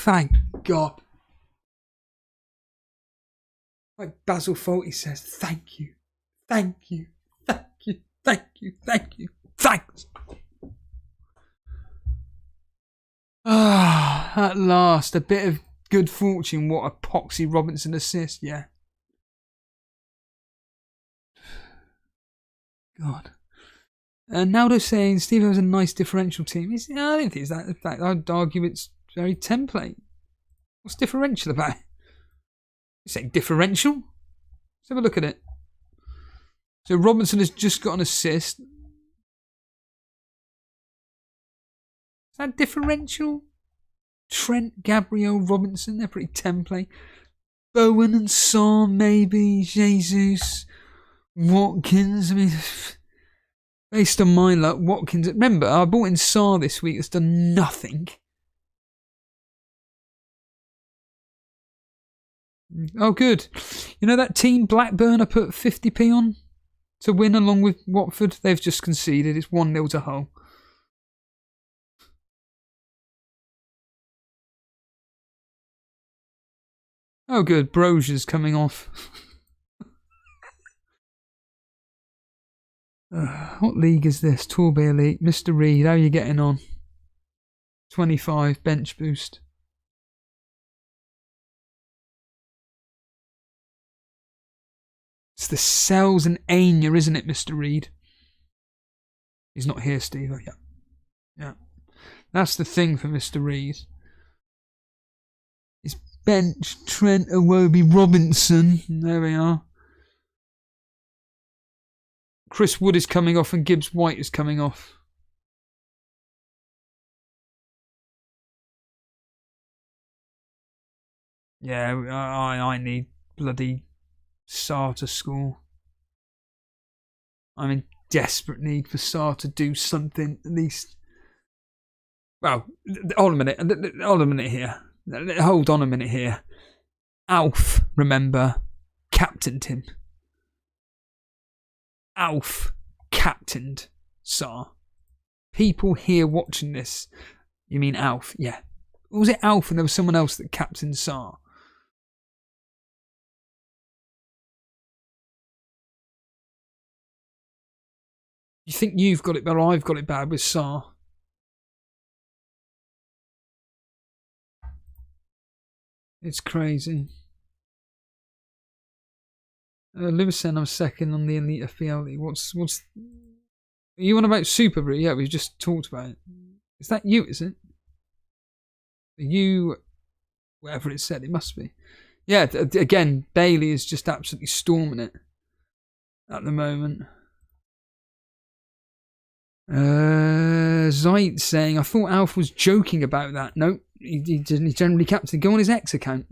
Thank God. Like Basil Fawlty says, thank you. Thank you. Thank you. Thank you. Thank you. Thanks. At last, a bit of good fortune. What a poxy Robinson assist, yeah. God. Naldo saying Steve has a nice differential team. I don't think it's that. In fact, I'd argue it's very template. What's differential about it? You saying differential? Let's have a look at it. So Robinson has just got an assist. Is that differential? Trent, Gabriel, Robinson, they're pretty template. Bowen and Sarr, maybe. Jesus. Watkins. I mean, based on my luck, Watkins. Remember, I bought in Sarr this week. It's done nothing. Oh, good. You know that team Blackburn I put 50p on to win along with Watford? They've just conceded. It's 1-0 to Hull. Oh, good. Brosier's coming off. What league is this? Torbay Elite. Mr. Reed, how are you getting on? 25 bench boost. It's the Cells and Anya, isn't it, Mr. Reed? He's not here, Steve. Oh, yeah. That's the thing for Mr. Reed. It's bench, Trent, Iwobi, Robinson. There we are. Chris Wood is coming off and Gibbs White is coming off. Yeah, I need bloody Sarr to score. I'm in desperate need for Sarr to do something at least. Well, hold a minute here. Hold on a minute here. Alf, remember, captained him. Alf captained Sarr. People here watching this, you mean Alf? Yeah. Or was it Alf and there was someone else that captained Sarr? You think you've got it bad or I've got it bad with Sarr? It's crazy. Lewis said I'm second on the Elite FPL League. What's are you on about Super Brew? Yeah, we've just talked about it. Is that you, is it? You, whatever it said, it must be. Yeah, again, Bailey is just absolutely storming it at the moment. Zeit saying, I thought Alf was joking about that. No, he didn't. He generally captained. Go on his X account.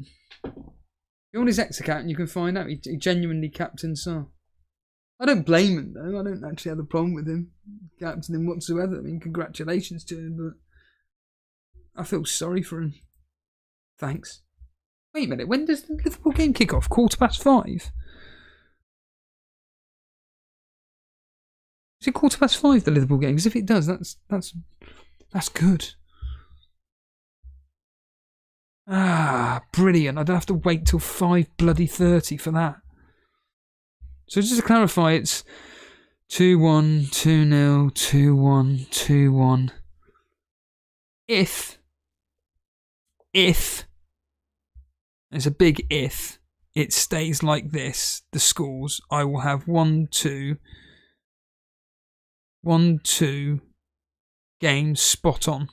Go on his X account and you can find out. He genuinely captained Sarr. I don't blame him though. I don't actually have a problem with him captaining whatsoever. I mean, congratulations to him, but I feel sorry for him. Thanks. Wait a minute. When does the Liverpool game kick off? 5:15. Is it 5:15 the Liverpool game? Because if it does, that's good. Ah, brilliant. I don't have to wait till 5:30 for that. So just to clarify, it's 2-1, 2-0, 2-1, 2-1. If, there's a big if, it stays like this, the scores, I will have 1-2 games spot on.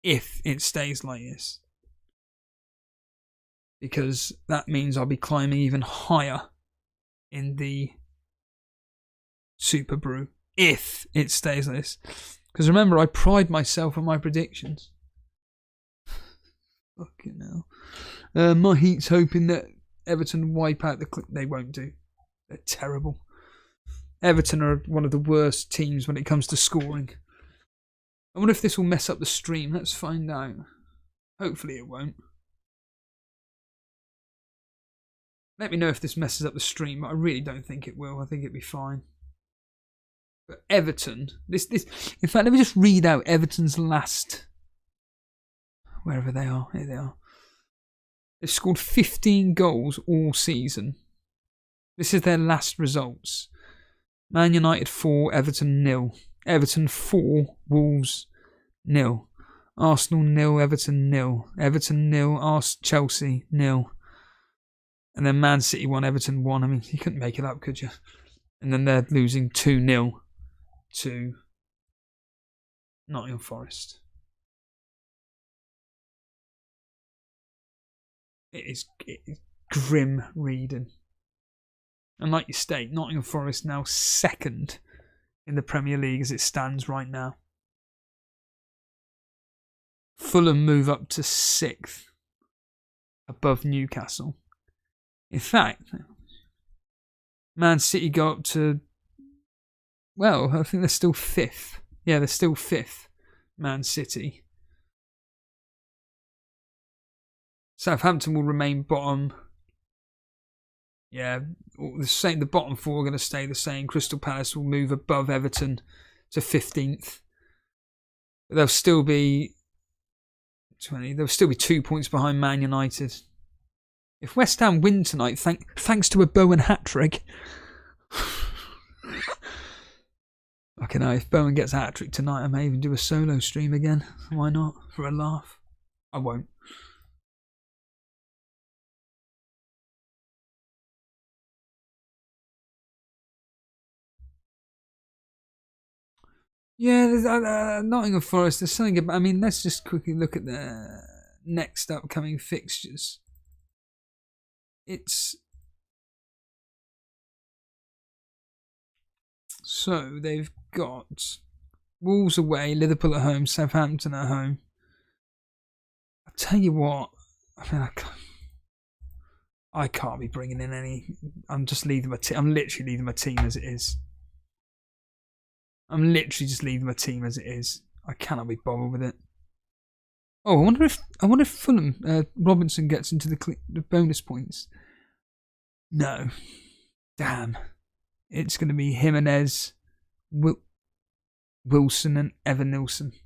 If it stays like this. Because that means I'll be climbing even higher in the Super Brew. If it stays like this. Because remember, I pride myself on my predictions. Fucking hell. My Heat's hoping that Everton wipe out the clip. They won't do. They're terrible. Everton are one of the worst teams when it comes to scoring. I wonder if this will mess up the stream. Let's find out. Hopefully it won't. Let me know if this messes up the stream, but I really don't think it will. I think it'll be fine. But Everton, in fact, let me just read out Everton's last, wherever they are. Here they are. They've scored 15 goals all season. This is their last results. Man United 4, Everton 0. Everton 4, Wolves 0. Arsenal 0, Everton 0. Everton 0, Chelsea 0. And then Man City 1, Everton 1. I mean, you couldn't make it up, could you? And then they're losing 2-0 to Nottingham Forest. It is grim reading. And like you state, Nottingham Forest now second in the Premier League as it stands right now. Fulham move up to 6th above Newcastle. In fact, Man City go up to, well, I think they're still 5th. Yeah, they're still 5th, Man City. Southampton will remain bottom. Yeah, the bottom 4 are going to stay the same. Crystal Palace will move above Everton to 15th. But they'll still be 20. They'll still be 2 points behind Man United. If West Ham win tonight, thanks to a Bowen hat-trick. Fucking hell, if Bowen gets a hat-trick tonight, I may even do a solo stream again. Why not? For a laugh. I won't. Yeah, Nottingham Forest, there's something about, I mean, let's just quickly look at the next upcoming fixtures. So they've got Wolves away, Liverpool at home, Southampton at home. I'll tell you what, I mean, I can't be bringing in any. I'm just leaving my team. I'm literally leaving my team as it is. I'm literally just leaving my team as it is. I cannot be bothered with it. Oh, I wonder if Fulham Robinson gets into the bonus points. No, damn. It's going to be Jimenez, Wilson, and Evan Nilsson. Do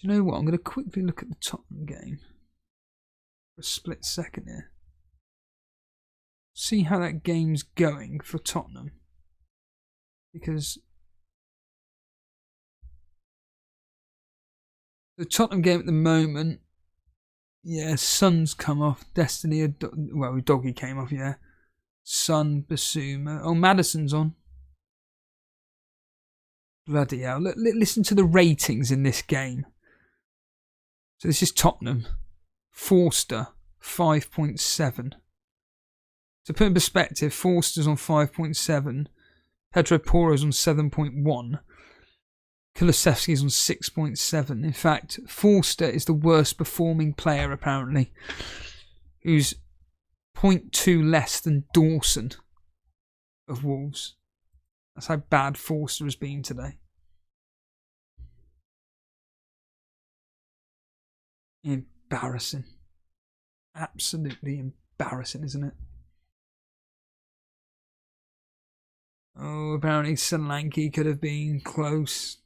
you know what? I'm going to quickly look at the Tottenham game for a split second here. See how that game's going for Tottenham. Because the Tottenham game at the moment, yeah, Son's come off. Destiny, well, Doggy came off, yeah. Son, Basuma. Oh, Maddison's on. Bloody hell. Listen to the ratings in this game. So this is Tottenham. Forster, 5.7. To put in perspective, Forster's on 5.7. Pedro Porro's on 7.1. Kulusevski's on 6.7. In fact, Forster is the worst performing player, apparently, who's 0.2 less than Dawson of Wolves. That's how bad Forster has been today. Embarrassing. Absolutely embarrassing, isn't it? Oh, apparently Solanke could have been close.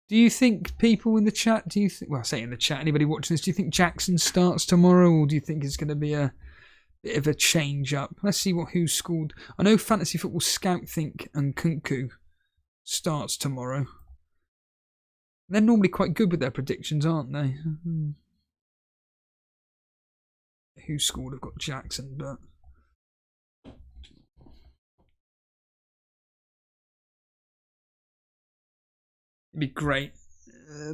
Do you think people in the chat, well, I say in the chat, anybody watching this, do you think Jackson starts tomorrow, or do you think it's going to be a bit of a change up. Let's see who scored. I know Fantasy Football Scout Think and Kunku starts tomorrow. They're normally quite good with their predictions, aren't they? Who scored? I've got Jackson, but it'd be great.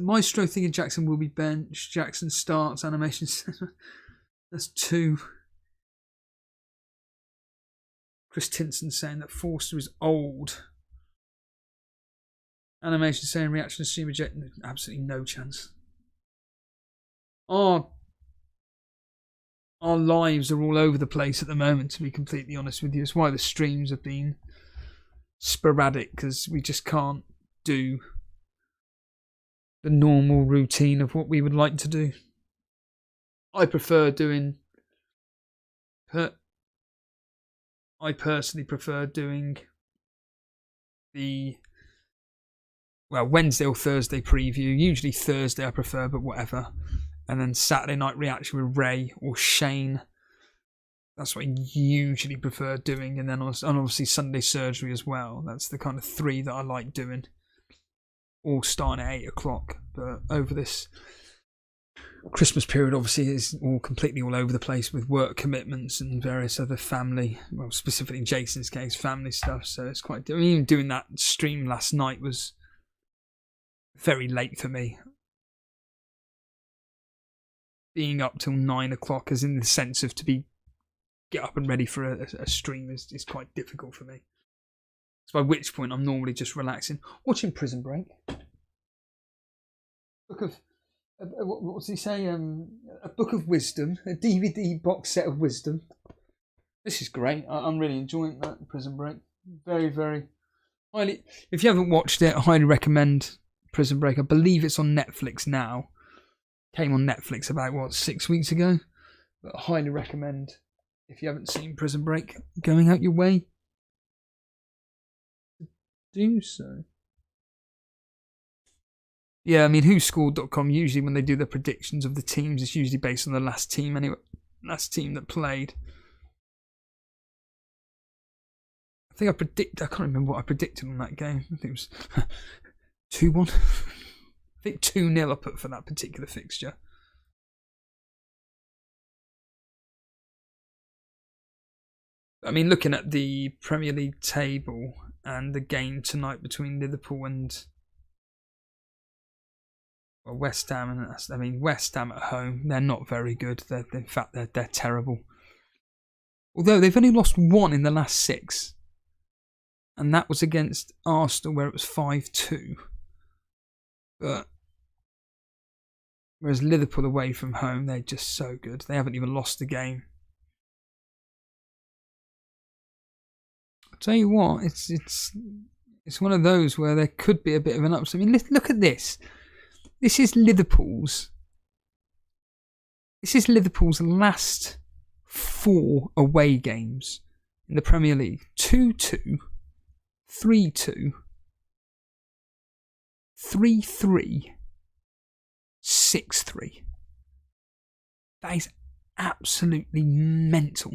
Maestro thinking Jackson will be benched. Jackson starts. Animations. That's 2. Chris Tinson saying that Forster is old. Animation saying reaction to Stream Eject. Absolutely no chance. Our lives are all over the place at the moment, to be completely honest with you. It's why the streams have been sporadic, because we just can't do the normal routine of what we would like to do. I personally prefer doing the Wednesday or Thursday preview. Usually Thursday I prefer, but whatever. And then Saturday night reaction with Ray or Shane. That's what I usually prefer doing. And then obviously Sunday surgery as well. That's the kind of 3 that I like doing. All starting at 8 o'clock. But over this Christmas period, obviously, is completely all over the place with work commitments and various other family, well, specifically in Jason's case, family stuff. So it's quite. Even doing that stream last night was very late for me. Being up till 9 o'clock, as in the sense of get up and ready for a stream is quite difficult for me. So by which point I'm normally just relaxing, watching Prison Break. Book of what does he say? A book of wisdom, a DVD box set of wisdom. This is great. I'm really enjoying that Prison Break. Very, very highly. If you haven't watched it, I highly recommend Prison Break. I believe it's on Netflix now. Came on Netflix about 6 weeks ago. But I highly recommend, if you haven't seen Prison Break, going out your way to do so. Yeah, I mean, whoscored.com, usually when they do the predictions of the teams, it's usually based on the last team anyway. Last team that played. I can't remember what I predicted on that game. I think it was 2-1. I think 2-0 I put for that particular fixture. I mean, looking at the Premier League table and the game tonight between Liverpool and West Ham, and West Ham at home, they're not very good. In fact, they're terrible. Although they've only lost 1 in the last 6, and that was against Arsenal, where it was 5-2. But whereas Liverpool away from home, they're just so good. They haven't even lost a game. I'll tell you what, it's one of those where there could be a bit of an upset. I mean, look at this. This is Liverpool's last 4 away games in the Premier League. 2-2, 3-2, 3-3, 6-3. That is absolutely mental.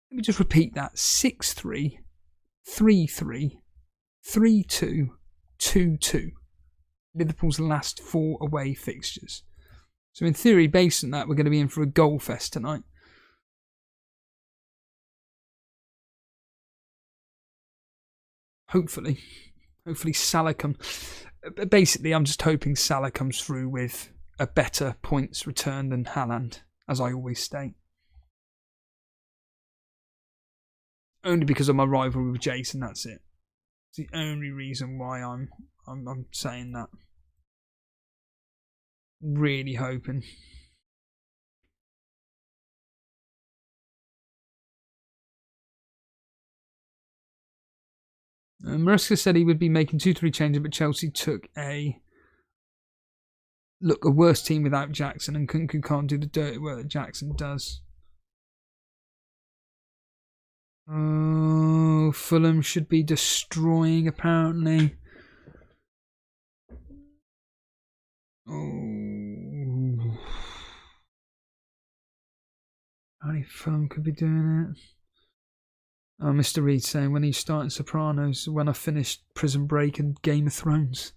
Let me just repeat that. 6-3, 3-3, 3-2, 2-2. Liverpool's last 4 away fixtures. So in theory, based on that, we're going to be in for a goal fest tonight. Hopefully Salah comes. Basically, I'm just hoping Salah comes through with a better points return than Haaland, as I always state. Only because of my rivalry with Jason, that's it. It's the only reason why I'm saying that. Really hoping. Mariska said he would be making 2-3 changes, but Chelsea took a worse team without Jackson, and Kunku can't do the dirty work that Jackson does. Oh, Fulham should be destroying, apparently. Oh. Only Fulham could be doing it. Oh, Mr. Reed saying, when are you starting Sopranos? When I finished Prison Break and Game of Thrones.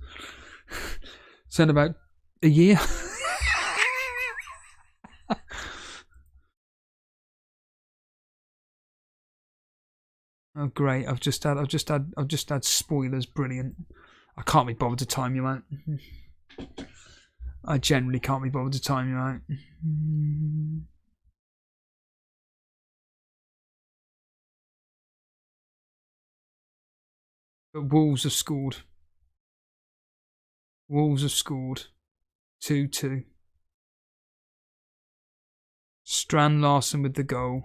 It's in about a year. Oh great! I've just had spoilers. Brilliant. I can't be bothered to time you out. I generally can't be bothered to time you out. But Wolves have scored. Wolves have scored. 2-2. Strand Larson with the goal.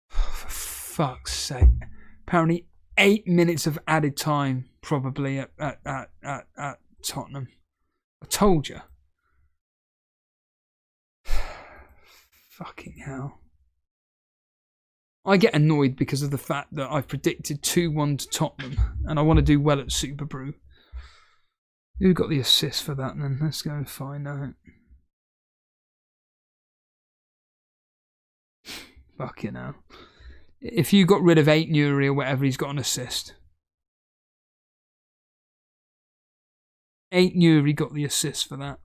For fuck's sake. Apparently 8 minutes of added time probably at Tottenham. I told you. Fucking hell. I get annoyed because of the fact that I've predicted 2-1 to Tottenham and I want to do well at Super Brew. Who got the assist for that then? Let's go and find out. Fucking hell. If you got rid of 8 Nuri or whatever, he's got an assist. 8 Nuri got the assist for that.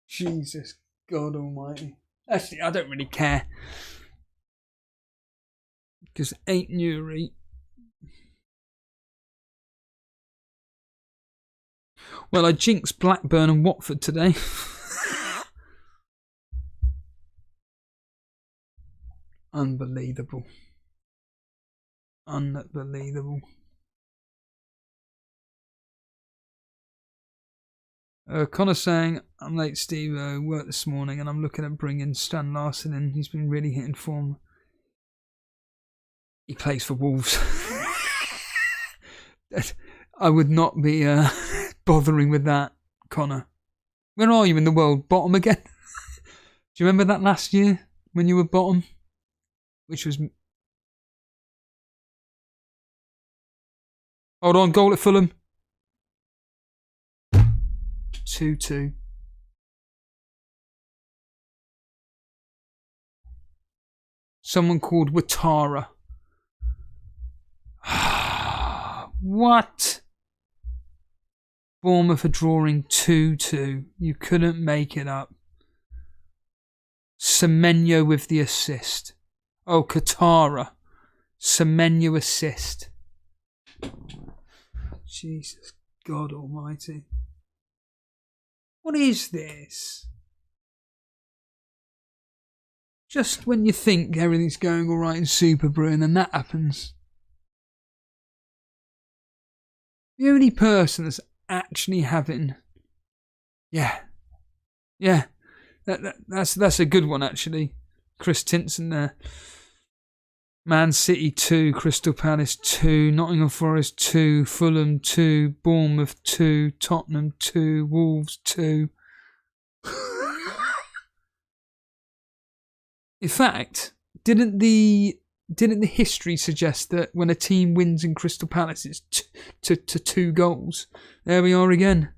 Jesus God almighty. Actually, I don't really care. Because 8 Nuri. Well, I jinxed Blackburn and Watford today. Unbelievable. Unbelievable. Connor saying, I'm late, Steve. Worked this morning and I'm looking at bringing Stan Larson in. He's been really hitting form. He plays for Wolves. I would not be bothering with that, Connor. Where are you in the world? Bottom again? Do you remember that last year when you were bottom? Which was... Hold on, goal at Fulham. 2-2. Someone called Watara. What? Bournemouth are drawing 2-2. You couldn't make it up. Semenyo with the assist. Oh, Katara. Semenyo assist. Jesus God almighty. What is this? Just when you think everything's going alright in Super Brew and then that happens. The only person that's actually having... Yeah. That's a good one actually. Chris Tinson there. Man City 2, Crystal Palace 2, Nottingham Forest 2, Fulham 2, Bournemouth 2, Tottenham 2, Wolves 2. In fact, didn't the history suggest that when a team wins in Crystal Palace it's to 2 goals? There we are again.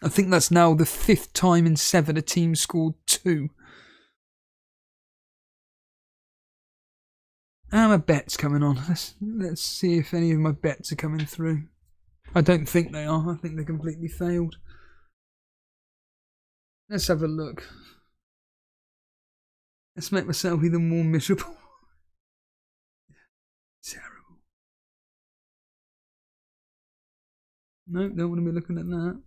I think that's now the 5th time in 7 a team scored 2. How are my bets coming on? Let's see if any of my bets are coming through. I don't think they are. I think they completely failed. Let's have a look. Let's make myself even more miserable. Terrible. Nope, don't want to be looking at that.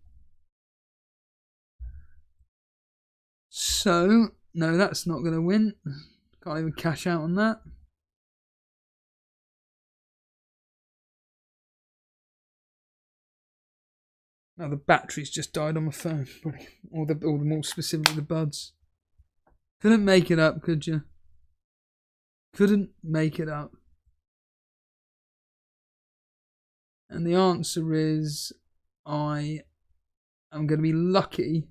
So, no, that's not going to win. Can't even cash out on that. Now the battery's just died on my phone, or more specifically the buds. Couldn't make it up, could you? Couldn't make it up. And the answer is, I am going to be lucky.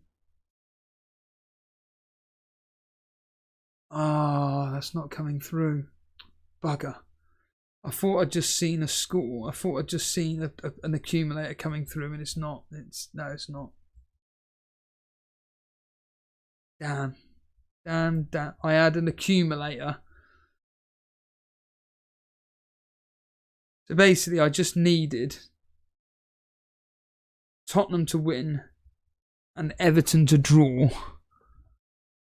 Ah, that's not coming through. Bugger. I thought I'd just seen a score. I thought I'd just seen an accumulator coming through, and it's not. No, it's not. Damn. I had an accumulator. So basically, I just needed Tottenham to win and Everton to draw.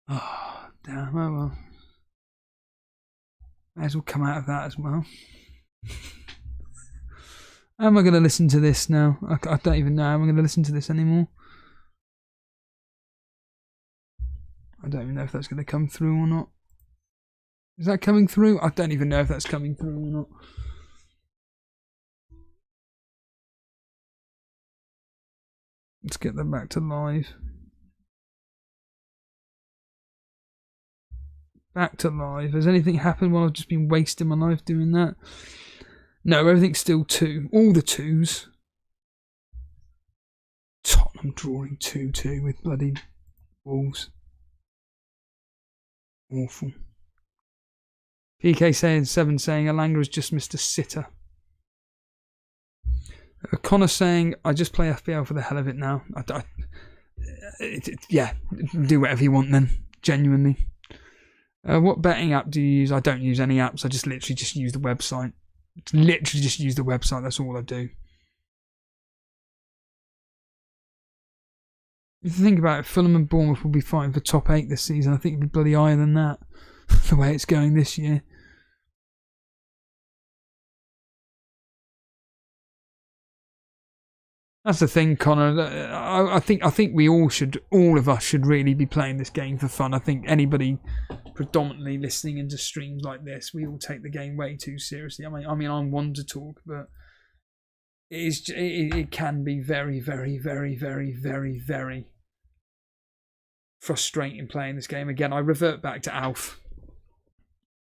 Oh, damn. Oh well. May as well come out of that as well. How am I going to listen to this now? I don't even know how I'm going to listen to this anymore. I don't even know if that's going to come through or not. Is that coming through? I don't even know if that's coming through or not. Let's get them back to live. Back to live. Has anything happened while I've just been wasting my life doing that? No, everything's still 2. All the 2s. Tottenham drawing 2-2 with bloody Wolves. Awful. PK saying 7 saying Elanga has just missed a sitter. Connor saying I just play FPL for the hell of it now. Yeah, do whatever you want then. Genuinely. What betting app do you use? I don't use any apps. I just literally just use the website. Literally just use the website. That's all I do. If you think about it, Fulham and Bournemouth will be fighting for top 8 this season. I think it'll be bloody higher than that. The way it's going this year. That's the thing, Connor. I think we all of us should really be playing this game for fun. I think anybody predominantly listening into streams like this, we all take the game way too seriously. I mean, I'm one to talk, but it can be very, very, very, very, very, very frustrating playing this game. Again, I revert back to Alf.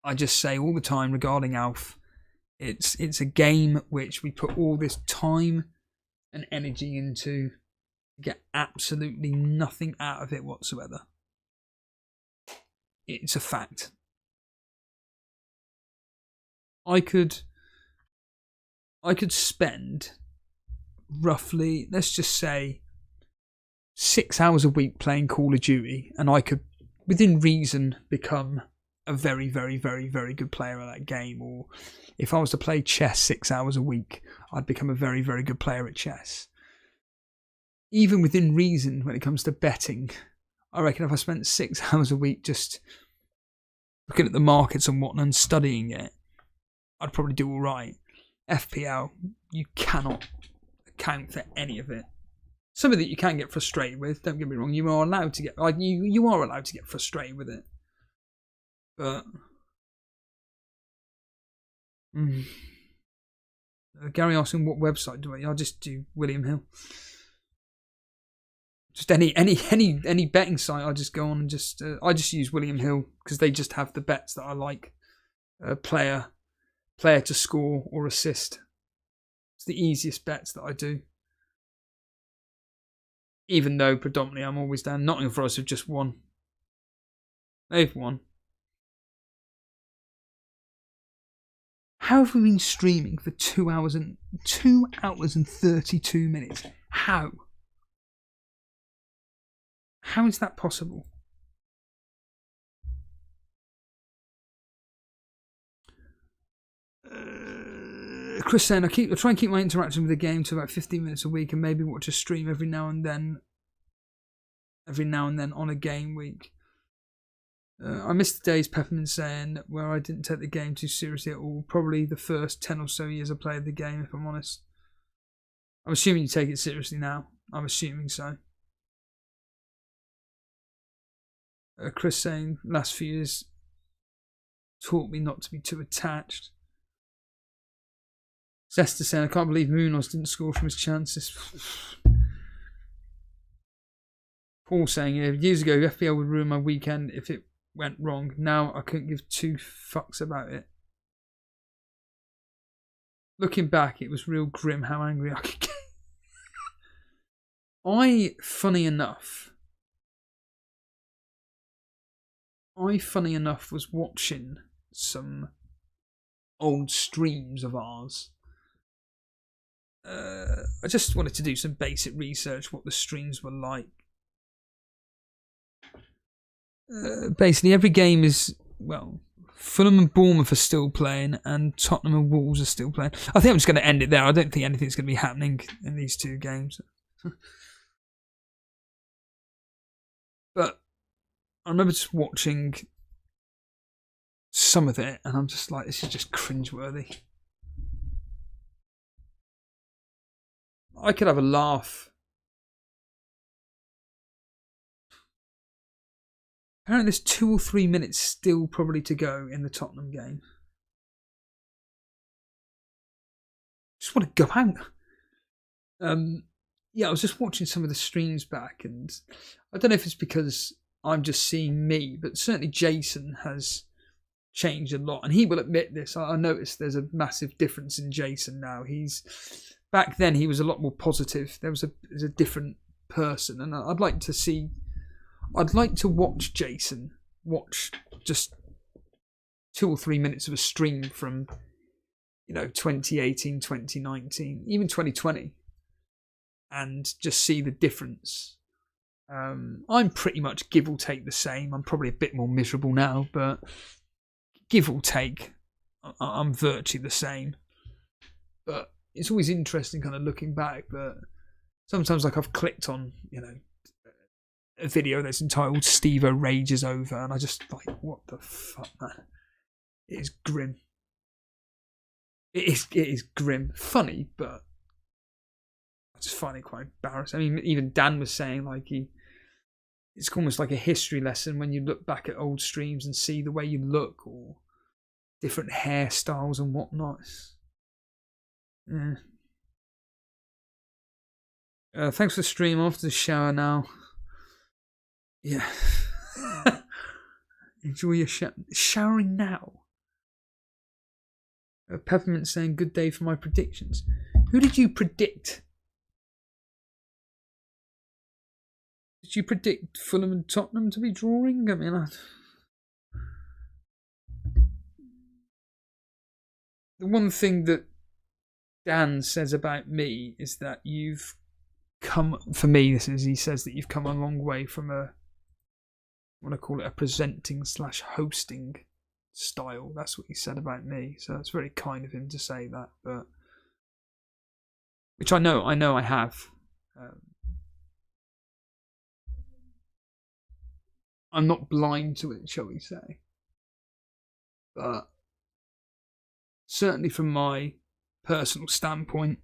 I just say all the time regarding Alf, it's a game which we put all this time and energy into, get absolutely nothing out of it whatsoever. It's a fact. I could spend roughly, let's just say, 6 hours a week playing Call of Duty, and I could, within reason, become a very, very, very, very good player at that game. Or if I was to play chess 6 hours a week, I'd become a very, very good player at chess. Even within reason, when it comes to betting, I reckon if I spent 6 hours a week just looking at the markets and whatnot and studying it, I'd probably do all right. FPL, you cannot account for any of it. Some of it you can get frustrated with. Don't get me wrong. You are allowed to get you are allowed to get frustrated with it. But Gary asking what website do I? I'll just do William Hill. Just any betting site. I just go on and just I just use William Hill because they just have the bets that I like. Player to score or assist. It's the easiest bets that I do. Even though predominantly I'm always down. Nottingham Forest have just won. They've won. How have we been streaming for 2 hours and 32 minutes? How? How is that possible? Chris saying I try and keep my interaction with the game to about 15 minutes a week, and maybe watch a stream every now and then on a game week. I missed the days, Peppermint saying, where I didn't take the game too seriously at all. Probably the first 10 or so years I played the game, if I'm honest. I'm assuming you take it seriously now. I'm assuming so. Chris saying, last few years taught me not to be too attached. Zesta saying, I can't believe Munoz didn't score from his chances. Paul saying, years ago, FPL would ruin my weekend if it went wrong. Now I couldn't give 2 fucks about it. Looking back, it was real grim how angry I could get. Funny enough, was watching some old streams of ours. I just wanted to do some basic research, what the streams were like. Basically, every game is, well, Fulham and Bournemouth are still playing, and Tottenham and Wolves are still playing. I think I'm just going to end it there. I don't think anything's going to be happening in these two games. But I remember just watching some of it, and I'm just like, this is just cringeworthy. I could have a laugh. Apparently there's 2 or 3 minutes still probably to go in the Tottenham game. Just want to go out. Yeah, I was just watching some of the streams back, and I don't know if it's because I'm just seeing me, but certainly Jason has changed a lot, and he will admit this. I noticed there's a massive difference in Jason now. Back then he was a lot more positive. There was a different person, and I'd like to watch Jason watch just 2 or 3 minutes of a stream from 2018, 2019, even 2020, and just see the difference. I'm pretty much give or take the same. I'm probably a bit more miserable now, but give or take, I'm virtually the same. But it's always interesting kind of looking back, but sometimes like I've clicked on, a video that's entitled Steve-O Rages Over, and I just like, what the fuck, man? It is grim. It is grim. Funny, but I just find it quite embarrassing. I mean, even Dan was saying like it's almost like a history lesson when you look back at old streams and see the way you look or different hairstyles and whatnot. Thanks for the stream. Off to the shower now. Yeah. Enjoy your showering now. Peppermint saying good day for my predictions. Who did you predict? Did you predict Fulham and Tottenham to be drawing? I mean, the one thing that Dan says about me is that you've come, for me, he says that you've come a long way from I want to call it a presenting / hosting style. That's what he said about me. So it's very kind of him to say that, but which I know I have. I'm not blind to it, shall we say. But certainly from my personal standpoint,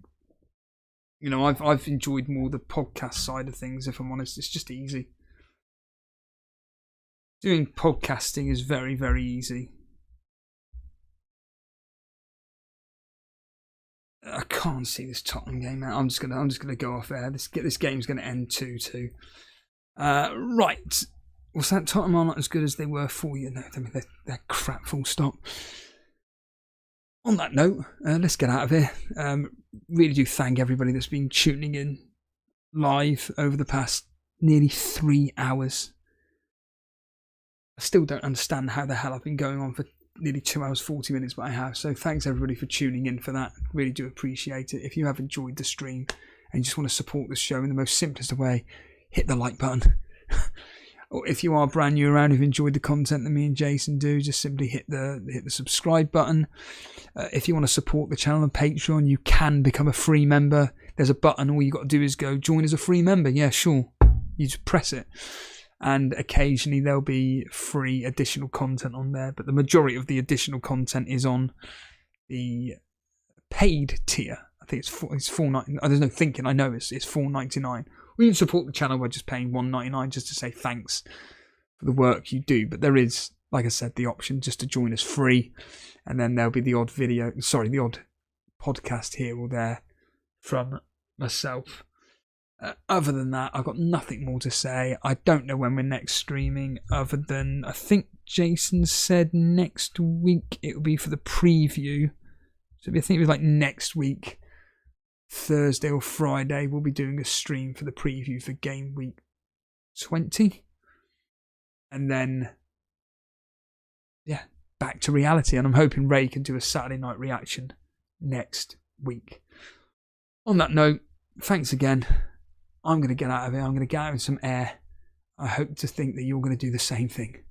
I've enjoyed more the podcast side of things, if I'm honest. It's just easy. Doing podcasting is very, very easy. I can't see this Tottenham game out. I'm just gonna go off there. This game's gonna end 2-2. Right. Was that Tottenham are not as good as they were for you? No, I mean, they're crap, full stop. On that note, let's get out of here. Really do thank everybody that's been tuning in live over the past nearly 3 hours. I still don't understand how the hell I've been going on for nearly 2 hours 40 minutes, but I have. So thanks everybody for tuning in for that. Really do appreciate it. If you have enjoyed the stream and you just want to support the show in the most simplest way, hit the like button. Or if you are brand new around, who've enjoyed the content that me and Jason do, just simply hit the subscribe button. If you want to support the channel on Patreon, you can become a free member. There's a button. All you got to do is go join as a free member. Yeah, sure. You just press it. And occasionally there'll be free additional content on there. But the majority of the additional content is on the paid tier. I think it's $4.99. There's no thinking. I know it's $4.99. We can support the channel by just paying $1.99 just to say thanks for the work you do. But there is, like I said, the option just to join us free. And then there'll be the odd the odd podcast here or there from myself. Other than that, I've got nothing more to say. I don't know when we're next streaming, other than I think Jason said next week it will be for the preview. So I think it was like next week. Thursday or Friday we'll be doing a stream for the preview for Gameweek 20, and then back to reality. And I'm hoping Ray can do a Saturday night reaction next week. On that note, thanks again. I'm going to get out of here. I'm going to get out in some air. I hope to think that you're going to do the same thing.